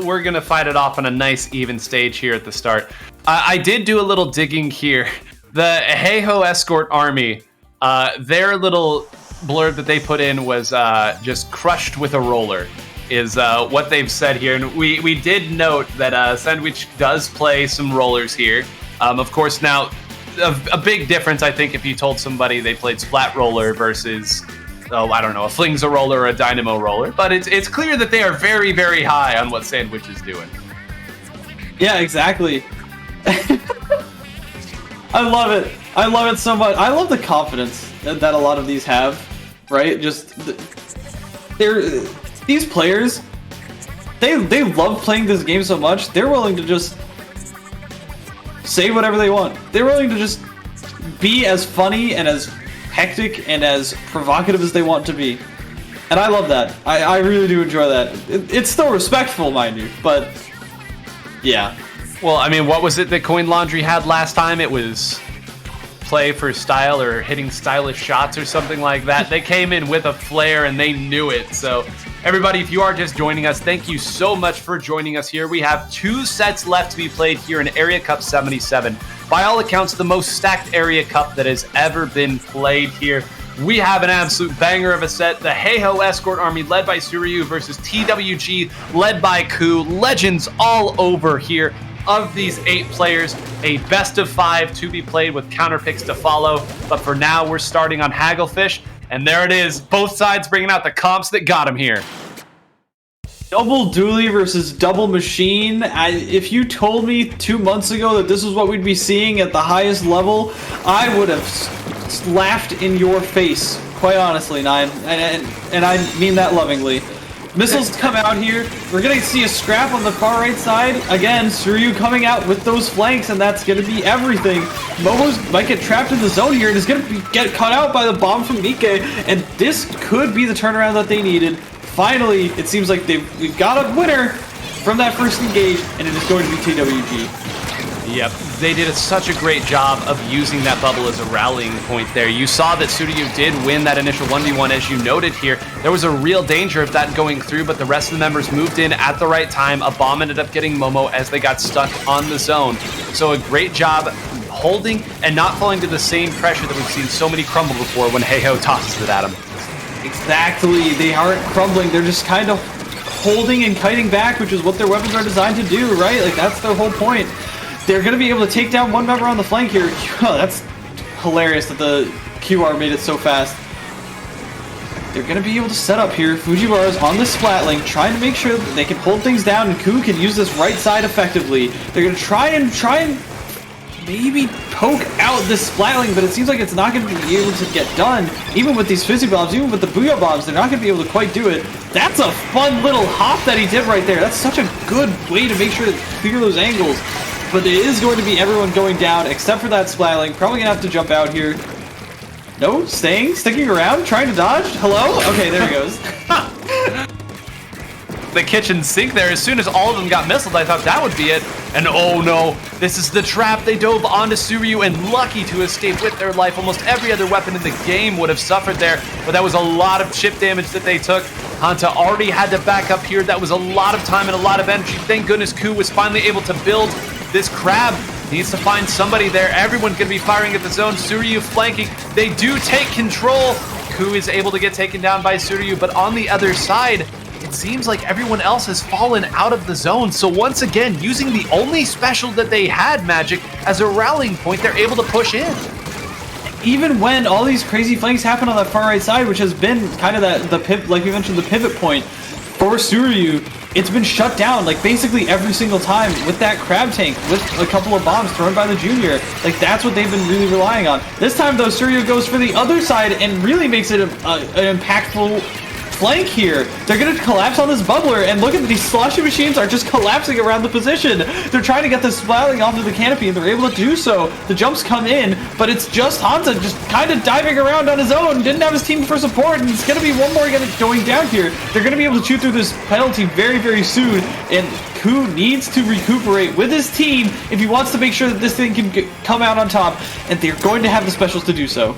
We're gonna fight it off on a nice even stage here at the start. I did do a little digging here. The Heiho Escort Army, their little blurb that they put in was just crushed with a roller, is what they've said here. And we did note that Sandwich does play some rollers here. Of course, now, a big difference, I think, if you told somebody they played Splat Roller versus, I don't know, a Flingza Roller or a Dynamo Roller. But it's clear that they are very, very high on what Sandwich is doing. Yeah, exactly. I love it. I love it so much. I love the confidence that a lot of these have, right? Just, these players, they love playing this game so much, they're willing to just say whatever they want. They're willing to just be as funny and as hectic and as provocative as they want to be. And I love that. I really do enjoy that. It's still respectful, mind you, but yeah. Well, I mean, what was it that Coin Laundry had last time? It was play for style or hitting stylish shots or something like that. They came in with a flair and they knew it. So everybody, if you are just joining us, thank you so much for joining us here. We have 2 sets left to be played here in Area Cup 77. By all accounts, the most stacked Area Cup that has ever been played here. We have an absolute banger of a set. The Heiho Escort Army led by Suryu versus TWG led by Ku. Legends all over here. Of these 8 players, a best of 5 to be played with counter picks to follow. But for now, we're starting on Hagglefish. And there it is, both sides bringing out the comps that got him here. Double dually versus double machine. If you told me 2 months ago that this is what we'd be seeing at the highest level, I would have laughed in your face, quite honestly, Nine. And I mean that lovingly. Missiles come out here. We're going to see a scrap on the far right side. Again, Suryu coming out with those flanks, and that's going to be everything. Momo's might get trapped in the zone here and is going to get cut out by the bomb from Nikke, and this could be the turnaround that they needed. Finally, it seems like we've got a winner from that first engage, and it is going to be TWG. Yep, they did such a great job of using that bubble as a rallying point there. You saw that Suryu did win that initial 1v1, as you noted here. There was a real danger of that going through, but the rest of the members moved in at the right time. A bomb ended up getting Momo as they got stuck on the zone. So a great job holding and not falling to the same pressure that we've seen so many crumble before when Heiho tosses it at them. Exactly, they aren't crumbling, they're just kind of holding and kiting back, which is what their weapons are designed to do, right? Like, that's their whole point. They're going to be able to take down one member on the flank here. Oh, that's hilarious that the QR made it so fast. They're going to be able to set up here. Fujiwara's on the Splatling, trying to make sure that they can hold things down, and Ku can use this right side effectively. They're going to try and maybe poke out this Splatling, but it seems like it's not going to be able to get done. Even with these Fizzy Bombs, even with the Booyah Bombs, they're not going to be able to quite do it. That's a fun little hop that he did right there. That's such a good way to make sure to clear those angles. But it is going to be everyone going down, except for that Splatling. Probably going to have to jump out here. No, sticking around, trying to dodge. Hello? Okay, there he goes. The kitchen sink there, as soon as all of them got missiled, I thought that would be it. And oh no, this is the trap. They dove onto Suryu and lucky to escape with their life. Almost every other weapon in the game would have suffered there, but that was a lot of chip damage that they took. Hanta already had to back up here. That was a lot of time and a lot of energy. Thank goodness Ku was finally able to build this crab. Needs to find somebody there. Everyone's going to be firing at the zone. Suryu flanking. They do take control. Ku is able to get taken down by Suryu, but on the other side, it seems like everyone else has fallen out of the zone. So once again, using the only special that they had, Magic, as a rallying point, they're able to push in. Even when all these crazy flanks happen on that far right side, which has been kind of the pivot, like we mentioned, the pivot point for Suryu, it's been shut down like basically every single time with that crab tank, with a couple of bombs thrown by the junior. Like, that's what they've been really relying on. This time though, Suryu goes for the other side and really makes it an impactful flank here. They're going to collapse on this bubbler, and look at these sloshing machines are just collapsing around the position. They're trying to get this Splatling off of the canopy, and they're able to do so. The jumps come in, but it's just Hanta just kind of diving around on his own. Didn't have his team for support, and it's going to be one more going down here. They're going to be able to chew through this penalty very, very soon, and Ku needs to recuperate with his team if he wants to make sure that this thing can come out on top, and they're going to have the specials to do so.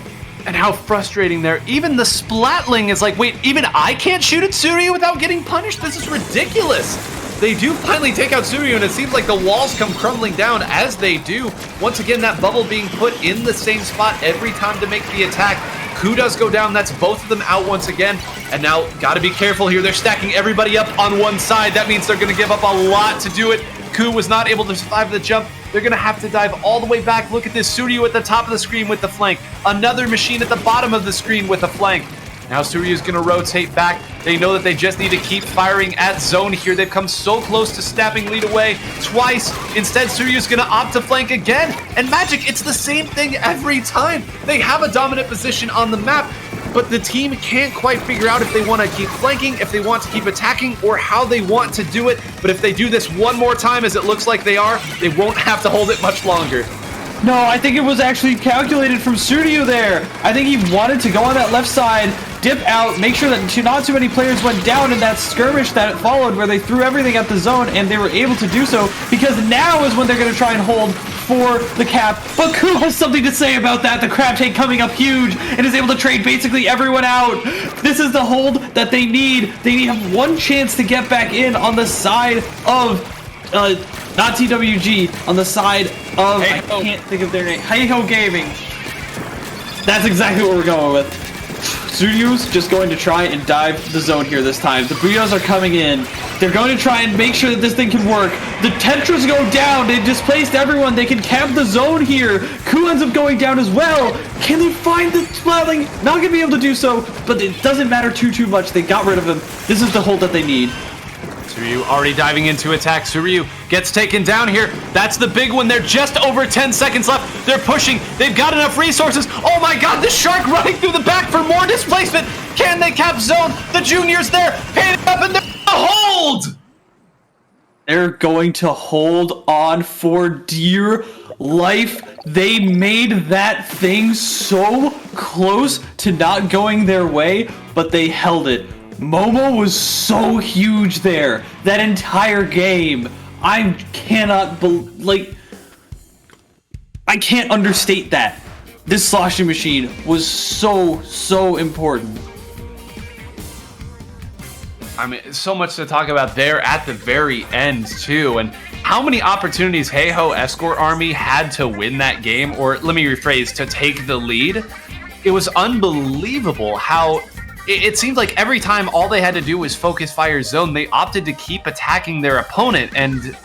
And how frustrating there. Even the Splatling is like, wait, even I can't shoot at Suryu without getting punished? This is ridiculous. They do finally take out Suryu, and it seems like the walls come crumbling down as they do. Once again, that bubble being put in the same spot every time to make the attack. Ku does go down. That's both of them out once again. And now, gotta be careful here. They're stacking everybody up on one side. That means they're gonna give up a lot to do it. Ku was not able to survive the jump. They're going to have to dive all the way back. Look at this. Suryu at the top of the screen with the flank. Another machine at the bottom of the screen with a flank. Now Suryu's going to rotate back. They know that they just need to keep firing at zone here. They've come so close to snapping lead away twice. Instead, Suryu's going to opt to flank again. And Magic, it's the same thing every time. They have a dominant position on the map, but the team can't quite figure out if they want to keep flanking, if they want to keep attacking, or how they want to do it. But if they do this one more time, as it looks like they are, they won't have to hold it much longer. No, I think it was actually calculated from Suryu there. I think he wanted to go on that left side, dip out, make sure that not too many players went down in that skirmish that followed where they threw everything at the zone, and they were able to do so because now is when they're going to try and hold for the cap. But Ku has something to say about that. The crab tank coming up huge and is able to trade basically everyone out. This is the hold that they need. They have one chance to get back in on the side of not TWG, on the side of, I can't think of their name, Heiho Gaming. That's exactly what we're going with. Suryu's just going to try and dive the zone here this time. The Booyahs are coming in. They're going to try and make sure that this thing can work. The Tetras go down. They displaced everyone. They can camp the zone here. Ku ends up going down as well. Can they find the Splatling? Not going to be able to do so, but it doesn't matter too much. They got rid of him. This is the hold that they need. Suryu already diving into attack. Suryu gets taken down here. That's the big one. They're just over 10 seconds left. They're pushing. They've got enough resources. Oh my god, the shark running through the back for more displacement. Can they cap zone? The juniors there, panning up and they're gonna hold! They're going to hold on for dear life. They made that thing so close to not going their way, but they held it. Momo was so huge there that entire game. I cannot I can't understate that. This sloshing machine was so important. I mean, so much to talk about there at the very end, too. And how many opportunities Heiho Escort Army had to win that game, or let me rephrase, to take the lead. It was unbelievable how it seemed like every time all they had to do was focus fire zone, they opted to keep attacking their opponent. And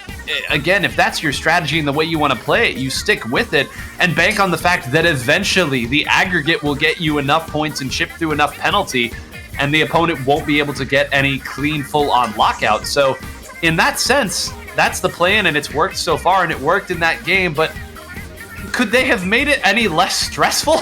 again, if that's your strategy and the way you want to play it, you stick with it and bank on the fact that eventually the aggregate will get you enough points and chip through enough penalty, and the opponent won't be able to get any clean full-on lockout. So in that sense, that's the plan, and it's worked so far, and it worked in that game. But could they have made it any less stressful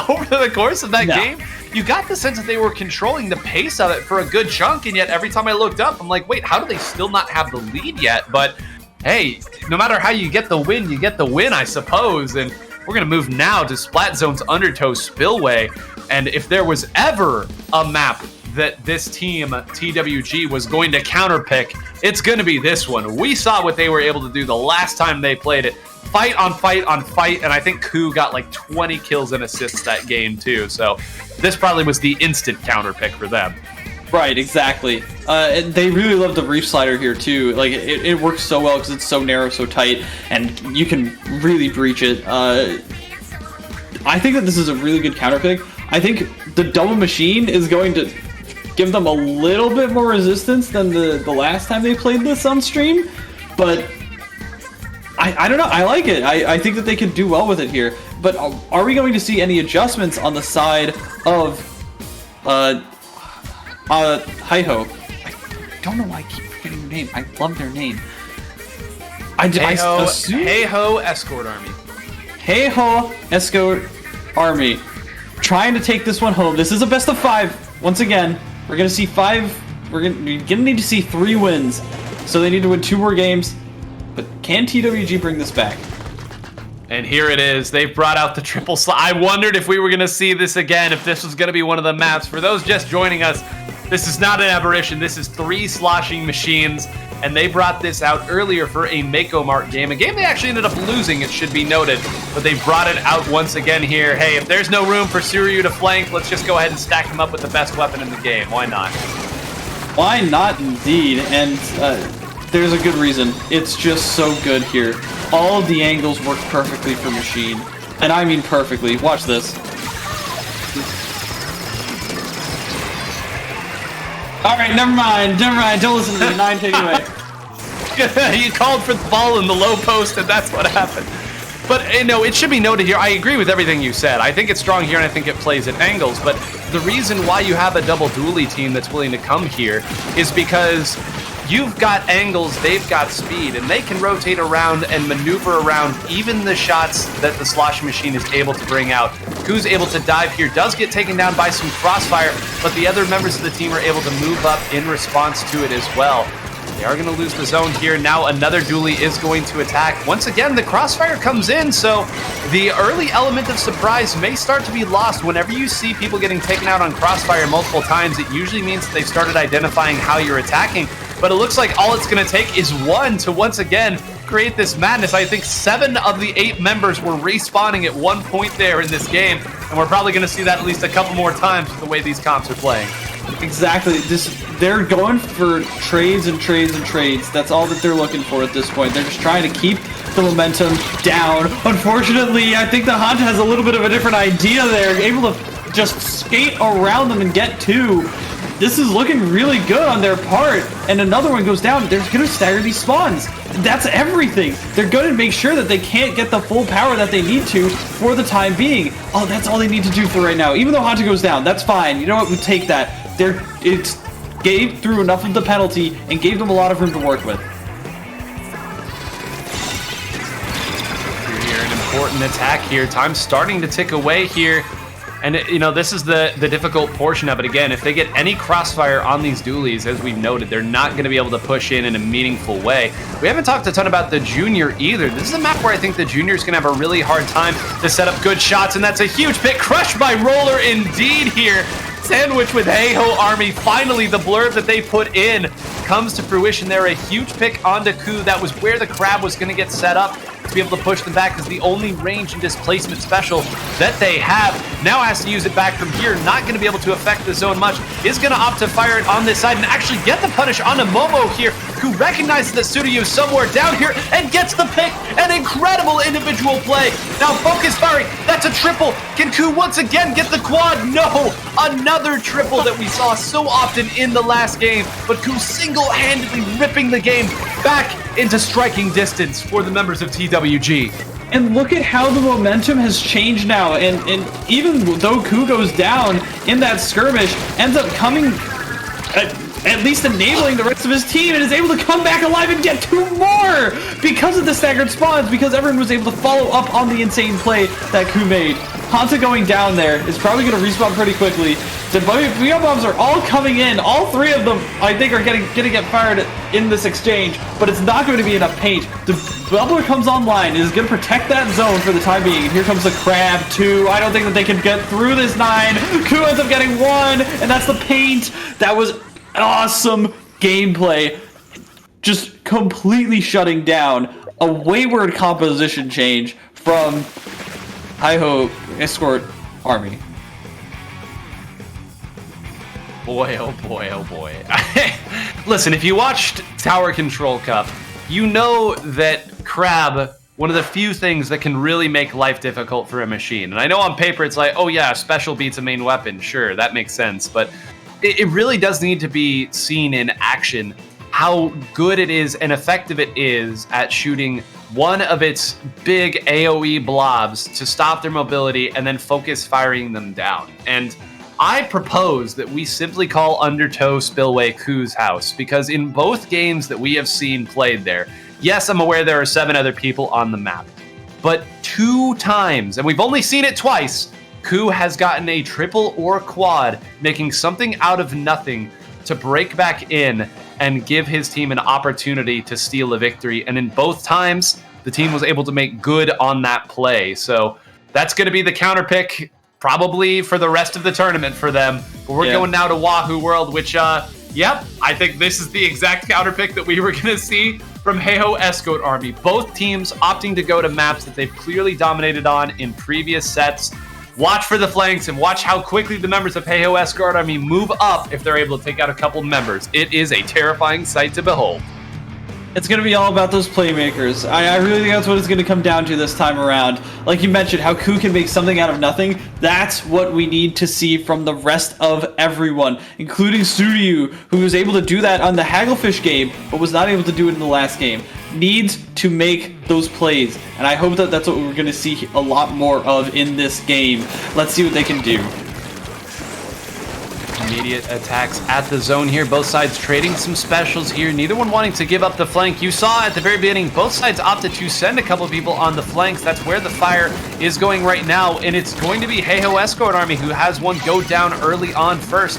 over the course of that game? You got the sense that they were controlling the pace of it for a good chunk, and yet every time I looked up, I'm like, wait, how do they still not have the lead yet? But hey, no matter how you get the win, you get the win, I suppose. And we're going to move now to Splat Zone's Undertow Spillway. And if there was ever a map that this team, TWG, was going to counterpick, it's going to be this one. We saw what they were able to do the last time they played it. Fight on fight on fight, and I think Ku got like 20 kills and assists that game too. So this probably was the instant counterpick for them. Right, exactly. And they really love the Reef Slider here too. Like it works so well because it's so narrow, so tight, and you can really breach it. I think that this is a really good counterpick. I think the double machine is going to give them a little bit more resistance than the last time they played this on stream, but I don't know. I like it. I think that they could do well with it here. But are we going to see any adjustments on the side of Heiho? I don't know why I keep forgetting their name. I love their name. Heiho Escort Army. Heiho Escort Army. Trying to take this one home. This is a best of 5. Once again, we're going to see 5. We're going to need to see 3 wins. So they need to win 2 more games. But can TWG bring this back? And here it is. They've brought out the triple slot. I wondered if we were going to see this again, if this was going to be one of the maps. For those just joining us, this is not an aberration. This is 3 sloshing machines, and they brought this out earlier for a Mako Mart game. A game they actually ended up losing, it should be noted. But they brought it out once again here. Hey, if there's no room for Suryu to flank, let's just go ahead and stack him up with the best weapon in the game. Why not? Why not, indeed? And there's a good reason. It's just so good here. All of the angles work perfectly for Machine. And I mean perfectly. Watch this. Alright, never mind. Don't listen to the 9 takeaway. You called for the ball in the low post, and that's what happened. But, you know, it should be noted here, I agree with everything you said. I think it's strong here, and I think it plays at angles. But the reason why you have a double dually team that's willing to come here is because you've got angles, they've got speed, and they can rotate around and maneuver around even the shots that the slosh machine is able to bring out. Ku's able to dive here, does get taken down by some crossfire, but the other members of the team are able to move up in response to it as well. They are going to lose the zone here. Now another dually is going to attack. Once again, the crossfire comes in, so the early element of surprise may start to be lost. Whenever you see people getting taken out on crossfire multiple times, it usually means that they've started identifying how you're attacking. But it looks like all it's going to take is 1 to once again create this madness. I think 7 of the 8 members were respawning at one point there in this game, and we're probably going to see that at least a couple more times with the way these comps are playing. Exactly. They're going for trades and trades and trades. That's all that they're looking for at this point. They're just trying to keep the momentum down. Unfortunately, I think the Honda has a little bit of a different idea there. Able to just skate around them and get 2. This is looking really good on their part. And another one goes down. They're going to stagger these spawns. That's everything. They're going to make sure that they can't get the full power that they need to for the time being. Oh, that's all they need to do for right now. Even though Honda goes down, that's fine. You know what? We take that. It gave through enough of the penalty and gave them a lot of room to work with. Here, an important attack here. Time's starting to tick away here. And, this is the difficult portion of it. Again, if they get any crossfire on these dualies, as we've noted, they're not going to be able to push in a meaningful way. We haven't talked a ton about the Junior either. This is a map where I think the Junior is going to have a really hard time to set up good shots, and that's a huge pick. Crushed by Roller indeed here. Sandwich with Heiho Army. Finally, the blurb that they put in comes to fruition there. A huge pick onto Ku. That was where the Crab was going to get set up to be able to push them back, because the only range and displacement special that they have now has to use it back from here. Not going to be able to affect the zone much. Is going to opt to fire it on this side and actually get the punish onto Momo here, who recognizes that Tsuruyu is somewhere down here and gets the pick. An incredible individual play. Now focus firing. That's a triple. Can Ku once again get the quad? No. Another triple that we saw so often in the last game. But Ku single-handedly ripping the game back into striking distance for the members of TWG. And look at how the momentum has changed now. And even though Ku goes down in that skirmish, ends up coming, at least enabling the rest of his team, and is able to come back alive and get 2 more because of the staggered spawns, because everyone was able to follow up on the insane play that Ku made. Hanta going down there is probably going to respawn pretty quickly. The Booyah Bombs are all coming in. All 3 of them, I think, are going to get fired in this exchange, but it's not going to be enough paint. The Bubbler comes online, is going to protect that zone for the time being. And here comes the Crab, 2. I don't think that they can get through this 9. Ku ends up getting 1, and that's the paint. That was awesome gameplay. Just completely shutting down a wayward composition change from Heiho Escort Army. Boy, oh boy, oh boy. Listen, if you watched Tower Control Cup, you know that Crab, one of the few things that can really make life difficult for a machine. And I know on paper it's like, oh yeah, special beats a main weapon. Sure, that makes sense. But it really does need to be seen in action how good it is and effective it is at shooting one of its big AoE blobs to stop their mobility and then focus firing them down. And I propose that we simply call Undertow Spillway Ku's house, because in both games that we have seen played there, yes, I'm aware there are 7 other people on the map, but 2 times, and we've only seen it twice, Ku has gotten a triple or quad, making something out of nothing to break back in and give his team an opportunity to steal a victory. And in both times, the team was able to make good on that play. So that's going to be the counter pick probably for the rest of the tournament for them. But we're going now to Wahoo World, which, yep, I think this is the exact counter pick that we were going to see from Heiho Escort Army. Both teams opting to go to maps that they've clearly dominated on in previous sets. Watch for the flanks and watch how quickly the members of Heiho Escort Army move up if they're able to take out a couple members. It is a terrifying sight to behold. It's going to be all about those playmakers. I really think that's what it's going to come down to this time around. Like you mentioned, how Ku can make something out of nothing. That's what we need to see from the rest of everyone, including Tsuruyu, who was able to do that on the Hagglefish game, but was not able to do it in the last game. Needs to make those plays, and I hope that that's what we're going to see a lot more of in this game. Let's see what they can do. Immediate attacks at the zone here. Both sides trading some specials here. Neither one wanting to give up the flank. You saw at the very beginning, both sides opted to send a couple of people on the flanks. That's where the fire is going right now. And it's going to be Heiho Escort Army who has one go down early on first.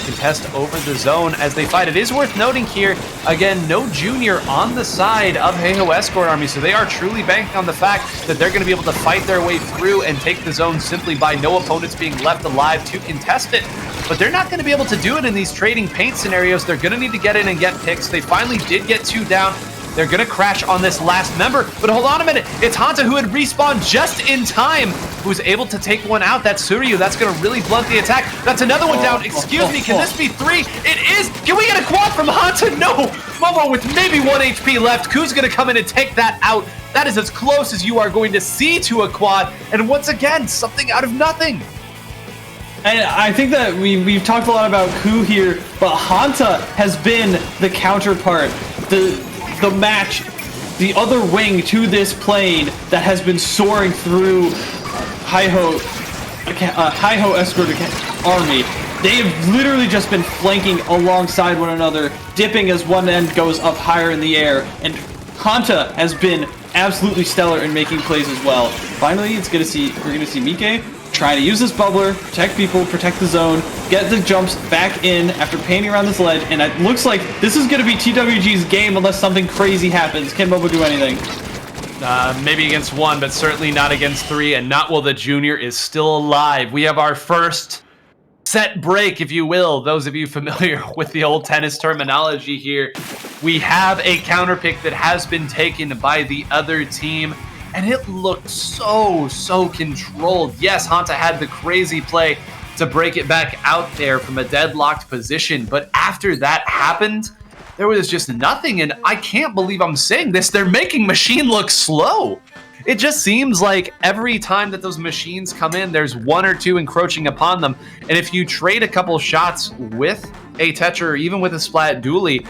Contest over the zone as they fight. It is worth noting here, again, no Junior on the side of Heiho Escort Army, so they are truly banking on the fact that they're going to be able to fight their way through and take the zone simply by no opponents being left alive to contest it. But they're not going to be able to do it in these trading paint scenarios. They're going to need to get in and get picks. They finally did get 2 down. They're going to crash on this last member. But hold on a minute. It's Hanta who had respawned just in time, who was able to take one out. That's Tsuruyu. That's going to really blunt the attack. That's another one down. Excuse me. Can this be 3? It is. Can we get a quad from Hanta? No. Momo with maybe 1 HP left. Ku's going to come in and take that out. That is as close as you are going to see to a quad. And once again, something out of nothing. And I think that we've talked a lot about Ku here, but Hanta has been the counterpart, the match, the other wing to this plane that has been soaring through Heiho Escort Army. They have literally just been flanking alongside one another, dipping as one end goes up higher in the air, and Hanta has been absolutely stellar in making plays as well. Finally, we're gonna see Mike trying to use this bubbler, protect people, protect the zone, get the jumps back in after painting around this ledge, and it looks like this is going to be TWG's game unless something crazy happens. Can Momo do anything? Maybe against 1, but certainly not against 3, and not while the junior is still alive. We have our first set break, if you will. Those of you familiar with the old tennis terminology here, we have a counter pick that has been taken by the other team, and it looked so controlled. Yes, Hanta had the crazy play to break it back out there from a deadlocked position, but after that happened, there was just nothing, and I can't believe I'm saying this, they're making Machine look slow. It just seems like every time that those machines come in, there's 1 or 2 encroaching upon them, and if you trade a couple shots with a Tetra or even with a Splat Dually,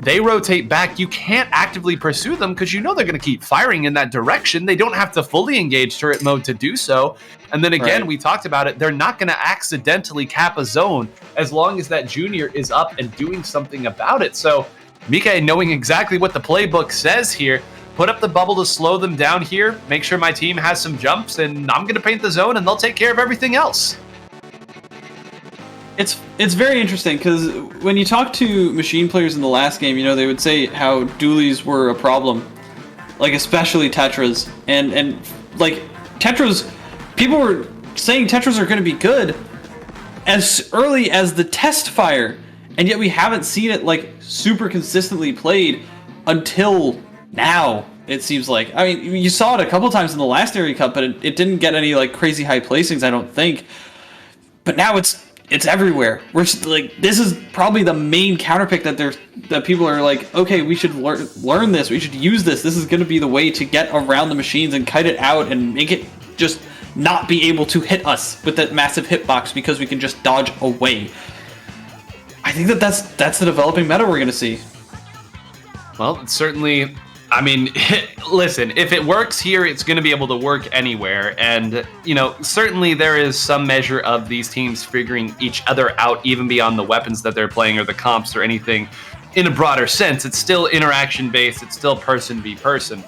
they rotate back. You can't actively pursue them because you know they're going to keep firing in that direction. They don't have to fully engage turret mode to do so. And then again, we talked about it, they're not going to accidentally cap a zone as long as that junior is up and doing something about it. So Mike, knowing exactly what the playbook says here, put up the bubble to slow them down here, make sure my team has some jumps, and I'm going to paint the zone and they'll take care of everything else. It's very interesting because when you talk to Machine players in the last game, you know, they would say how dualies were a problem, like especially Tetras, and like Tetras, people were saying Tetras are going to be good as early as the test fire, and yet we haven't seen it like super consistently played until now. It seems like, I mean, you saw it a couple times in the last Area Cup, but it didn't get any like crazy high placings, I don't think. But now it's everywhere. We're like, this is probably the main counterpick that people are like, okay, we should learn this. We should use this. This is going to be the way to get around the machines and kite it out and make it just not be able to hit us with that massive hitbox because we can just dodge away. I think that's the developing meta we're going to see. Well, it's certainly, I mean, listen, if it works here, it's going to be able to work anywhere. And, you know, certainly there is some measure of these teams figuring each other out, even beyond the weapons that they're playing or the comps or anything in a broader sense. It's still interaction-based. It's still person v person.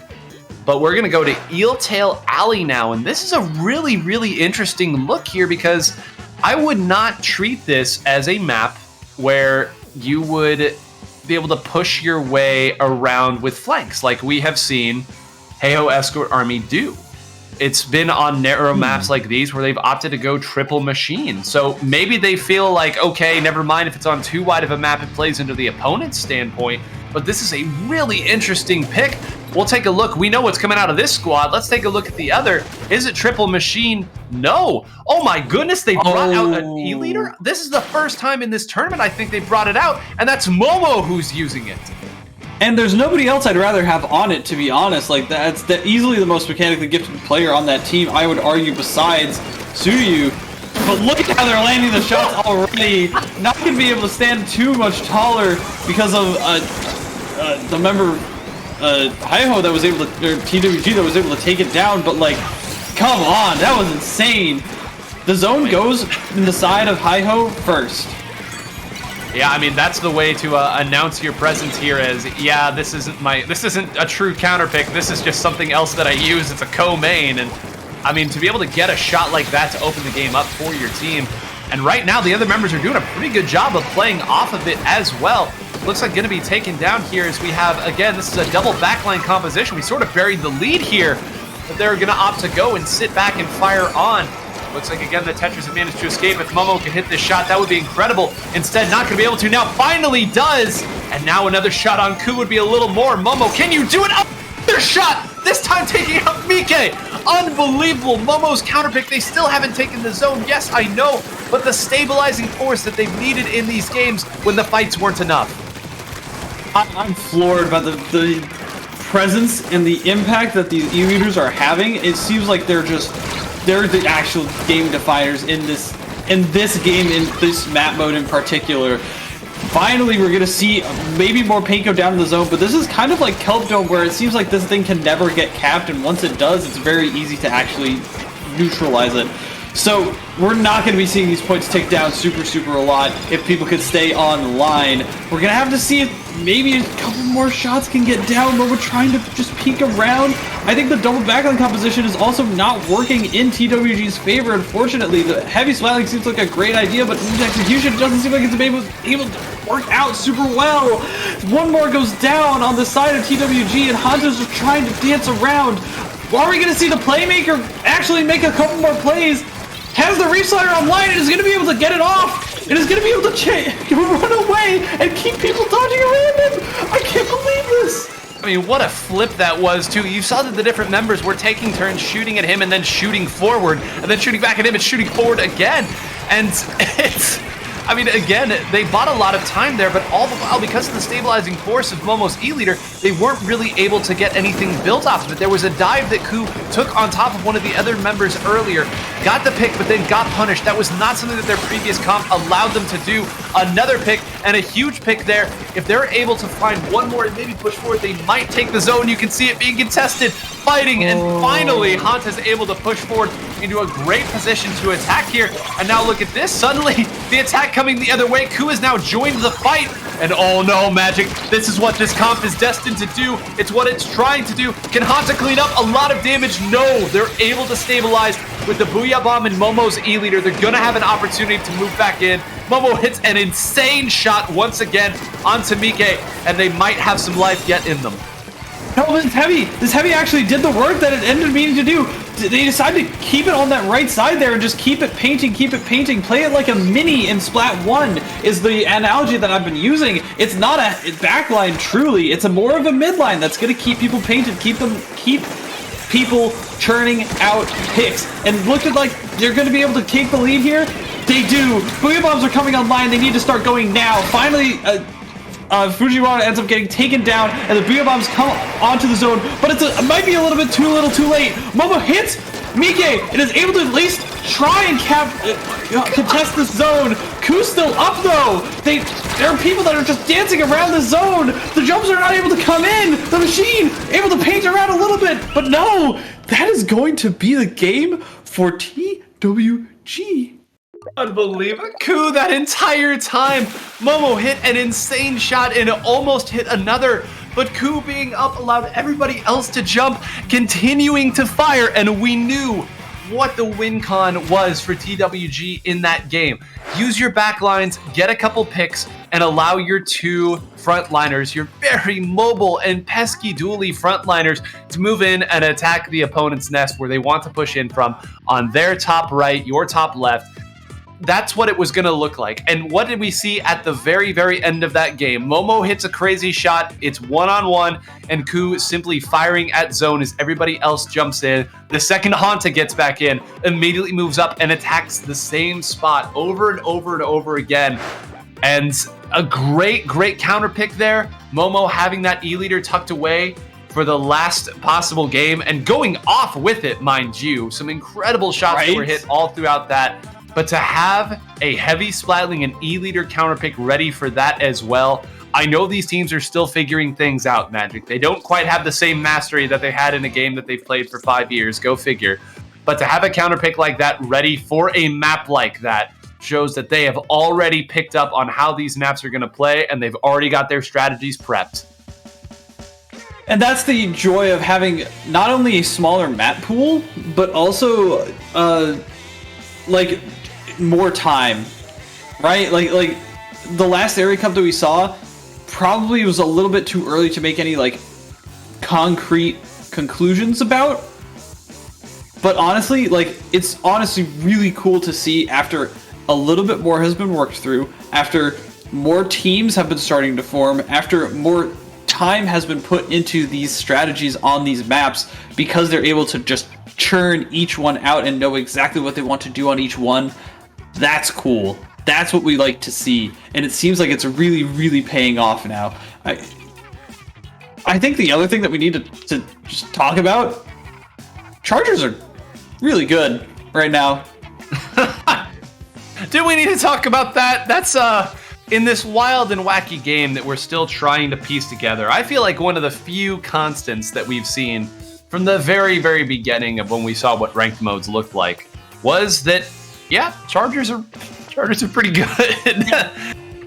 But we're going to go to Eeltail Alley now. And this is a really, really interesting look here because I would not treat this as a map where you would be able to push your way around with flanks like we have seen Heiho Escort Army do. It's been on narrow maps like these where they've opted to go triple machine. So maybe they feel like, okay, never mind if it's on too wide of a map, it plays into the opponent's standpoint. But this is a really interesting pick. We'll take a look. We know what's coming out of this squad. Let's take a look at the other. Is it triple machine? No. Oh my goodness, they brought out an E-leader? This is the first time in this tournament I think they brought it out, and that's Momo who's using it. And there's nobody else I'd rather have on it, to be honest. Like, that's easily the most mechanically gifted player on that team, I would argue, besides Tsuyu. But look at how they're landing the shots already. Not going to be able to stand too much taller because of the member Heiho that was able to, or TWG that was able to take it down. But like, come on, that was insane. The zone goes in the side of Heiho first. Yeah, I mean, that's the way to announce your presence here as, yeah, this isn't a true counter pick. This is just something else that I use. It's a co-main. And I mean, to be able to get a shot like that to open the game up for your team. And right now, the other members are doing a pretty good job of playing off of it as well. Looks like going to be taken down here as we have, again, this is a double backline composition. We sort of buried the lead here, but they're going to opt to go and sit back and fire on. Looks like, again, the Tetras have managed to escape. If Momo can hit this shot, that would be incredible. Instead, not going to be able to. Now, finally does. And now another shot on Ku would be a little more. Momo, can you do it? Another shot! This time taking out Mike. Unbelievable. Momo's counterpick. They still haven't taken the zone. Yes, I know. But the stabilizing force that they've needed in these games when the fights weren't enough. I'm floored by the presence and the impact that these E-leaders are having. It seems like they're the actual game definers in this game, in this map mode in particular. Finally, we're gonna see maybe more Panko down in the zone, but this is kind of like Kelp Dome, where it seems like this thing can never get capped, and once it does, it's very easy to actually neutralize it. So we're not going to be seeing these points tick down super a lot if people could stay online. We're going to have to see if maybe a couple more shots can get down, but we're trying to just peek around. I think the double backline composition is also not working in TWG's favor, unfortunately. The heavy splatling seems like a great idea, but the execution doesn't seem like it's able to work out super well. One more goes down on the side of TWG, and Hanta's just trying to dance around. Are we going to see the playmaker actually make a couple more plays? Has the reach slider online and is going to be able to get it off. It is going to be able to run away and keep people dodging around him. I can't believe this. I mean, what a flip that was, too. You saw that the different members were taking turns shooting at him and then shooting forward, and then shooting back at him and shooting forward again. And it's... I mean, again, they bought a lot of time there, but all the while, because of the stabilizing force of Momo's E-Leader, they weren't really able to get anything built off of it. There was a dive that Ku took on top of one of the other members earlier, got the pick, but then got punished. That was not something that their previous comp allowed them to do. Another pick, and a huge pick there. If they're able to find one more and maybe push forward, they might take the zone. You can see it being contested, fighting, and finally, Hanta's able to push forward into a great position to attack here. And now look at this. Suddenly, the attack coming the other way. Ku has now joined the fight. And oh no, Magic, this is what this comp is destined to do. It's what it's trying to do. Can Hanta clean up a lot of damage? No, they're able to stabilize with the Booyah Bomb and Momo's E-Leader. They're gonna have an opportunity to move back in. Momo hits an insane shot once again onto Mike, and they might have some life yet in them. No, this heavy actually did the work that it ended up needing to do. They decided to keep it on that right side there and just keep it painting, play it like a mini in Splat 1 is the analogy that I've been using. It's not a backline truly, it's a more of a midline that's gonna keep people painted, keep people churning out picks. And looked at like they're gonna be able to take the lead here. They do. Booyah Bombs are coming online, they need to start going now. Finally, Fujiwara ends up getting taken down, and the Booyah Bombs come onto the zone, but it might be a little bit too little too late. Momo hits Mike and is able to at least try and contest this zone. Ku's still up though. There are people that are just dancing around the zone. The jumps are not able to come in. The machine able to paint around a little bit, but no, that is going to be the game for TWG. Unbelievable. Ku that entire time. Momo hit an insane shot and almost hit another, but Ku being up allowed everybody else to jump, continuing to fire, and we knew what the win con was for TWG in that game. Use your backlines, get a couple picks, and allow your two frontliners, your very mobile and pesky dually frontliners, to move in and attack the opponent's nest where they want to push in from on their top right, your top left. That's what it was going to look like. And what did we see at the very, very end of that game? Momo hits a crazy shot. It's one-on-one, and Ku simply firing at zone as everybody else jumps in. The second Hanta gets back in, immediately moves up and attacks the same spot over and over and over again. And a great, great counter pick there. Momo having that E-Leader tucked away for the last possible game and going off with it, mind you. Some incredible shots that were hit all throughout that. But to have a heavy splatling and E-Leader counterpick ready for that as well, I know these teams are still figuring things out, Magic. They don't quite have the same mastery that they had in a game that they've played for 5 years, go figure. But to have a counterpick like that ready for a map like that shows that they have already picked up on how these maps are going to play, and they've already got their strategies prepped. And that's the joy of having not only a smaller map pool, but also, like, more time, right? Like the last area cup that we saw probably was a little bit too early to make any like concrete conclusions about. But honestly, like it's honestly really cool to see after a little bit more has been worked through, after more teams have been starting to form, after more time has been put into these strategies on these maps, because they're able to just churn each one out and know exactly what they want to do on each one. That's cool. That's what we like to see, and it seems like it's really, really paying off now. I think the other thing that we need to just talk about, Chargers are really good right now. Do we need to talk about that? That's in this wild and wacky game that we're still trying to piece together. I feel like one of the few constants that we've seen from the very, very beginning of when we saw what ranked modes looked like was that, yeah, Chargers are pretty good.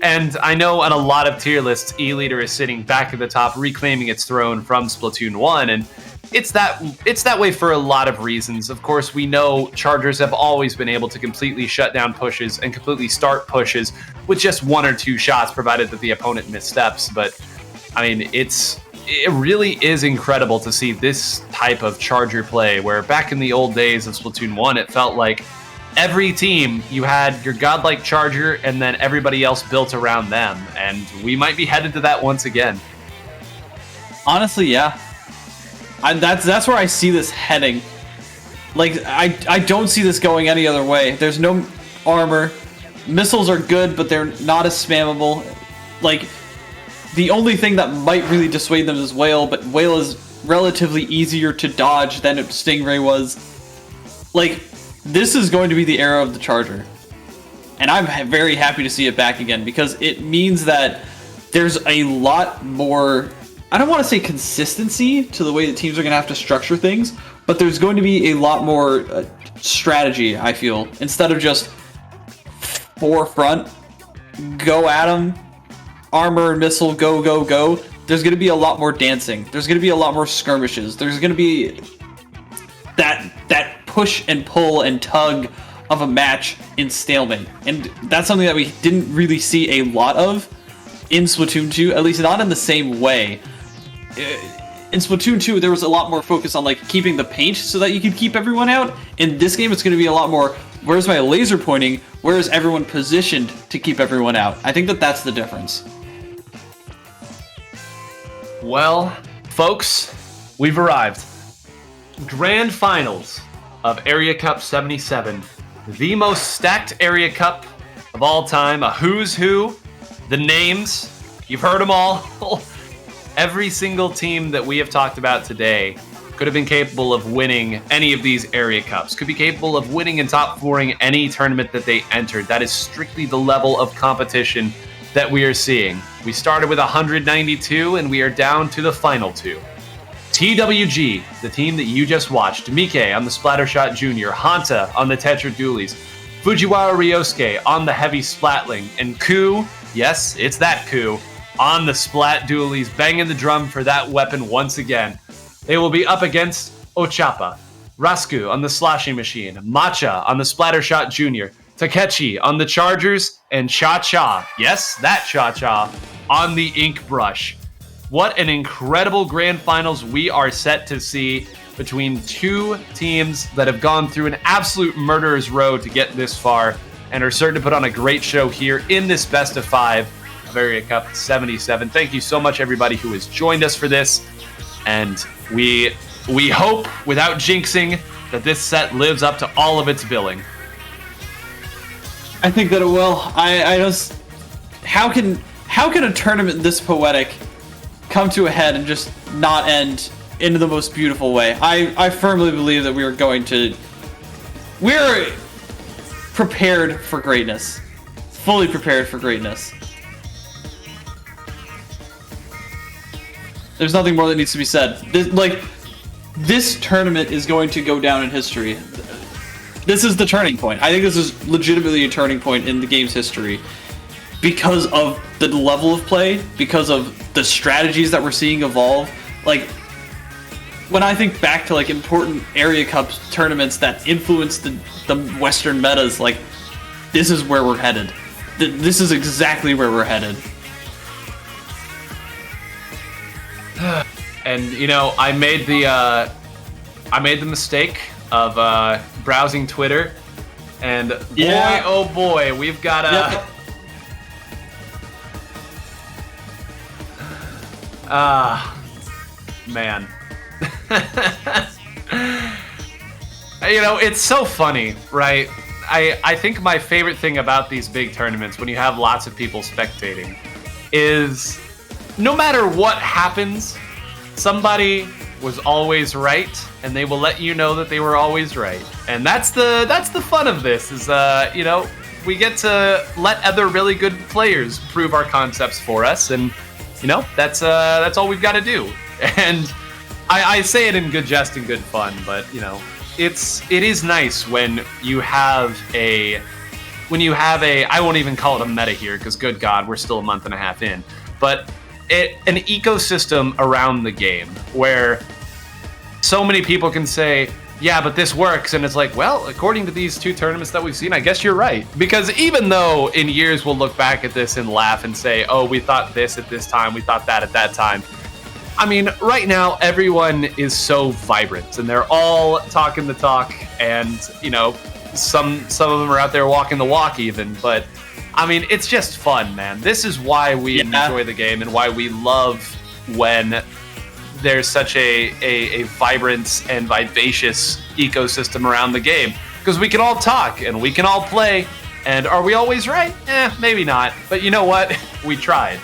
And I know on a lot of tier lists, E-Liter is sitting back at the top, reclaiming its throne from Splatoon 1, and it's that way for a lot of reasons. Of course, we know Chargers have always been able to completely shut down pushes and completely start pushes with just 1 or 2 shots, provided that the opponent missteps. But I mean, it really is incredible to see this type of Charger play, where back in the old days of Splatoon 1, it felt like every team, you had your godlike Charger and then everybody else built around them. And we might be headed to that once again. Honestly, yeah. That's where I see this heading. Like, I don't see this going any other way. There's no armor. Missiles are good, but they're not as spammable. Like, the only thing that might really dissuade them is Whale, but Whale is relatively easier to dodge than Stingray was. Like, this is going to be the era of the Charger. And I'm very happy to see it back again, because it means that there's a lot more, I don't want to say consistency to the way that teams are going to have to structure things, but there's going to be a lot more strategy, I feel. Instead of just forefront, go at them, armor and missile, go, go, go. There's going to be a lot more dancing. There's going to be a lot more skirmishes. There's going to be that push and pull and tug of a match in stalemate. And that's something that we didn't really see a lot of in Splatoon 2, at least not in the same way. In Splatoon 2, there was a lot more focus on like keeping the paint so that you could keep everyone out. In this game, it's going to be a lot more, where's my laser pointing? Where is everyone positioned to keep everyone out? I think that that's the difference. Well, folks, we've arrived. Grand Finals of Area Cup 77. The most stacked Area Cup of all time. A who's who. The names. You've heard them all. Every single team that we have talked about today could have been capable of winning any of these Area Cups. Could be capable of winning and top fouring any tournament that they entered. That is strictly the level of competition that we are seeing. We started with 192 and we are down to the final 2. TWG, the team that you just watched, Mike on the Splattershot Junior, Hanta on the Tetra Dualies, Fujiwara Ryosuke on the Heavy Splatling, and Ku, yes, it's that Ku, on the Splat Dualies, banging the drum for that weapon once again. They will be up against Ochapa, Rasku on the Sloshing Machine, Matcha on the Splattershot Junior, Takechi on the Chargers, and Cha-Cha, yes, that Cha-Cha, on the Ink Brush. What an incredible Grand Finals we are set to see between two teams that have gone through an absolute murderer's row to get this far and are certain to put on a great show here in this best of 5 of Area Cup 77. Thank you so much, everybody who has joined us for this. And we hope, without jinxing, that this set lives up to all of its billing. I think that it will. I just, how can a tournament this poetic come to a head and just not end in the most beautiful way? I firmly believe that we're prepared for greatness. Fully prepared for greatness. There's nothing more that needs to be said. This tournament is going to go down in history. This is the turning point. I think this is legitimately a turning point in the game's history because of the level of play, because of the strategies that we're seeing evolve. Like, when I think back to like important Area Cup tournaments that influence the Western metas, like, this is where we're headed. This is exactly where we're headed. And you know, I made the mistake of browsing Twitter, and boy, yeah. Oh boy, we've got a. Yep. Man. You know, it's so funny, right? I think my favorite thing about these big tournaments, when you have lots of people spectating, is no matter what happens, somebody was always right, and they will let you know that they were always right. And that's the fun of this, is you know, we get to let other really good players prove our concepts for us, and you know, that's all we've got to do. And I say it in good jest and good fun, but you know, it is nice when you have a I won't even call it a meta here because good God, we're still a month and a half in, but an ecosystem around the game where so many people can say, yeah, but this works, and it's like, well, according to these 2 tournaments that we've seen, I guess you're right. Because even though in years we'll look back at this and laugh and say, oh, we thought this at this time, we thought that at that time. I mean, right now, everyone is so vibrant, and they're all talking the talk, and, you know, some of them are out there walking the walk even, but, I mean, it's just fun, man. This is why we enjoy the game and why we love when there's such a vibrant and vivacious ecosystem around the game, because we can all talk and we can all play, and are we always right? Maybe not, but you know what? We tried.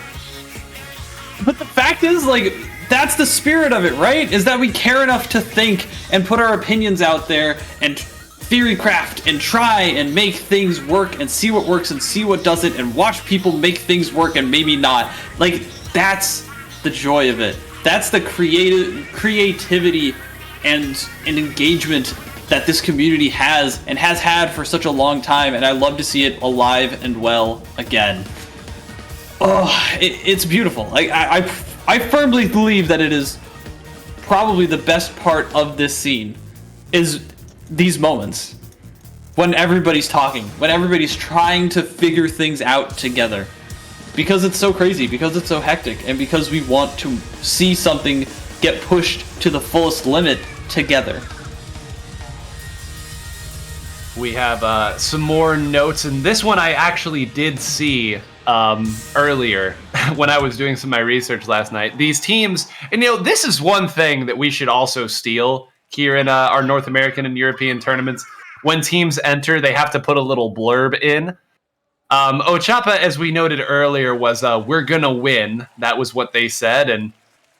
But the fact is, like, that's the spirit of it, right? Is that we care enough to think and put our opinions out there and theory craft and try and make things work and see what works and see what doesn't and watch people make things work and maybe not. Like, that's the joy of it. That's the creativity and engagement that this community has and has had for such a long time, and I love to see it alive and well again. Oh, it's beautiful. Like I firmly believe that it is probably the best part of this scene is these moments when everybody's talking, when everybody's trying to figure things out together. Because it's so crazy, because it's so hectic, and because we want to see something get pushed to the fullest limit together. We have some more notes, and this one I actually did see earlier when I was doing some of my research last night. These teams, and you know, this is one thing that we should also steal here in our North American and European tournaments. When teams enter, they have to put a little blurb in. Ochapa, as we noted earlier, was we're gonna win. That was what they said, and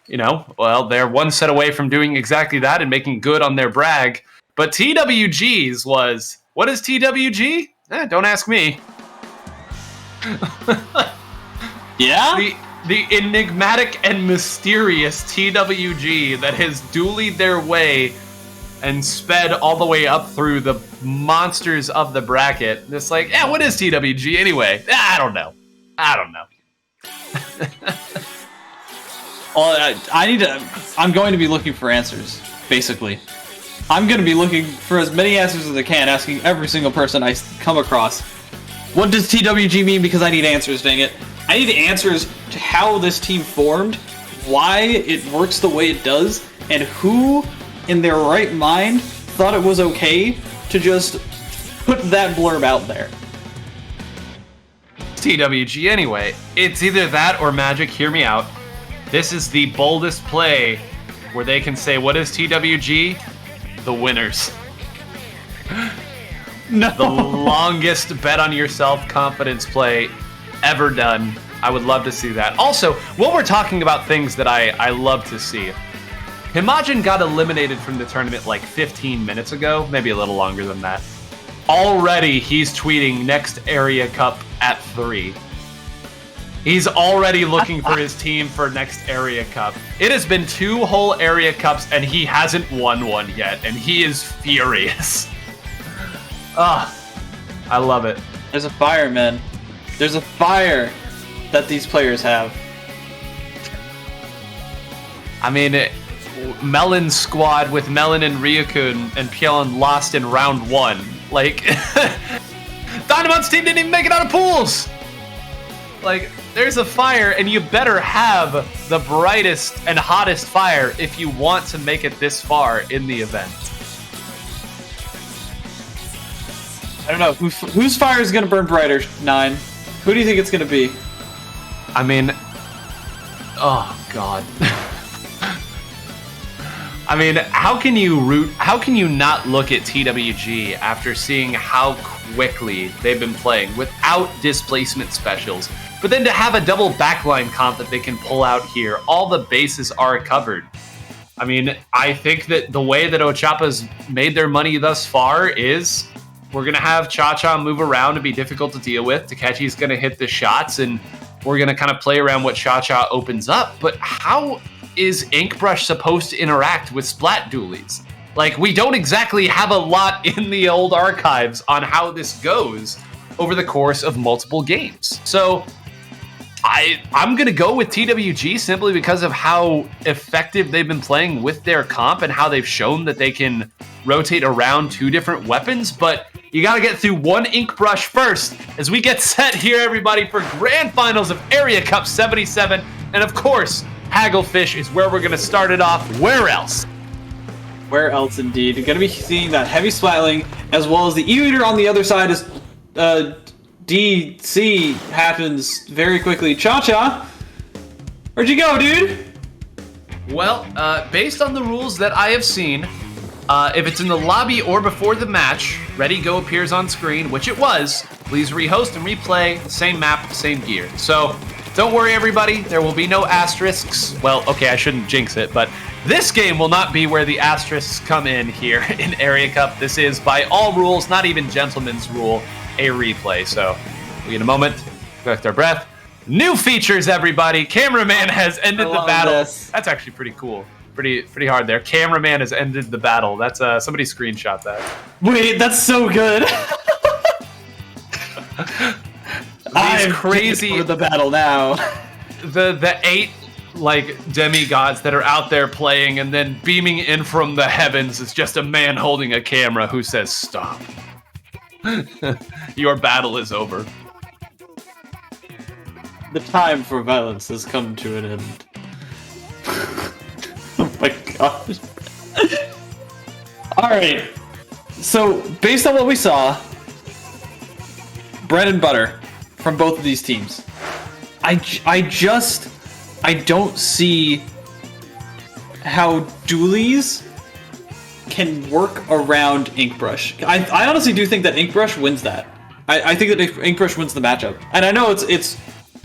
you know, well, they're one set away from doing exactly that and making good on their brag. But TWG's was, what is TWG? Don't ask me. Yeah? The enigmatic and mysterious TWG that has dualied their way and sped all the way up through the monsters of the bracket. It's like, what is TWG anyway? I don't know. Well, I'm going to be looking for answers, basically. I'm going to be looking for as many answers as I can, asking every single person I come across, what does TWG mean? Because I need answers, dang it. I need answers to how this team formed, why it works the way it does, and who in their right mind thought it was okay to just put that blurb out there. TWG anyway. It's either that or Magic, hear me out. This is the boldest play where they can say, what is TWG? The winners. No. The longest bet on yourself confidence play ever done. I would love to see that. Also, while we're talking about things that I love to see, Himajin got eliminated from the tournament like 15 minutes ago, maybe a little longer than that. Already, he's tweeting next Area Cup at 3. He's already looking for his team for next Area Cup. It has been 2 whole Area Cups, and he hasn't won one yet, and he is furious. I love it. There's a fire, man. There's a fire that these players have. I mean, Melon's squad with Melon and Ryukun and Pyeon lost in round 1. Like, Dynamon's team didn't even make it out of pools! Like, there's a fire, and you better have the brightest and hottest fire if you want to make it this far in the event. I don't know. Whose fire is going to burn brighter, 9? Who do you think it's going to be? I mean, oh, God. I mean, how can you not look at TWG after seeing how quickly they've been playing without displacement specials? But then to have a double backline comp that they can pull out here, all the bases are covered. I mean, I think that the way that Ochapa's made their money thus far is we're going to have Cha-Cha move around and be difficult to deal with. Takechi's going to hit the shots, and we're going to kind of play around what Cha-Cha opens up. But how is Inkbrush supposed to interact with Splat Dualies? Like, we don't exactly have a lot in the old archives on how this goes over the course of multiple games. So I'm going to go with TWG simply because of how effective they've been playing with their comp and how they've shown that they can rotate around 2 different weapons. But you got to get through one ink brush first as we get set here, everybody, for Grand Finals of Area Cup 77. And of course, Hagglefish is where we're going to start it off. Where else? Where else, indeed? You're going to be seeing that heavy splatling, as well as the E-Leader on the other side as DC happens very quickly. Cha-Cha, where'd you go, dude? Well, based on the rules that I have seen, if it's in the lobby or before the match, Ready Go appears on screen, which it was. Please rehost and replay, same map, same gear. So don't worry, everybody, there will be no asterisks. Well, okay, I shouldn't jinx it, but this game will not be where the asterisks come in here in Area Cup. This is, by all rules, not even gentleman's rule, a replay. So we get a moment, collect our breath. New features, everybody. Cameraman has ended the battle. This. That's actually pretty cool. Pretty hard there. Cameraman has ended the battle. That's somebody screenshot that. Wait, that's so good. These crazy for the battle now. the 8 like demigods that are out there playing, and then beaming in from the heavens is just a man holding a camera who says, "Stop. Your battle is over." The time for violence has come to an end. Oh my gosh. Alright. So, based on what we saw, bread and butter from both of these teams. I don't see how dualies can work around Inkbrush. I honestly do think that Inkbrush wins that. I think that Inkbrush wins the matchup. And I know it's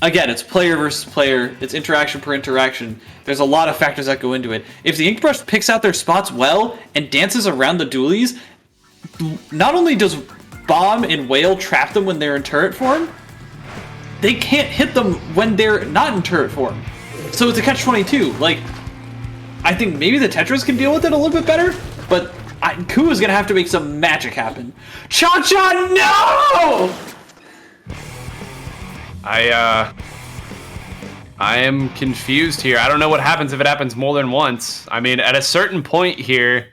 again, it's player versus player, it's interaction per interaction. There's a lot of factors that go into it. If the Inkbrush picks out their spots well and dances around the dualies, not only does Bomb and Whale trap them when they're in turret form, they can't hit them when they're not in turret form. So it's a catch-22. Like, I think maybe the Tetris can deal with it a little bit better, but Ku is gonna have to make some magic happen. Cha-Cha, no! I am confused here. I don't know what happens if it happens more than once. I mean, at a certain point here,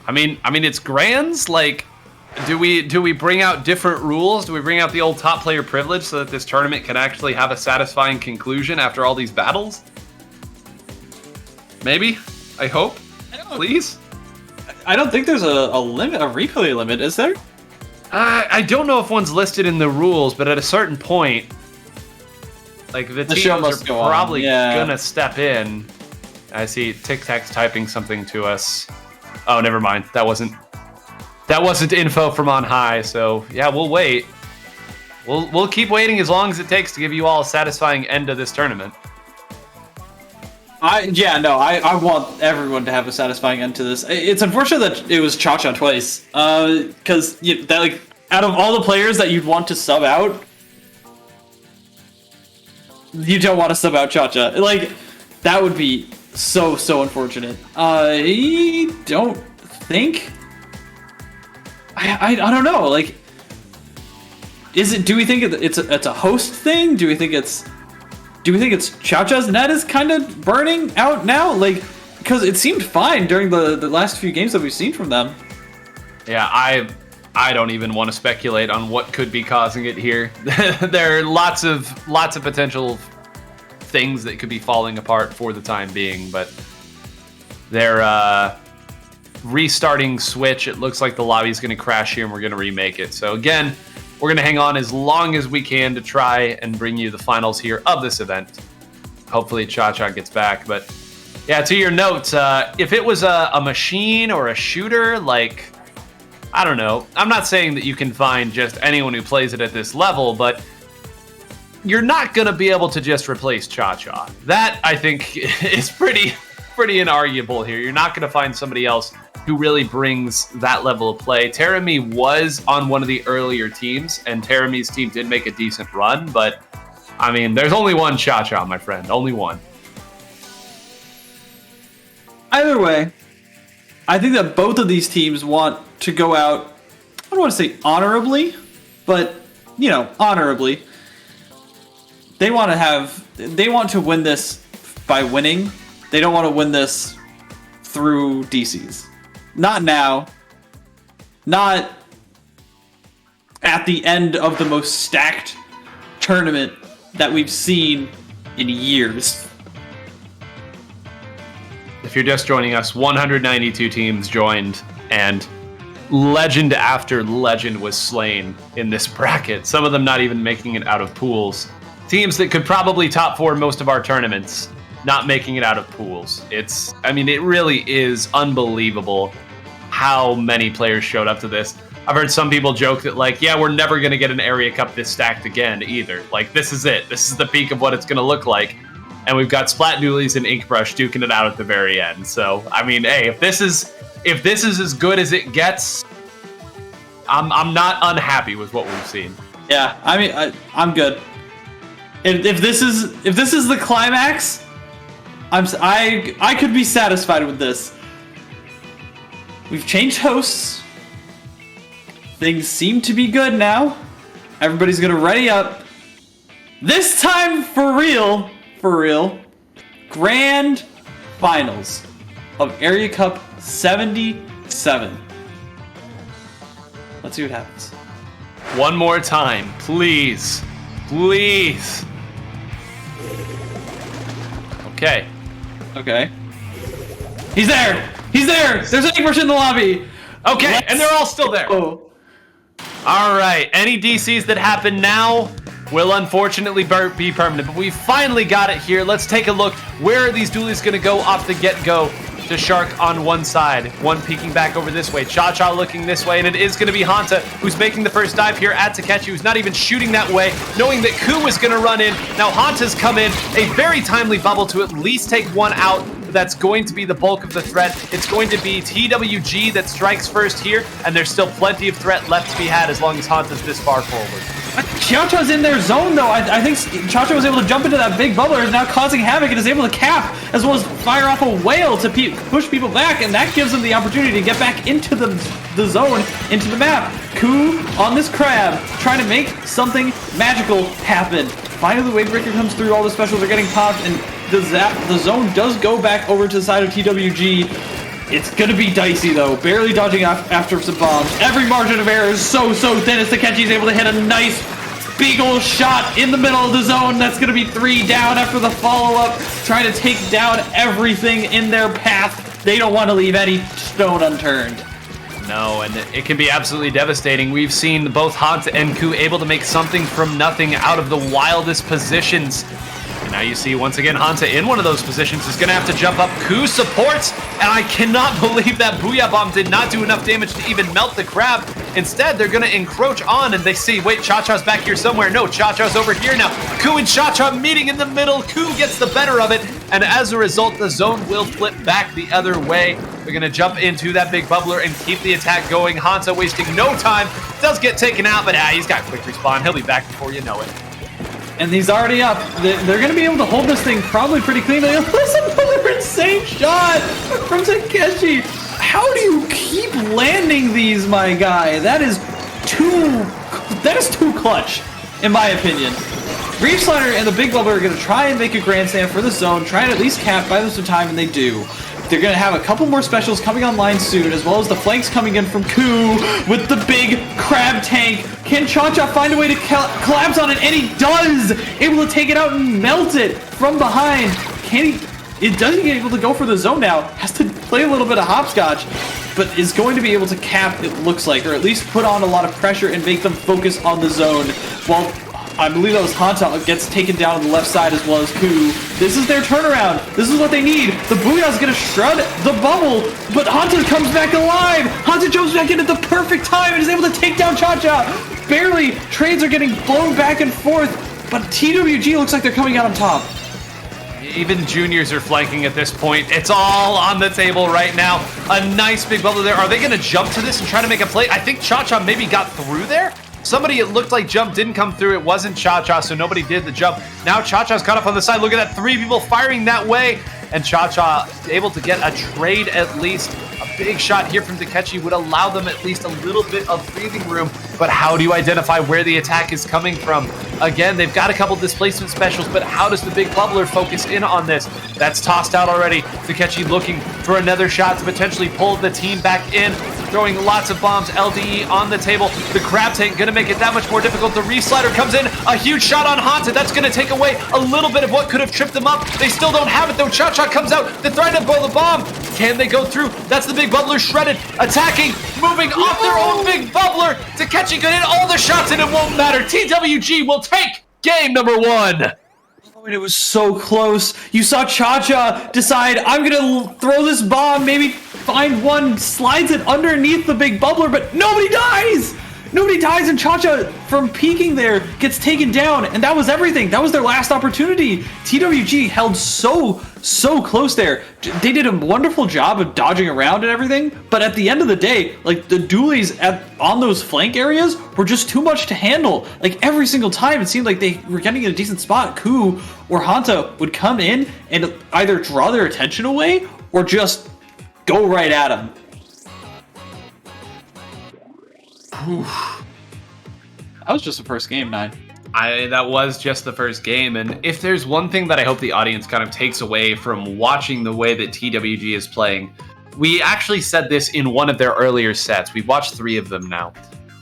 I mean, it's grands. Like, do we bring out different rules? Do we bring out the old top player privilege so that this tournament can actually have a satisfying conclusion after all these battles? Maybe. I hope. Please. I don't think there's a limit, a replay limit, is there? I don't know if one's listed in the rules, but at a certain point, like the show teams must are go on. probably Yeah. gonna step in. I see Tic Tac's typing something to us. Oh, never mind. That wasn't info from on high. So yeah, we'll wait. We'll keep waiting as long as it takes to give you all a satisfying end to this tournament. I want everyone to have a satisfying end to this. It's unfortunate that it was Cha-Cha twice, because out of all the players that you'd want to sub out, you don't want to sub out Cha-Cha. Like, that would be so unfortunate. I don't think. I don't know. Like, do we think it's a host thing? Do we think it's Cha-Cha's net is kind of burning out now? Like, because it seemed fine during the last few games that we've seen from them. Yeah, I don't even want to speculate on what could be causing it here. There are lots of potential things that could be falling apart for the time being, but they're restarting Switch. It looks like the lobby's going to crash here and we're going to remake it. So again, we're going to hang on as long as we can to try and bring you the finals here of this event. Hopefully Cha-Cha gets back. But yeah, to your notes, if it was a machine or a shooter, like, I don't know. I'm not saying that you can find just anyone who plays it at this level, but you're not going to be able to just replace Cha-Cha. That, I think, is pretty inarguable here. You're not going to find somebody else who really brings that level of play. Terami was on one of the earlier teams, and Terami's team did make a decent run, but, I mean, there's only one Cha-Cha, my friend. Only one. other way, I think that both of these teams want to go out, I don't want to say honorably, but, you know, honorably. They want to win this by winning. They don't want to win this through DCs. Not now. Not at the end of the most stacked tournament that we've seen in years. If you're just joining us, 192 teams joined, and legend after legend was slain in this bracket. Some of them not even making it out of pools. Teams that could probably top 4 most of our tournaments, not making it out of pools. It really is unbelievable how many players showed up to this. I've heard some people joke that, like, yeah, we're never going to get an Area Cup this stacked again either. Like, this is it. This is the peak of what it's going to look like. And we've got Splat Doolies and Inkbrush duking it out at the very end. So, I mean, hey, if this is as good as it gets, I'm not unhappy with what we've seen. Yeah, I mean, I'm good. If this is the climax, I could be satisfied with this. We've changed hosts. Things seem to be good now. Everybody's gonna ready up. This time for real. Grand finals of Area Cup 77. Let's see what happens. One more time, please. Please. Okay. He's there! There's an Inkbrush in the lobby! Okay, and they're all still there. Oh. All right, any DCs that happen now will unfortunately be permanent, but we finally got it here. Let's take a look. Where are these dualies going to go off the get-go? To Shark on one side, one peeking back over this way, Cha-Cha looking this way, and it is going to be Hanta who's making the first dive here at Takechi, who's not even shooting that way, knowing that Ku was going to run in. Now Hanta's come in, a very timely bubble to at least take one out. That's going to be the bulk of the threat. It's going to be TWG that strikes first here, and there's still plenty of threat left to be had as long as Hanta's this far forward. Cha-Cha's in their zone, though. I think Cha-Cha was able to jump into that big bubbler, is now causing havoc, and is able to cap, as well as fire off a whale to push people back, and that gives them the opportunity to get back into the zone, into the map. Ku on this crab, trying to make something magical happen. Finally, the Wavebreaker comes through, all the specials are getting popped, and the zone does go back over to the side of TWG. It's gonna be dicey though, barely dodging after some bombs. Every margin of error is so thin as Takechi's able to hit a nice big old shot in the middle of the zone. That's gonna be 3 down after the follow-up, trying to take down everything in their path. They don't want to leave any stone unturned. No, and it can be absolutely devastating. We've seen both Hanta and Ku able to make something from nothing out of the wildest positions. And now you see, once again, Hanta in one of those positions is going to have to jump up. Ku supports, and I cannot believe that Booyah Bomb did not do enough damage to even melt the crab. Instead, they're going to encroach on, and they see, wait, Cha-Cha's back here somewhere. No, Cha-Cha's over here now. Ku and Cha-Cha meeting in the middle. Ku gets the better of it, and as a result, the zone will flip back the other way. They're going to jump into that big bubbler and keep the attack going. Hanta wasting no time. Does get taken out, but he's got quick respawn. He'll be back before you know it. And he's already up. They're going to be able to hold this thing probably pretty cleanly. Listen, another insane shot from Takechi. How do you keep landing these, my guy? That is too clutch, in my opinion. Reef Slider and the Big Bubbler are going to try and make a grandstand for the zone, try and at least cap, buy them some time, and they do. They're going to have a couple more specials coming online soon, as well as the flanks coming in from Ku with the big crab tank. Can Cha-Cha find a way to collapse on it? And he does! Able to take it out and melt it from behind. Can he? It doesn't get able to go for the zone now. Has to play a little bit of hopscotch, but is going to be able to cap, it looks like, or at least put on a lot of pressure and make them focus on the zone. While I believe that was Hanta gets taken down on the left side as well as Ku. This is their turnaround. This is what they need. The Booyah's gonna shred the bubble, but Hanta comes back alive. Hanta jumps back in at the perfect time and is able to take down Cha-Cha. Barely. Trades are getting blown back and forth, but TWG looks like they're coming out on top. Even juniors are flanking at this point. It's all on the table right now. A nice big bubble there. Are they gonna jump to this and try to make a play? I think Cha-Cha maybe got through there. Somebody, it looked like jump didn't come through. It wasn't Cha-Cha, so nobody did the jump. Now Cha-Cha's caught up on the side. Look at that, 3 people firing that way. and Cha-Cha able to get a trade at least. A big shot here from Takechi would allow them at least a little bit of breathing room, but how do you identify where the attack is coming from? Again, they've got a couple displacement specials, but how does the big bubbler focus in on this? That's tossed out already. Takechi looking for another shot to potentially pull the team back in, throwing lots of bombs. LDE on the table. The Crab Tank gonna make it that much more difficult. The Reslider comes in, a huge shot on Haunted. That's gonna take away a little bit of what could have tripped them up. They still don't have it though. Cha-Cha comes out, the threat of the bomb. Can they go through? That's the big bubbler shredded, attacking, moving off their own big bubbler. Takechi could hit all the shots and it won't matter. TWG will take game number 1. And it was so close. You saw Cha-Cha decide, I'm gonna throw this bomb, maybe find one, slides it underneath the big bubbler, but nobody dies! Nobody dies, and Cha-Cha, from peeking there, gets taken down, and that was everything. That was their last opportunity. TWG held so close there. They did a wonderful job of dodging around and everything, but at the end of the day, like, the dualies on those flank areas were just too much to handle. Like, every single time, it seemed like they were getting in a decent spot. Ku or Hanta would come in and either draw their attention away or just go right at them. That was just the first game, 9. That was just the first game, and if there's one thing that I hope the audience kind of takes away from watching the way that TWG is playing, we actually said this in one of their earlier sets. We've watched 3 of them now.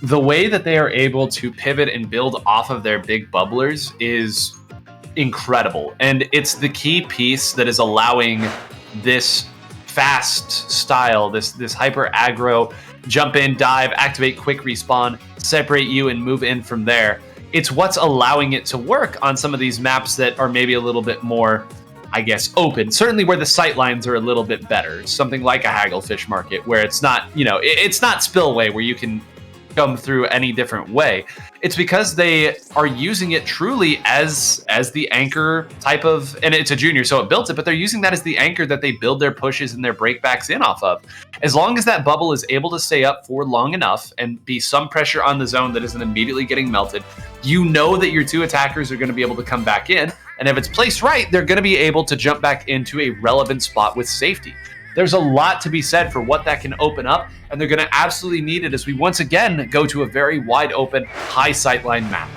The way that they are able to pivot and build off of their big bubblers is incredible, and it's the key piece that is allowing this fast style, this hyper aggro, jump in, dive, activate quick respawn, separate you, and move in from there. It's what's allowing it to work on some of these maps that are maybe a little bit more, I guess, open. Certainly where the sight lines are a little bit better. Something like a Hagglefish Market, where it's not, it's not spillway where you can come through any different way. It's because they are using it truly as the anchor type of, and it's a junior, so it built it, but they're using that as the anchor that they build their pushes and their breakbacks in off of. As long as that bubble is able to stay up for long enough and be some pressure on the zone that isn't immediately getting melted, you know that your 2 attackers are going to be able to come back in, and if it's placed right, they're going to be able to jump back into a relevant spot with safety. There's a lot to be said for what that can open up, and they're going to absolutely need it as we once again go to a very wide open, high sightline map.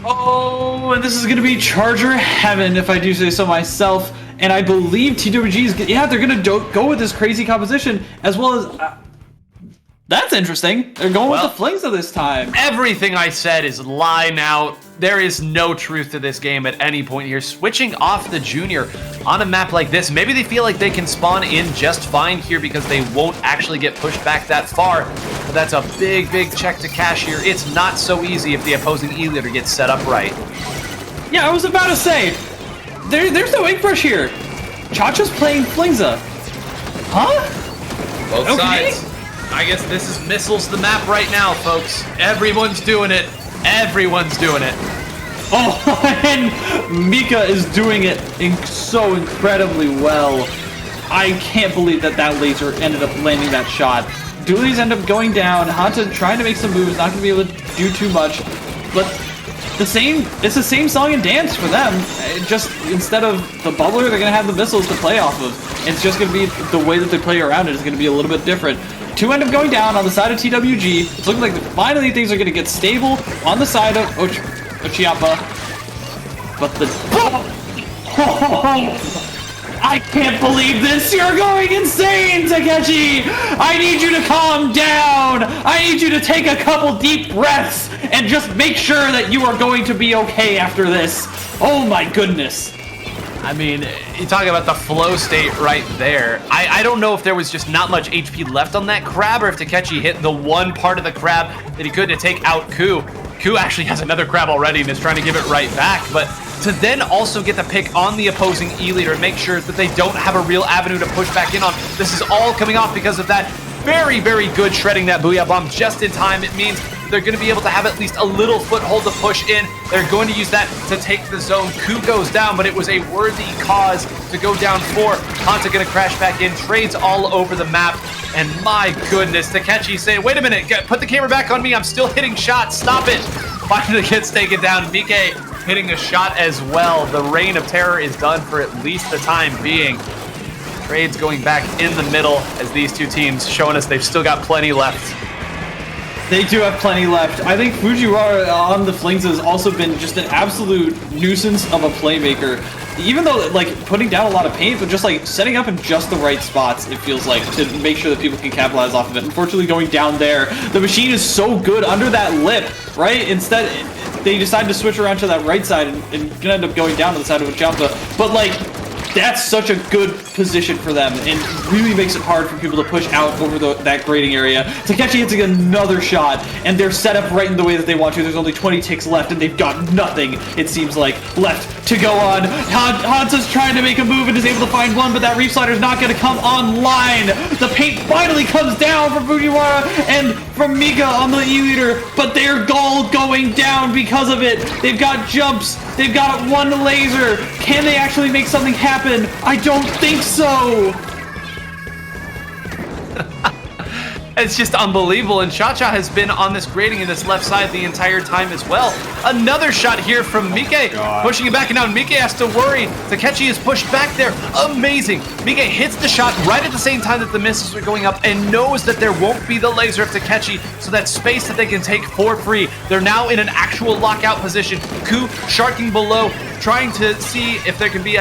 Oh, and this is going to be Charger Heaven, if I do say so myself. And I believe TWG is, they're going to go with this crazy composition, as well as, that's interesting. They're going with the Flingza this time. Everything I said is lie now. There is no truth to this game at any point here. Switching off the junior on a map like this, maybe they feel like they can spawn in just fine here because they won't actually get pushed back that far. But that's a big check to cash here. It's not so easy if the opposing E-leader gets set up right. Yeah, I was about to say, there's no ink brush here. Cha-Cha's playing Flingza. Huh? Both sides. I guess this is missiles the map right now, folks. Everyone's doing it. Everyone's doing it. Oh, and Mika is doing it so incredibly well. I can't believe that laser ended up landing that shot. Doolies end up going down. Hanta trying to make some moves, not going to be able to do too much. But it's the same song and dance for them. Just instead of the bubbler, they're going to have the missiles to play off of. It's just going to be the way that they play around it is going to be a little bit different. 2 end up going down on the side of TWG. It's looking like finally things are going to get stable on the side of Ochiappa. But I can't believe this! You're going insane, Takechi! I need you to calm down! I need you to take a couple deep breaths and just make sure that you are going to be okay after this. Oh my goodness. I mean, you talk about the flow state right there. I don't know if there was just not much HP left on that crab or if Takechi hit the one part of the crab that he could to take out Ku. Ku actually has another crab already and is trying to give it right back, but to then also get the pick on the opposing E-leader and make sure that they don't have a real avenue to push back in on. This is all coming off because of that very good shredding that Booyah Bomb just in time. It means they're going to be able to have at least a little foothold to push in. They're going to use that to take the zone. Ku goes down, but it was a worthy cause to go down 4. Hanta going to crash back in. Trades all over the map. And my goodness, Takechi saying, wait a minute, put the camera back on me. I'm still hitting shots. Stop it. Finally gets taken down. BK hitting a shot as well. The reign of terror is done for at least the time being. Trades going back in the middle as these two teams showing us they've still got plenty left. They do have plenty left. I think Fujiwara on the Flings has also been just an absolute nuisance of a playmaker. Even though, like, putting down a lot of paint, but just, like, setting up in just the right spots, it feels like, to make sure that people can capitalize off of it. Unfortunately, going down there, the machine is so good under that lip, right? Instead, they decide to switch around to that right side and gonna end up going down to the side of Machampa. But, like, that's such a good position for them and really makes it hard for people to push out over that grading area. Takeshi hits another shot, and they're set up right in the way that they want to. There's only 20 ticks left, and they've got nothing, it seems like, left to go on. Hansa's trying to make a move and is able to find one, but that Reef Slider's not going to come online. The paint finally comes down from Fujiwara and from Mika on the E-Leader, but they're all going down because of it. They've got jumps. They've got one laser. Can they actually make something happen? I don't think so. It's just unbelievable, and Cha Cha has been on this grading in this left side the entire time as well. Another shot here from Mike, pushing it back, and now Mike has to worry. Takechi is pushed back there. Amazing. Mike hits the shot right at the same time that the missiles are going up and knows that there won't be the laser of Takechi, so that space that they can take for free. They're now in an actual lockout position. Ku sharking below, trying to see if there can be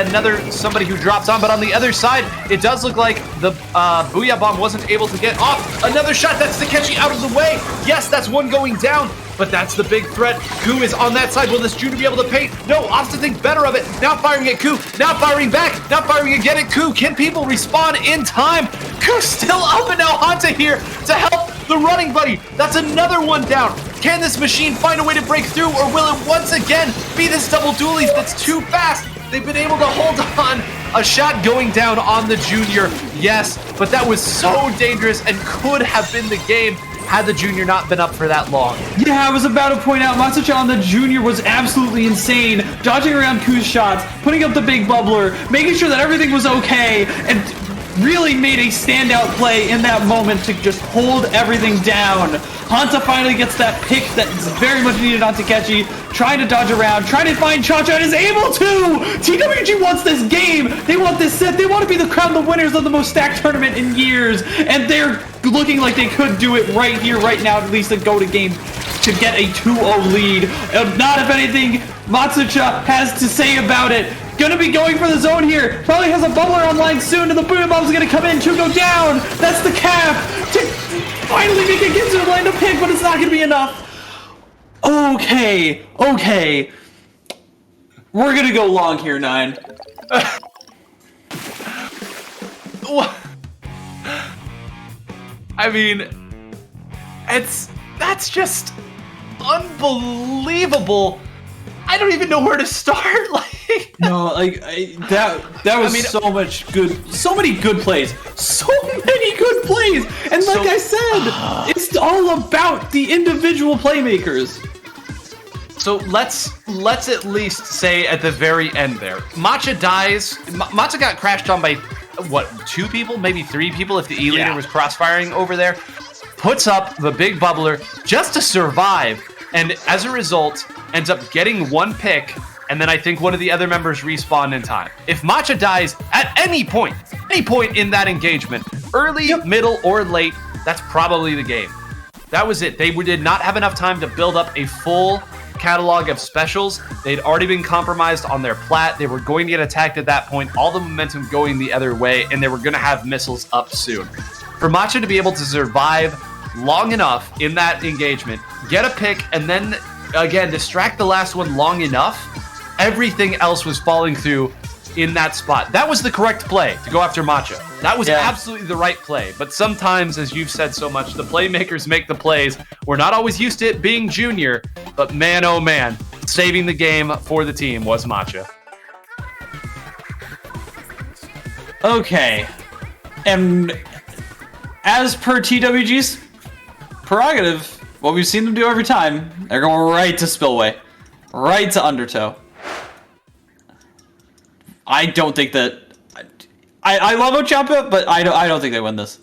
somebody who drops on, but on the other side, it does look like the Booyah Bomb wasn't able to get off. Another shot, that's Takechi out of the way. Yes, that's one going down, but that's the big threat. Ku is on that side. Will this Junior be able to paint? No, opts to think better of it. Now firing at Ku, now firing back, now firing again at Ku. Can people respawn in time? Ku still up, and now Hanta here to help the running buddy. That's another one down. Can this machine find a way to break through, or will it once again be this double dualies that's too fast? They've been able to hold on. A shot going down on the Junior, yes, but that was so dangerous and could have been the game had the Junior not been up for that long. Yeah, I was about to point out, Matsucha on the Junior was absolutely insane, dodging around Ku's shots, putting up the big bubbler, making sure that everything was okay, and really made a standout play in that moment to just hold everything down. Hanta finally gets that pick that's very much needed on Takechi, trying to dodge around, trying to find Cha-Cha, and is able to! TWG wants this game! They want this set! They want to be the crown the winners of the most stacked tournament in years! And they're looking like they could do it right here, right now, at least to go to game to get a 2-0 lead. Not if anything Matsucha has to say about it. Gonna be going for the zone here. Probably has a bubbler online soon, and the Booyah Bomb's gonna come in. 2 go down. That's the cap. Finally make a Ginzu land a pick, but it's not gonna be enough. Okay. We're gonna go long here, 9. I mean, that's just unbelievable. I don't even know where to start. No, that was so many good plays, and like I said, it's all about the individual playmakers. So let's at least say at the very end there, Matcha dies. Matcha got crashed on by what, 2 people, maybe 3 people if the E-Leader was crossfiring over there. Puts up the big bubbler just to survive, and as a result ends up getting 1 pick, and then I think one of the other members respawned in time. If Matcha dies at any point in that engagement, early, middle, or late, that's probably the game. That was it. They did not have enough time to build up a full catalog of specials. They'd already been compromised on their plat. They were going to get attacked at that point, all the momentum going the other way, and they were going to have missiles up soon. For Matcha to be able to survive long enough in that engagement, get a pick, and then again distract the last one long enough, everything else was falling through in that spot. That was the correct play to go after Matcha. That was absolutely the right play. But sometimes, as you've said so much, the playmakers make the plays. We're not always used to it being Junior, but man, oh man, saving the game for the team was Matcha. Okay. And as per TWG's prerogative, what we've seen them do every time, they're going right to Spillway. Right to Undertow. I don't think that... I love Ochampa, but I don't think they win this.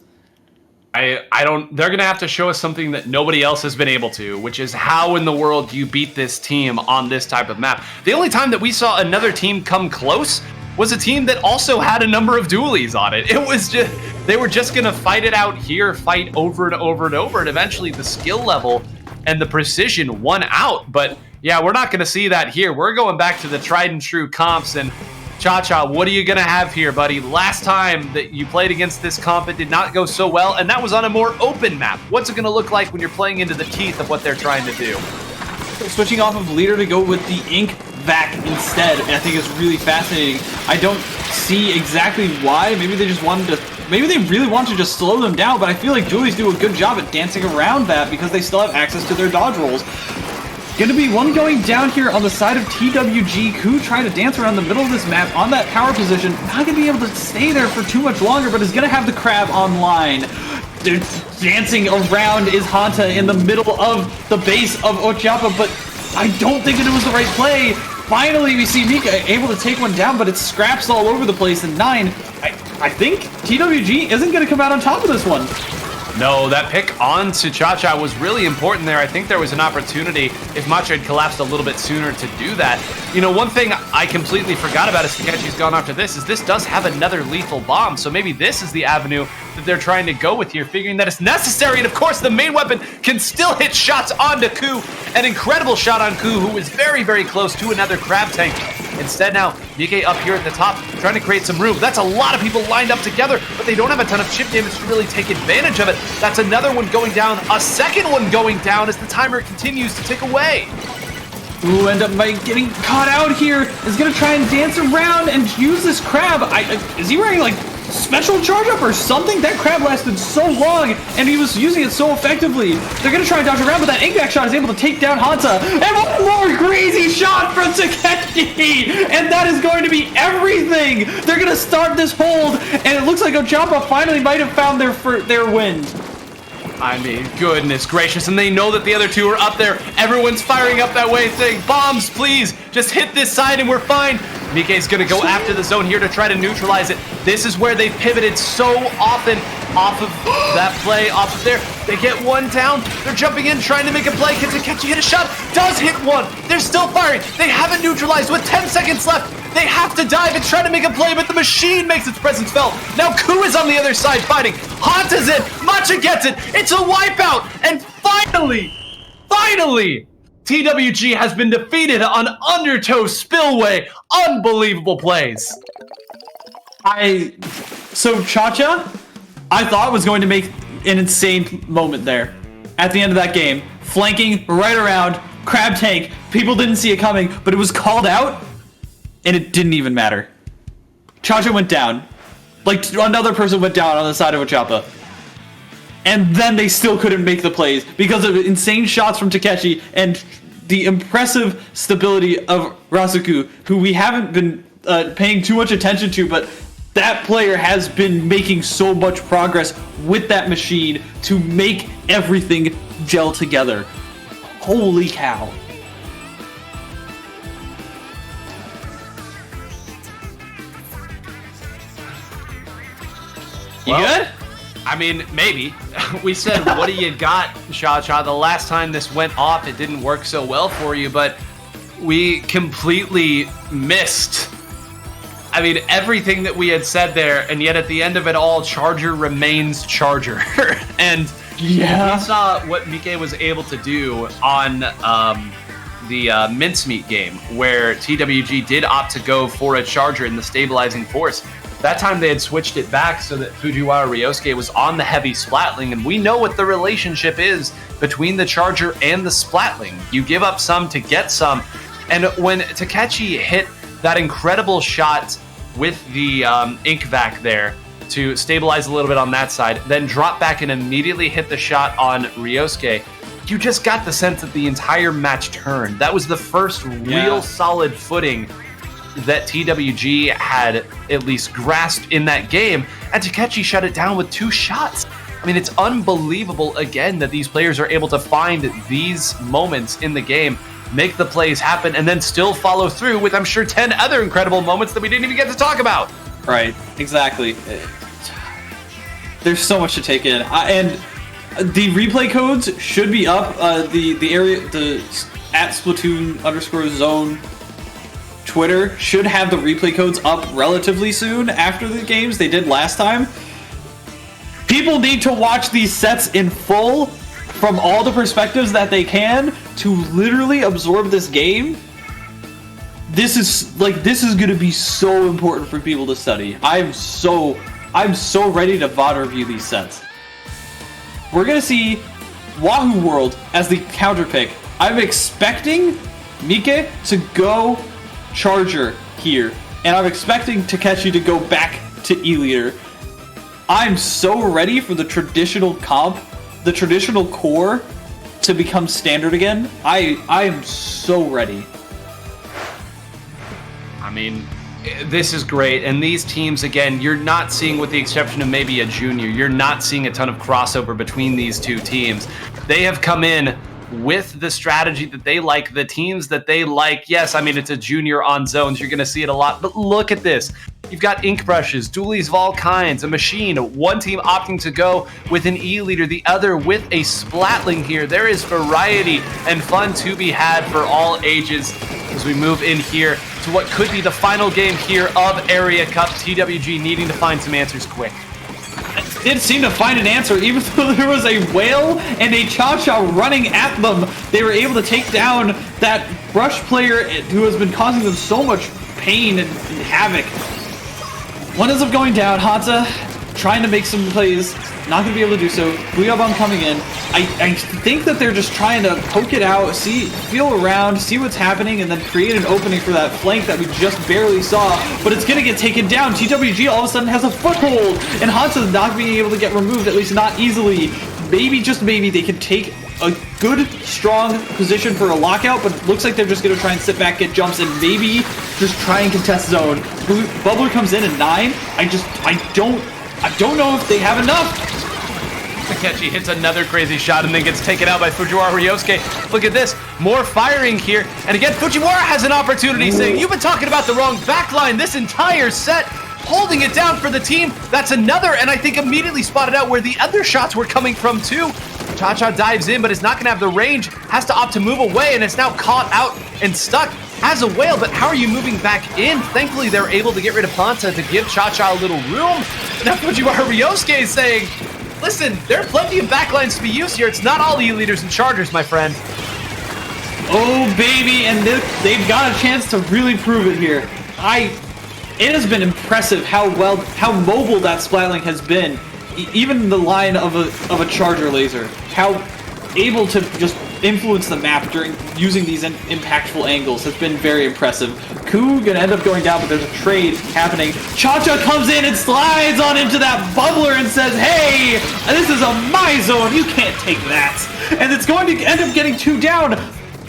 I don't. They're gonna have to show us something that nobody else has been able to, which is how in the world do you beat this team on this type of map? The only time that we saw another team come close was a team that also had a number of dualies on it. It was just they were just gonna fight it out here, fight over and over and over, and eventually the skill level and the precision won out. But yeah, we're not gonna see that here. We're going back to the tried and true comps. And Cha-Cha, what are you going to have here, buddy? Last time that you played against this comp, it did not go so well, and that was on a more open map. What's it going to look like when you're playing into the teeth of what they're trying to do? Switching off of leader to go with the Ink Vac instead, and I think it's really fascinating. I don't see exactly why. Maybe they just wanted to... Maybe they really want to just slow them down, but I feel like dualies do a good job at dancing around that because they still have access to their dodge rolls. Gonna be one going down here on the side of TWG. Ku trying to dance around the middle of this map on that power position. Not gonna be able to stay there for too much longer, but is gonna have the crab online. They're dancing around is Hanta in the middle of the base of Ochapa, but I don't think that it was the right play. Finally, we see Mika able to take one down, but it's scraps all over the place. And 9, I think TWG isn't gonna come out on top of this one. No, that pick onto Cha-Cha was really important there. I think there was an opportunity if Macho had collapsed a little bit sooner to do that. You know, one thing I completely forgot about as Takechi's gone after this is this does have another lethal bomb, so maybe this is the avenue that they're trying to go with here, figuring that it's necessary, and of course the main weapon can still hit shots onto Ku. An incredible shot on Ku, who is very, very close to another crab tank. Instead now, Mike up here at the top, trying to create some room. That's a lot of people lined up together, but they don't have a ton of chip damage to really take advantage of it. That's another one going down, a second one going down as the timer continues to tick away. Ooh, end up by getting caught out here. Is gonna try and dance around and use this crab. Is he wearing like special charge up or something? That crab lasted so long and he was using it so effectively. They're gonna try and dodge around, but that Ink Vac shot is able to take down Hanta. And one more crazy shot from Takechi! And that is going to be everything! They're gonna start this hold, and it looks like Ochapa finally might have found their win. I mean, goodness gracious, and they know that the other two are up there. Everyone's firing up that way saying, bombs, please, just hit this side and we're fine. Mike's gonna go after the zone here to try to neutralize it. This is where they've pivoted so often off of that play, off of there. They get one down, they're jumping in, trying to make a play. Can Takechi hit a shot? Does hit one. They're still firing. They haven't neutralized with 10 seconds left. They have to dive and try to make a play, but the machine makes its presence felt. Now Ku is on the other side fighting. Hanta's in. Macha gets it. It's a wipeout. And finally, TWG has been defeated on Undertow Spillway. Unbelievable plays. So Cha-Cha, I thought was going to make an insane moment there at the end of that game. Flanking right around, crab tank. People didn't see it coming, but it was called out. And it didn't even matter. Cha-Cha went down. Like, another person went down on the side of Ochapa. And then they still couldn't make the plays because of insane shots from Takechi and the impressive stability of Rasuku, who we haven't been paying too much attention to, but that player has been making so much progress with that machine to make everything gel together. Holy cow. You good? I mean, maybe. We said, what do you got, Cha-Cha? The last time this went off, it didn't work so well for you, but we completely missed, I mean, everything that we had said there, and yet at the end of it all, Charger remains Charger. And yeah, we saw what Mike was able to do on the Mincemeat game, where TWG did opt to go for a Charger in the stabilizing force. That time they had switched it back so that Fujiwara Ryosuke was on the heavy Splatling, and we know what the relationship is between the Charger and the Splatling. You give up some to get some, and when Takechi hit that incredible shot with the Ink Vac there to stabilize a little bit on that side, then drop back and immediately hit the shot on Ryosuke, you just got the sense that the entire match turned. That was the first real solid footing that TWG had at least grasped in that game, and Takechi shut it down with 2 shots. I mean, it's unbelievable, again, that these players are able to find these moments in the game, make the plays happen, and then still follow through with, I'm sure, 10 other incredible moments that we didn't even get to talk about. Right, exactly. There's so much to take in, and the replay codes should be up. The at Splatoon_zone Twitter should have the replay codes up relatively soon after the games. They did last time. People need to watch these sets in full from all the perspectives that they can to literally absorb this game. This is going to be so important for people to study. I'm so ready to VOD review these sets. We're going to see Wahoo World as the counter pick. I'm expecting Mike to go Charger here, and I'm expecting Takeshi to go back to E-Leader. I'm so ready for the traditional comp, the traditional core, to become standard again. I am so ready. I mean, this is great, and these teams, again, you're not seeing, with the exception of maybe a junior, you're not seeing a ton of crossover between these two teams. They have come in with the strategy that they like, the teams that they like. Yes, I mean, it's a junior on zones. You're going to see it a lot, but look at this. You've got ink brushes, dualies of all kinds, a machine, one team opting to go with an E-Leader, the other with a Splatling here. There is variety and fun to be had for all ages as we move in here to what could be the final game here of Area Cup. TWG needing to find some answers quick. Did seem to find an answer, even though there was a whale and a Cha-Cha running at them. They were able to take down that Brush player who has been causing them so much pain and havoc. One ends up going down. Hansa trying to make some plays, not going to be able to do so. Booyah coming in. I think that they're just trying to poke it out, feel around, see what's happening, and then create an opening for that flank that we just barely saw. But it's going to get taken down. TWG all of a sudden has a foothold, and Hansa's not being able to get removed, at least not easily. Maybe, just maybe, they can take a good, strong position for a lockout, but it looks like they're just going to try and sit back, get jumps, and maybe just try and contest zone. Bubbler comes in at 9. I don't know if they have enough. Takeshi hits another crazy shot and then gets taken out by Fujiwara Ryosuke. Look at this, more firing here. And again, Fujiwara has an opportunity, saying, you've been talking about the wrong backline this entire set. Holding it down for the team. That's another, and I think immediately spotted out where the other shots were coming from too. Cha-Cha dives in, but is not going to have the range. Has to opt to move away, and it's now caught out and stuck. Has a whale, but how are you moving back in? Thankfully, they're able to get rid of Ponta to give Cha-Cha a little room. Now Fujiwara Ryosuke is saying, listen, there are plenty of backlines to be used here. It's not all E-Leaders and Chargers, my friend. Oh, baby, and they've got a chance to really prove it here. It has been impressive how mobile that Splatling has been. Even the line of a Charger laser. How able to just influence the map during using these impactful angles has been very impressive. Ku gonna end up going down, but there's a trade happening. Cha-Cha comes in and slides on into that bubbler and says, hey, this is my zone, you can't take that. And it's going to end up getting 2 down.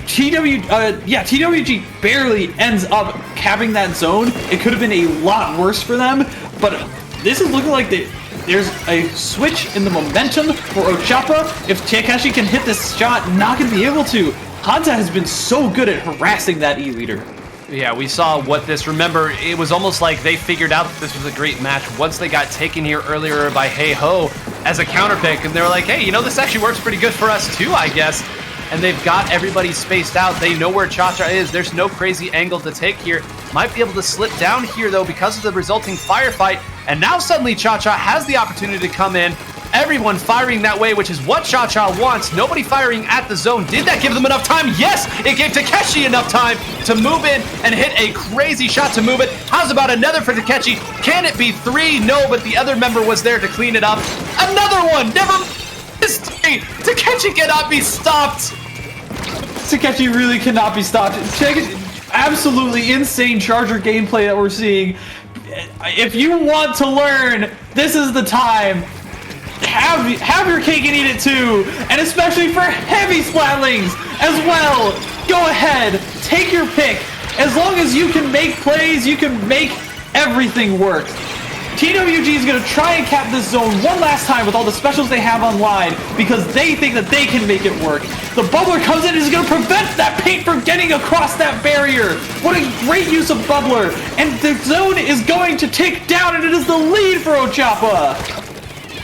TWG barely ends up capping that zone. It could have been a lot worse for them, but this is looking like there's a switch in the momentum for Ochappa. If Takeshi can hit this shot, not going to be able to. Hansa has been so good at harassing that E-Leader. Yeah, we saw what this, remember, it was almost like they figured out that this was a great match once they got taken here earlier by Hey Ho as a counter pick, and they were like, hey, you know, this actually works pretty good for us too, I guess. And they've got everybody spaced out. They know where Cha-Cha is. There's no crazy angle to take here. Might be able to slip down here, though, because of the resulting firefight. And now suddenly Cha-Cha has the opportunity to come in. Everyone firing that way, which is what Cha-Cha wants. Nobody firing at the zone. Did that give them enough time? Yes! It gave Takeshi enough time to move in and hit a crazy shot to move it. How's about another for Takeshi? Can it be 3? No, but the other member was there to clean it up. Another one! Never... Takeshi cannot be stopped. Takeshi really cannot be stopped. Check it. Absolutely insane Charger gameplay that we're seeing. If you want to learn, this is the time. Have your cake and eat it too, and especially for heavy Splatlings as well. Go ahead, take your pick. As long as you can make plays, you can make everything work. TWG is going to try and cap this zone one last time with all the specials they have online because they think that they can make it work. The bubbler comes in and is going to prevent that paint from getting across that barrier. What a great use of bubbler. And the zone is going to tick down, and it is the lead for Ochappa.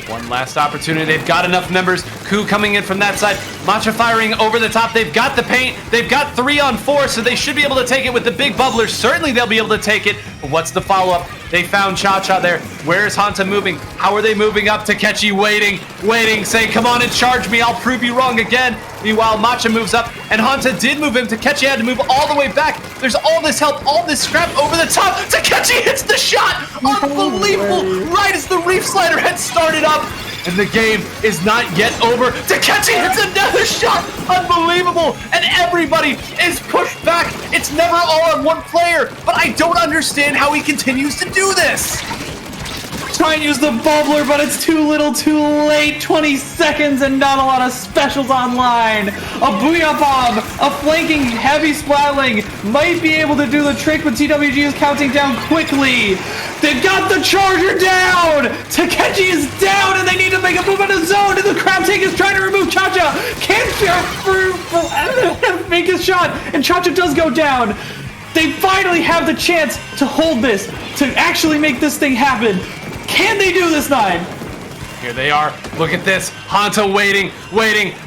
One last opportunity. They've got enough members. Ku coming in from that side. Matcha firing over the top. They've got the paint. They've got 3 on 4, so they should be able to take it with the big bubblers. Certainly they'll be able to take it. But what's the follow-up? They found Cha-Cha there. Where is Hanta moving? How are they moving up? Takechi waiting, saying, come on and charge me. I'll prove you wrong again. Meanwhile, Matcha moves up, and Hanta did move him. Takechi had to move all the way back. There's all this help, all this scrap over the top. Takechi hits the shot. Unbelievable. Right as the Reef Slider had started up. And the game is not yet over. Takechi hits another shot. Unbelievable. And everybody is pushed back. It's never all on one player. But I don't understand how he continues to do this. Try and use the bubbler, but it's too little too late. 20 seconds and not a lot of specials online. A Booyah Bomb, a flanking heavy splatling might be able to do the trick, but TWG is counting down quickly. They've got the charger down. Takechi is down, and they need to make a move in the zone. And the Crab Tank is trying to remove Cha-Cha. Can't make his shot, and Cha-Cha does go down. They finally have the chance to hold this, to actually make this thing happen. Can they do this, Nine? Here they are. Look at this. Hanta waiting.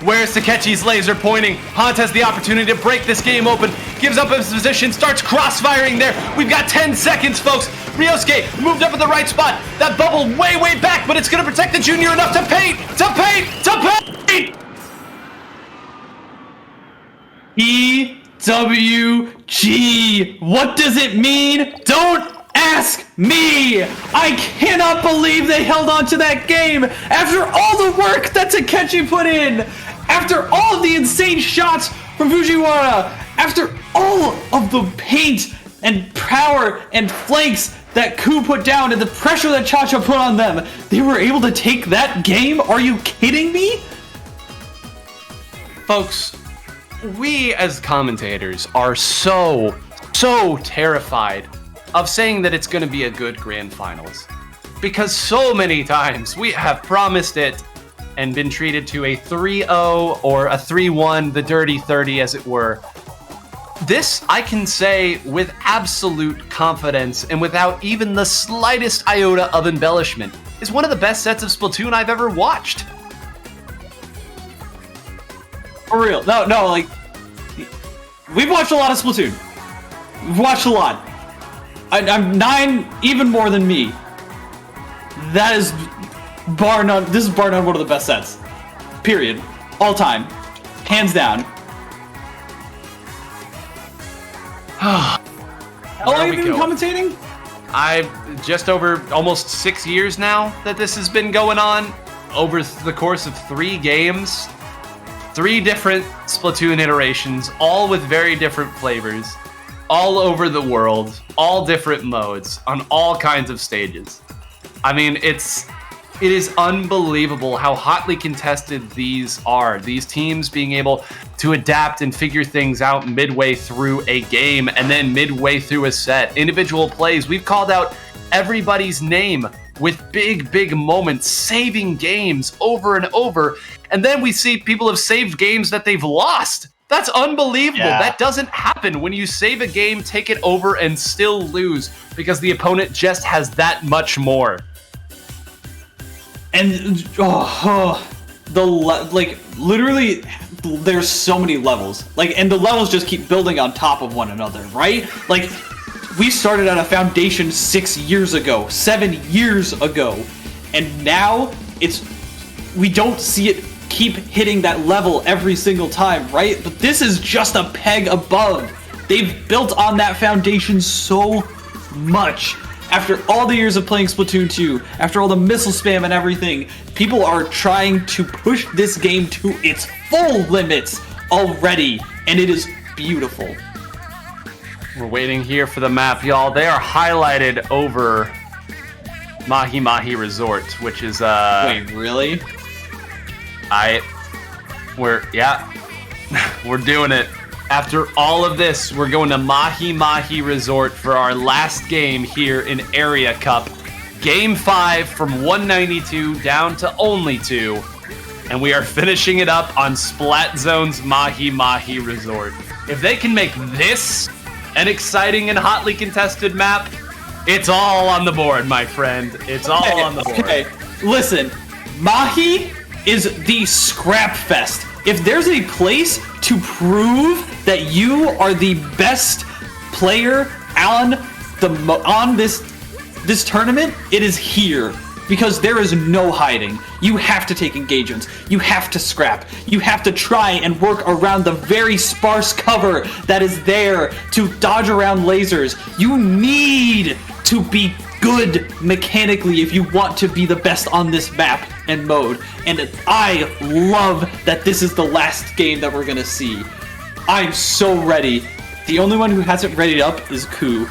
Where's Takechi's laser pointing? Hanta has the opportunity to break this game open. Gives up his position. Starts crossfiring there. We've got 10 seconds, folks. Ryosuke moved up in the right spot. That bubble way back, but it's going to protect the junior enough to paint. EWG. What does it mean? Don't ask me! I cannot believe they held on to that game after all the work that Takechi put in, after all of the insane shots from Fujiwara, after all of the paint and power and flanks that Ku put down and the pressure that Cha-Cha put on them. They were able to take that game? Are you kidding me? Folks, we as commentators are so terrified of saying that it's going to be a good grand finals, because so many times we have promised it and been treated to a 3-0 or a 3-1, the dirty 30 as it were. This I can say with absolute confidence and without even the slightest iota of embellishment is one of the best sets of Splatoon I've ever watched. For real. No, like, we've watched a lot of Splatoon. We've watched a lot. I'm 9 even more than me. That is bar none. This is bar none one of the best sets. Period. All time. Hands down. How long have you been commentating? I've just over almost 6 years now that this has been going on. Over the course of 3 games. 3 different Splatoon iterations, all with very different flavors. All over the world, all different modes, on all kinds of stages. I mean, it is unbelievable how hotly contested these are. These teams being able to adapt and figure things out midway through a game and then midway through a set. Individual plays, we've called out everybody's name with big moments, saving games over and over. And then we see people have saved games that they've lost. That's unbelievable. Yeah. That doesn't happen when you save a game, take it over, and still lose because the opponent just has that much more. And literally, there's so many levels. And the levels just keep building on top of one another, right? We started at a foundation 6 years ago, 7 years ago, and now we don't see it keep hitting that level every single time, right? But this is just a peg above. They've built on that foundation so much. After all the years of playing Splatoon 2, after all the missile spam and everything, people are trying to push this game to its full limits already, and it is beautiful. We're waiting here for the map, y'all. They are highlighted over Mahi Mahi Resort, which is Wait, really? We're doing it. After all of this, we're going to Mahi Mahi Resort for our last game here in Area Cup. Game 5 from 192 down to only 2. And we are finishing it up on Splat Zone's Mahi Mahi Resort. If they can make this an exciting and hotly contested map, it's all on the board, my friend. It's all on the board. Okay, listen. Mahi is the scrap fest. If there's a place to prove that you are the best player on this tournament, it is here. Because there is no hiding. You have to take engagements. You have to scrap. You have to try and work around the very sparse cover that is there to dodge around lasers. You need to be good mechanically if you want to be the best on this map and mode. And I love that this is the last game that we're gonna see. I'm so ready. The only one who hasn't readied up is Ku.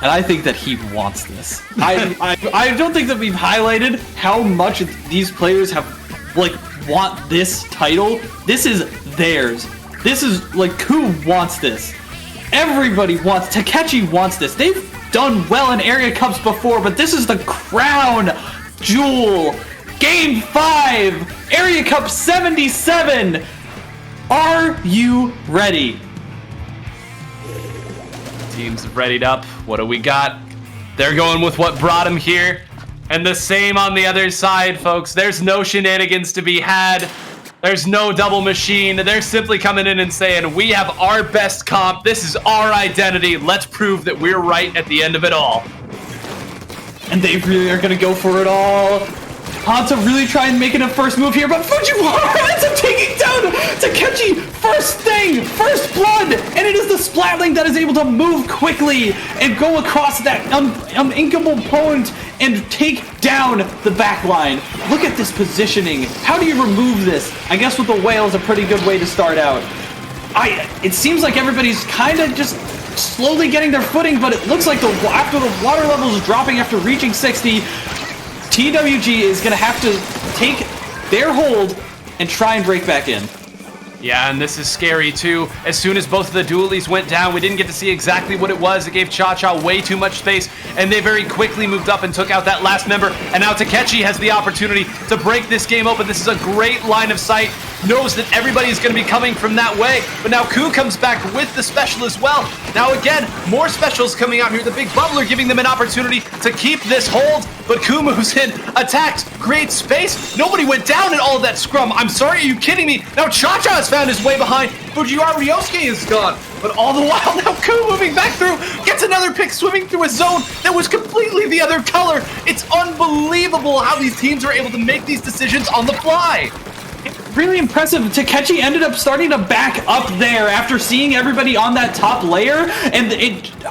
And I think that he wants this. I don't think that we've highlighted how much these players have, want this title. This is theirs. This is, Ku wants this. Everybody wants, Takechi wants this. They've done well in area cups before, but this is the crown jewel. Game 5, Area Cup 77. Are you ready? Teams readied up. What do we got? They're going with what brought them here. And the same on the other side, folks. There's no shenanigans to be had. There's no double machine. They're simply coming in and saying, we have our best comp. This is our identity. Let's prove that we're right at the end of it all. And they really are going to go for it all. Hanta really trying making a first move here, but Fujiwara ends up taking down Takechi first thing, first blood, and it is the Splatling that is able to move quickly and go across that uninkable opponent and take down the back line. Look at this positioning. How do you remove this? I guess with the whale is a pretty good way to start out. It seems like everybody's kind of just slowly getting their footing, but it looks like after the water level is dropping after reaching 60, TWG is going to have to take their hold and try and break back in. Yeah, and this is scary too. As soon as both of the dualies went down, we didn't get to see exactly what it was. It gave Cha-Cha way too much space, and they very quickly moved up and took out that last member. And now Takechi has the opportunity to break this game open. This is a great line of sight. Knows that everybody is going to be coming from that way. But now Ku comes back with the special as well. Now again, more specials coming out here. The big bubbler giving them an opportunity to keep this hold. But Ku moves in, attacks, creates space. Nobody went down in all of that scrum. I'm sorry, are you kidding me? Now Cha-Cha has found his way behind. Fujiwara Ryosuke is gone. But all the while now Ku moving back through, gets another pick swimming through a zone that was completely the other color. It's unbelievable how these teams are able to make these decisions on the fly. Really impressive. Takechi ended up starting to back up there after seeing everybody on that top layer, and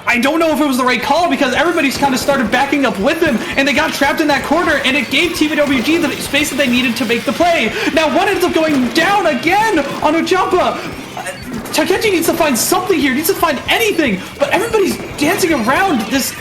I don't know if it was the right call because everybody's kind of started backing up with him, and they got trapped in that corner, and it gave TWG the space that they needed to make the play. Now one ends up going down again on Ujampa. Takechi needs to find something here, needs to find anything, but everybody's dancing around this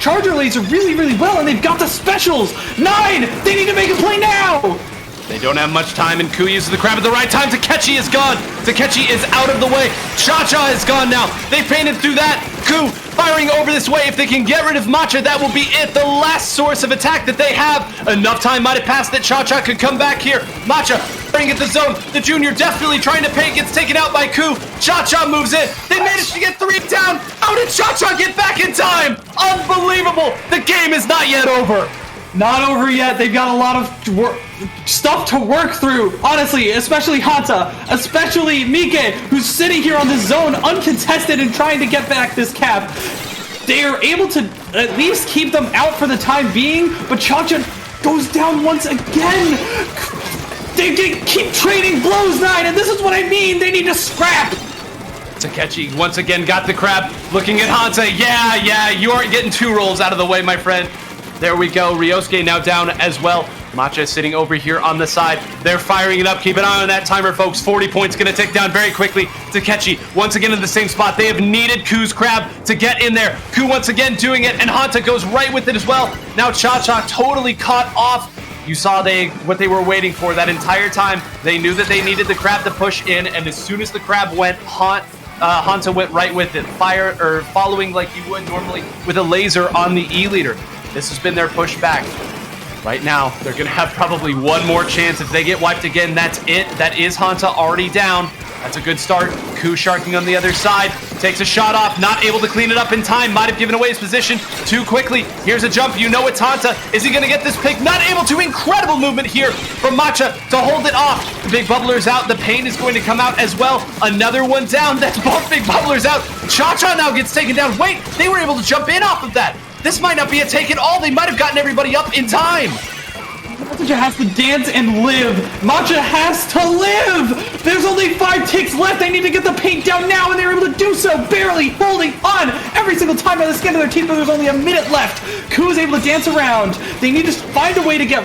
charger laser really, really well, and they've got the specials. 9! They need to make a play now! They don't have much time, and Ku uses the crab at the right time. Takechi is gone. Takechi is out of the way. Cha-Cha is gone now. They painted through that. Ku firing over this way. If they can get rid of Matcha, that will be it. The last source of attack that they have. Enough time might have passed that Cha-Cha could come back here. Matcha firing at the zone. The junior desperately trying to paint. Gets taken out by Ku. Cha-Cha moves in. They managed to get 3 down. How did Cha-Cha get back in time? Unbelievable. The game is not yet over. Not over yet. They've got a lot of stuff to work through, honestly, especially Hanta, especially Mike, who's sitting here on the zone uncontested and trying to get back this cap. They are able to at least keep them out for the time being, but Cha-Cha goes down once again. They keep trading blows, 9, and this is what I mean. They need to scrap. Takechi once again got the crab. Looking at Hanta. Yeah, you aren't getting 2 rolls out of the way, my friend. There we go. Ryosuke now down as well. Matcha sitting over here on the side. They're firing it up. Keep an eye on that timer, folks. 40 points going to tick down very quickly. Takechi once again in the same spot. They have needed Ku's crab to get in there. Ku once again doing it, and Hanta goes right with it as well. Now Cha-Cha totally caught off. You saw what they were waiting for that entire time. They knew that they needed the crab to push in, and as soon as the crab went, Hanta went right with it, following like you would normally with a laser on the E-leader. This has been their pushback. Right now, they're going to have probably one more chance. If they get wiped again, that's it. That is Hanta already down. That's a good start. Ku Sharking on the other side. Takes a shot off. Not able to clean it up in time. Might have given away his position too quickly. Here's a jump. You know it's Hanta. Is he going to get this pick? Not able to. Incredible movement here from Matcha to hold it off. The Big Bubbler's out. The Pain is going to come out as well. Another one down. That's both Big Bubblers out. Cha-Cha now gets taken down. Wait, they were able to jump in off of that. This might not be a take at all. They might have gotten everybody up in time. Matcha has to dance and live. Matcha has to live. There's only 5 ticks left. They need to get the paint down now, and they're able to do so, barely holding on every single time by the skin of their teeth, but there's only a minute left. Ku is able to dance around. They need to find a way to get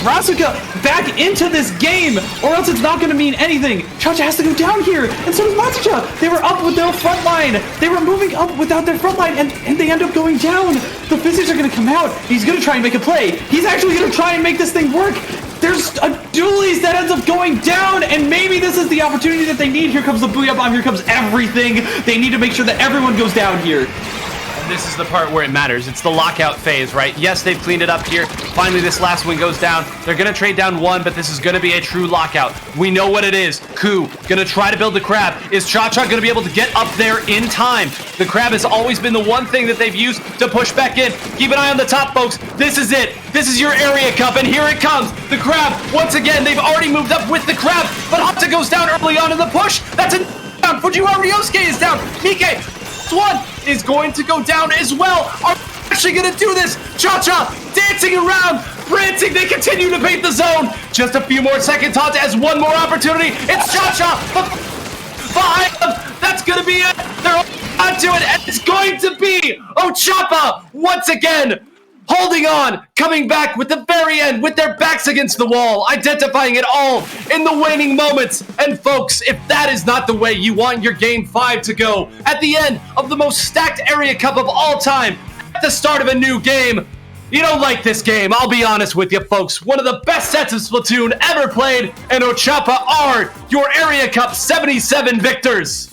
Rasuka back into this game, or else it's not going to mean anything. Cha-Cha has to go down here, and so does Matsucha. They were up with no front line. They were moving up without their front line, and they end up going down. The physics are going to come out. He's going to try and make a play. He's actually going to try and make this thing work. There's a dualies that ends up going down, and maybe this is the opportunity that they need. Here comes the Booyah Bomb. Here comes everything. They need to make sure that everyone goes down here. This is the part where it matters. It's the lockout phase, right? Yes, they've cleaned it up here. Finally, this last one goes down. They're going to trade down one, but this is going to be a true lockout. We know what it is. Ku going to try to build the crab. Is Cha-Cha going to be able to get up there in time? The crab has always been the one thing that they've used to push back in. Keep an eye on the top, folks. This is it. This is your area cup, and here it comes. The crab, once again, they've already moved up with the crab, but Hanta goes down early on in the push. That's a down. Fujiwara Ryosuke is down. Mike, one is going to go down as well. Are they actually going to do this? Cha-Cha dancing around, prancing. They continue to paint the zone. Just a few more seconds. Hanta has one more opportunity. It's Cha-Cha behind them. That's going to be it. They're onto it, and it's going to be Ochappa once again. Holding on, coming back with the very end, with their backs against the wall, identifying it all in the waning moments. And folks, if that is not the way you want your Game 5 to go, at the end of the most stacked area cup of all time, at the start of a new game, you don't like this game, I'll be honest with you folks. One of the best sets of Splatoon ever played, and Ochappa are your area cup 77 victors.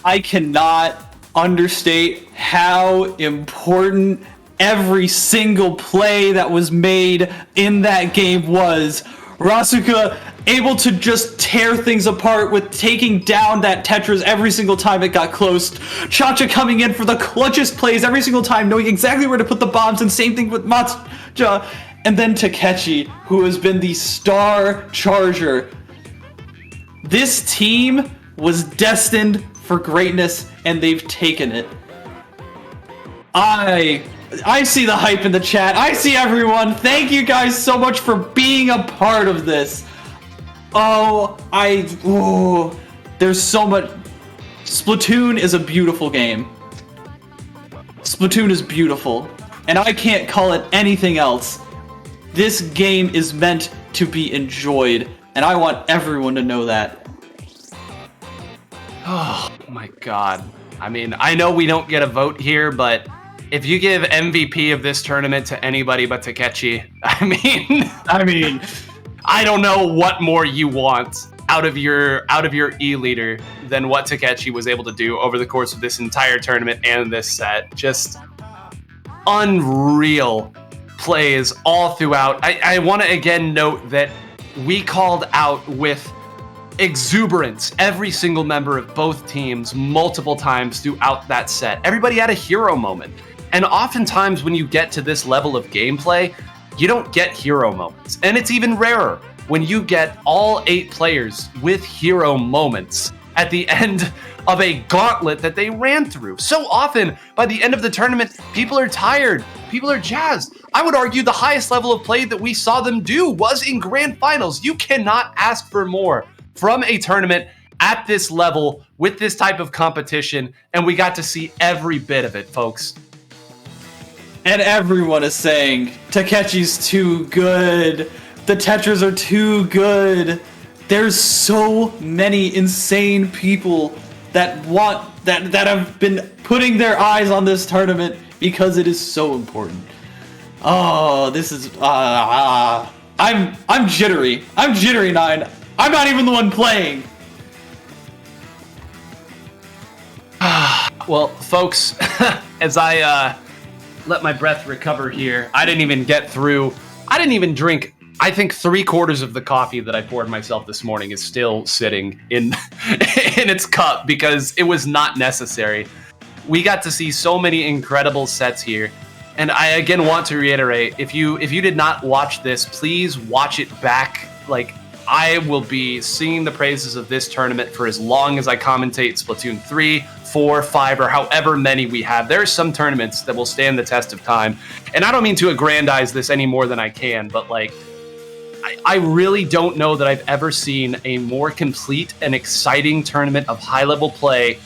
I cannot understate how important every single play that was made in that game was. Rasuka able to just tear things apart with taking down that Tetris every single time it got close. Cha-Cha coming in for the clutchest plays every single time, knowing exactly where to put the bombs, and same thing with Matcha. And then Takechi, who has been the star charger. This team was destined for greatness, and they've taken it. I see the hype in the chat. I see everyone. Thank you guys so much for being a part of this. There's so much. Splatoon is a beautiful game. Splatoon is beautiful, and I can't call it anything else. This game is meant to be enjoyed, and I want everyone to know that. Oh my god. I mean, I know we don't get a vote here, but if you give MVP of this tournament to anybody but Takechi, I mean, I don't know what more you want out of your E-leader than what Takechi was able to do over the course of this entire tournament and this set. Just unreal plays all throughout. I want to again note that we called out with exuberance every single member of both teams multiple times throughout that set. Everybody had a hero moment. And oftentimes when you get to this level of gameplay, you don't get hero moments. And it's even rarer when you get all 8 players with hero moments at the end of a gauntlet that they ran through. So often, by the end of the tournament, people are tired. People are jazzed. I would argue the highest level of play that we saw them do was in grand finals. You cannot ask for more from a tournament at this level with this type of competition, and we got to see every bit of it, folks. And everyone is saying Takechi's too good. The Tetras are too good. There's so many insane people that have been putting their eyes on this tournament because it is so important. Oh, this is I'm jittery. I'm jittery, Nine. I'm not even the one playing. Well, folks, as I let my breath recover here. I didn't even drink. I think 3/4 of the coffee that I poured myself this morning is still sitting in in its cup because it was not necessary. We got to see so many incredible sets here. And I again want to reiterate, if you did not watch this, please watch it back. Like, I will be singing the praises of this tournament for as long as I commentate Splatoon 3, 4, 5, or however many we have. There are some tournaments that will stand the test of time. And I don't mean to aggrandize this any more than I can, but like, I really don't know that I've ever seen a more complete and exciting tournament of high-level play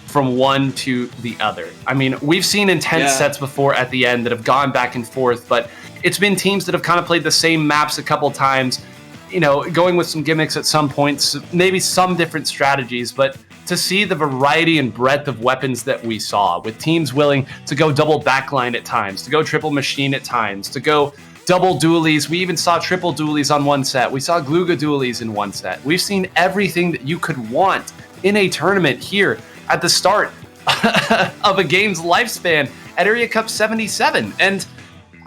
from one to the other. I mean, we've seen intense sets before at the end that have gone back and forth, but it's been teams that have kind of played the same maps a couple times, you know, going with some gimmicks at some points, maybe some different strategies, but to see the variety and breadth of weapons that we saw, with teams willing to go double backline at times, to go triple machine at times, to go double dualies. We even saw triple dualies on one set. We saw Gluga dualies in one set. We've seen everything that you could want in a tournament here at the start of a game's lifespan at Area Cup 77. And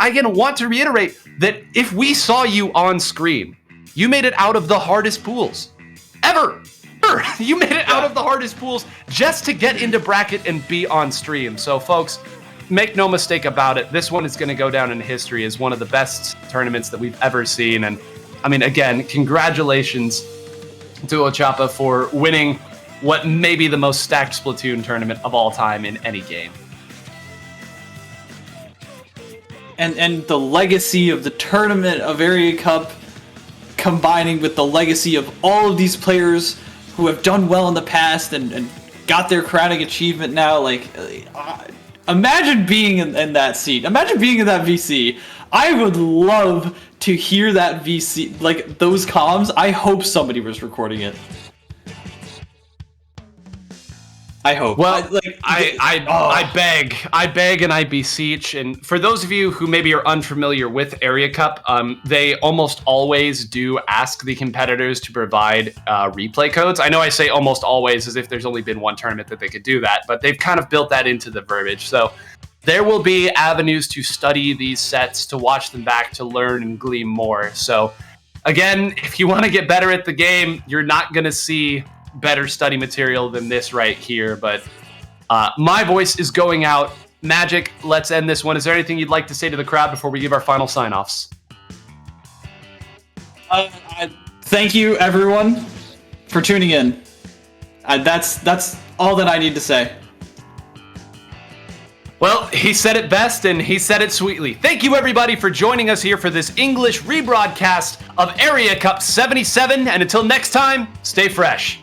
I again want to reiterate that if we saw you on screen, you made it out of the hardest pools ever. You made it out of the hardest pools just to get into bracket and be on stream. So folks, make no mistake about it, this one is going to go down in history as one of the best tournaments that we've ever seen. And I mean, again, congratulations to Ochapa for winning what may be the most stacked Splatoon tournament of all time in any game. And the legacy of the tournament of Area Cup combining with the legacy of all of these players who have done well in the past and got their crowning achievement now, like, imagine being in that seat. Imagine being in that VC. I would love to hear that VC, like those comms. I hope somebody was recording it. I hope. Well, I beg and I beseech. And for those of you who maybe are unfamiliar with Area Cup, they almost always do ask the competitors to provide replay codes. I know I say almost always as if there's only been one tournament that they could do that, but they've kind of built that into the verbiage. So there will be avenues to study these sets, to watch them back, to learn and glean more. So again, if you want to get better at the game, you're not going to see better study material than this right here, but my voice is going out. Magic, let's end this one. Is there anything you'd like to say to the crowd before we give our final sign-offs? Thank you, everyone, for tuning in. That's all that I need to say. Well, he said it best, and he said it sweetly. Thank you, everybody, for joining us here for this English rebroadcast of Area Cup 77, and until next time, stay fresh.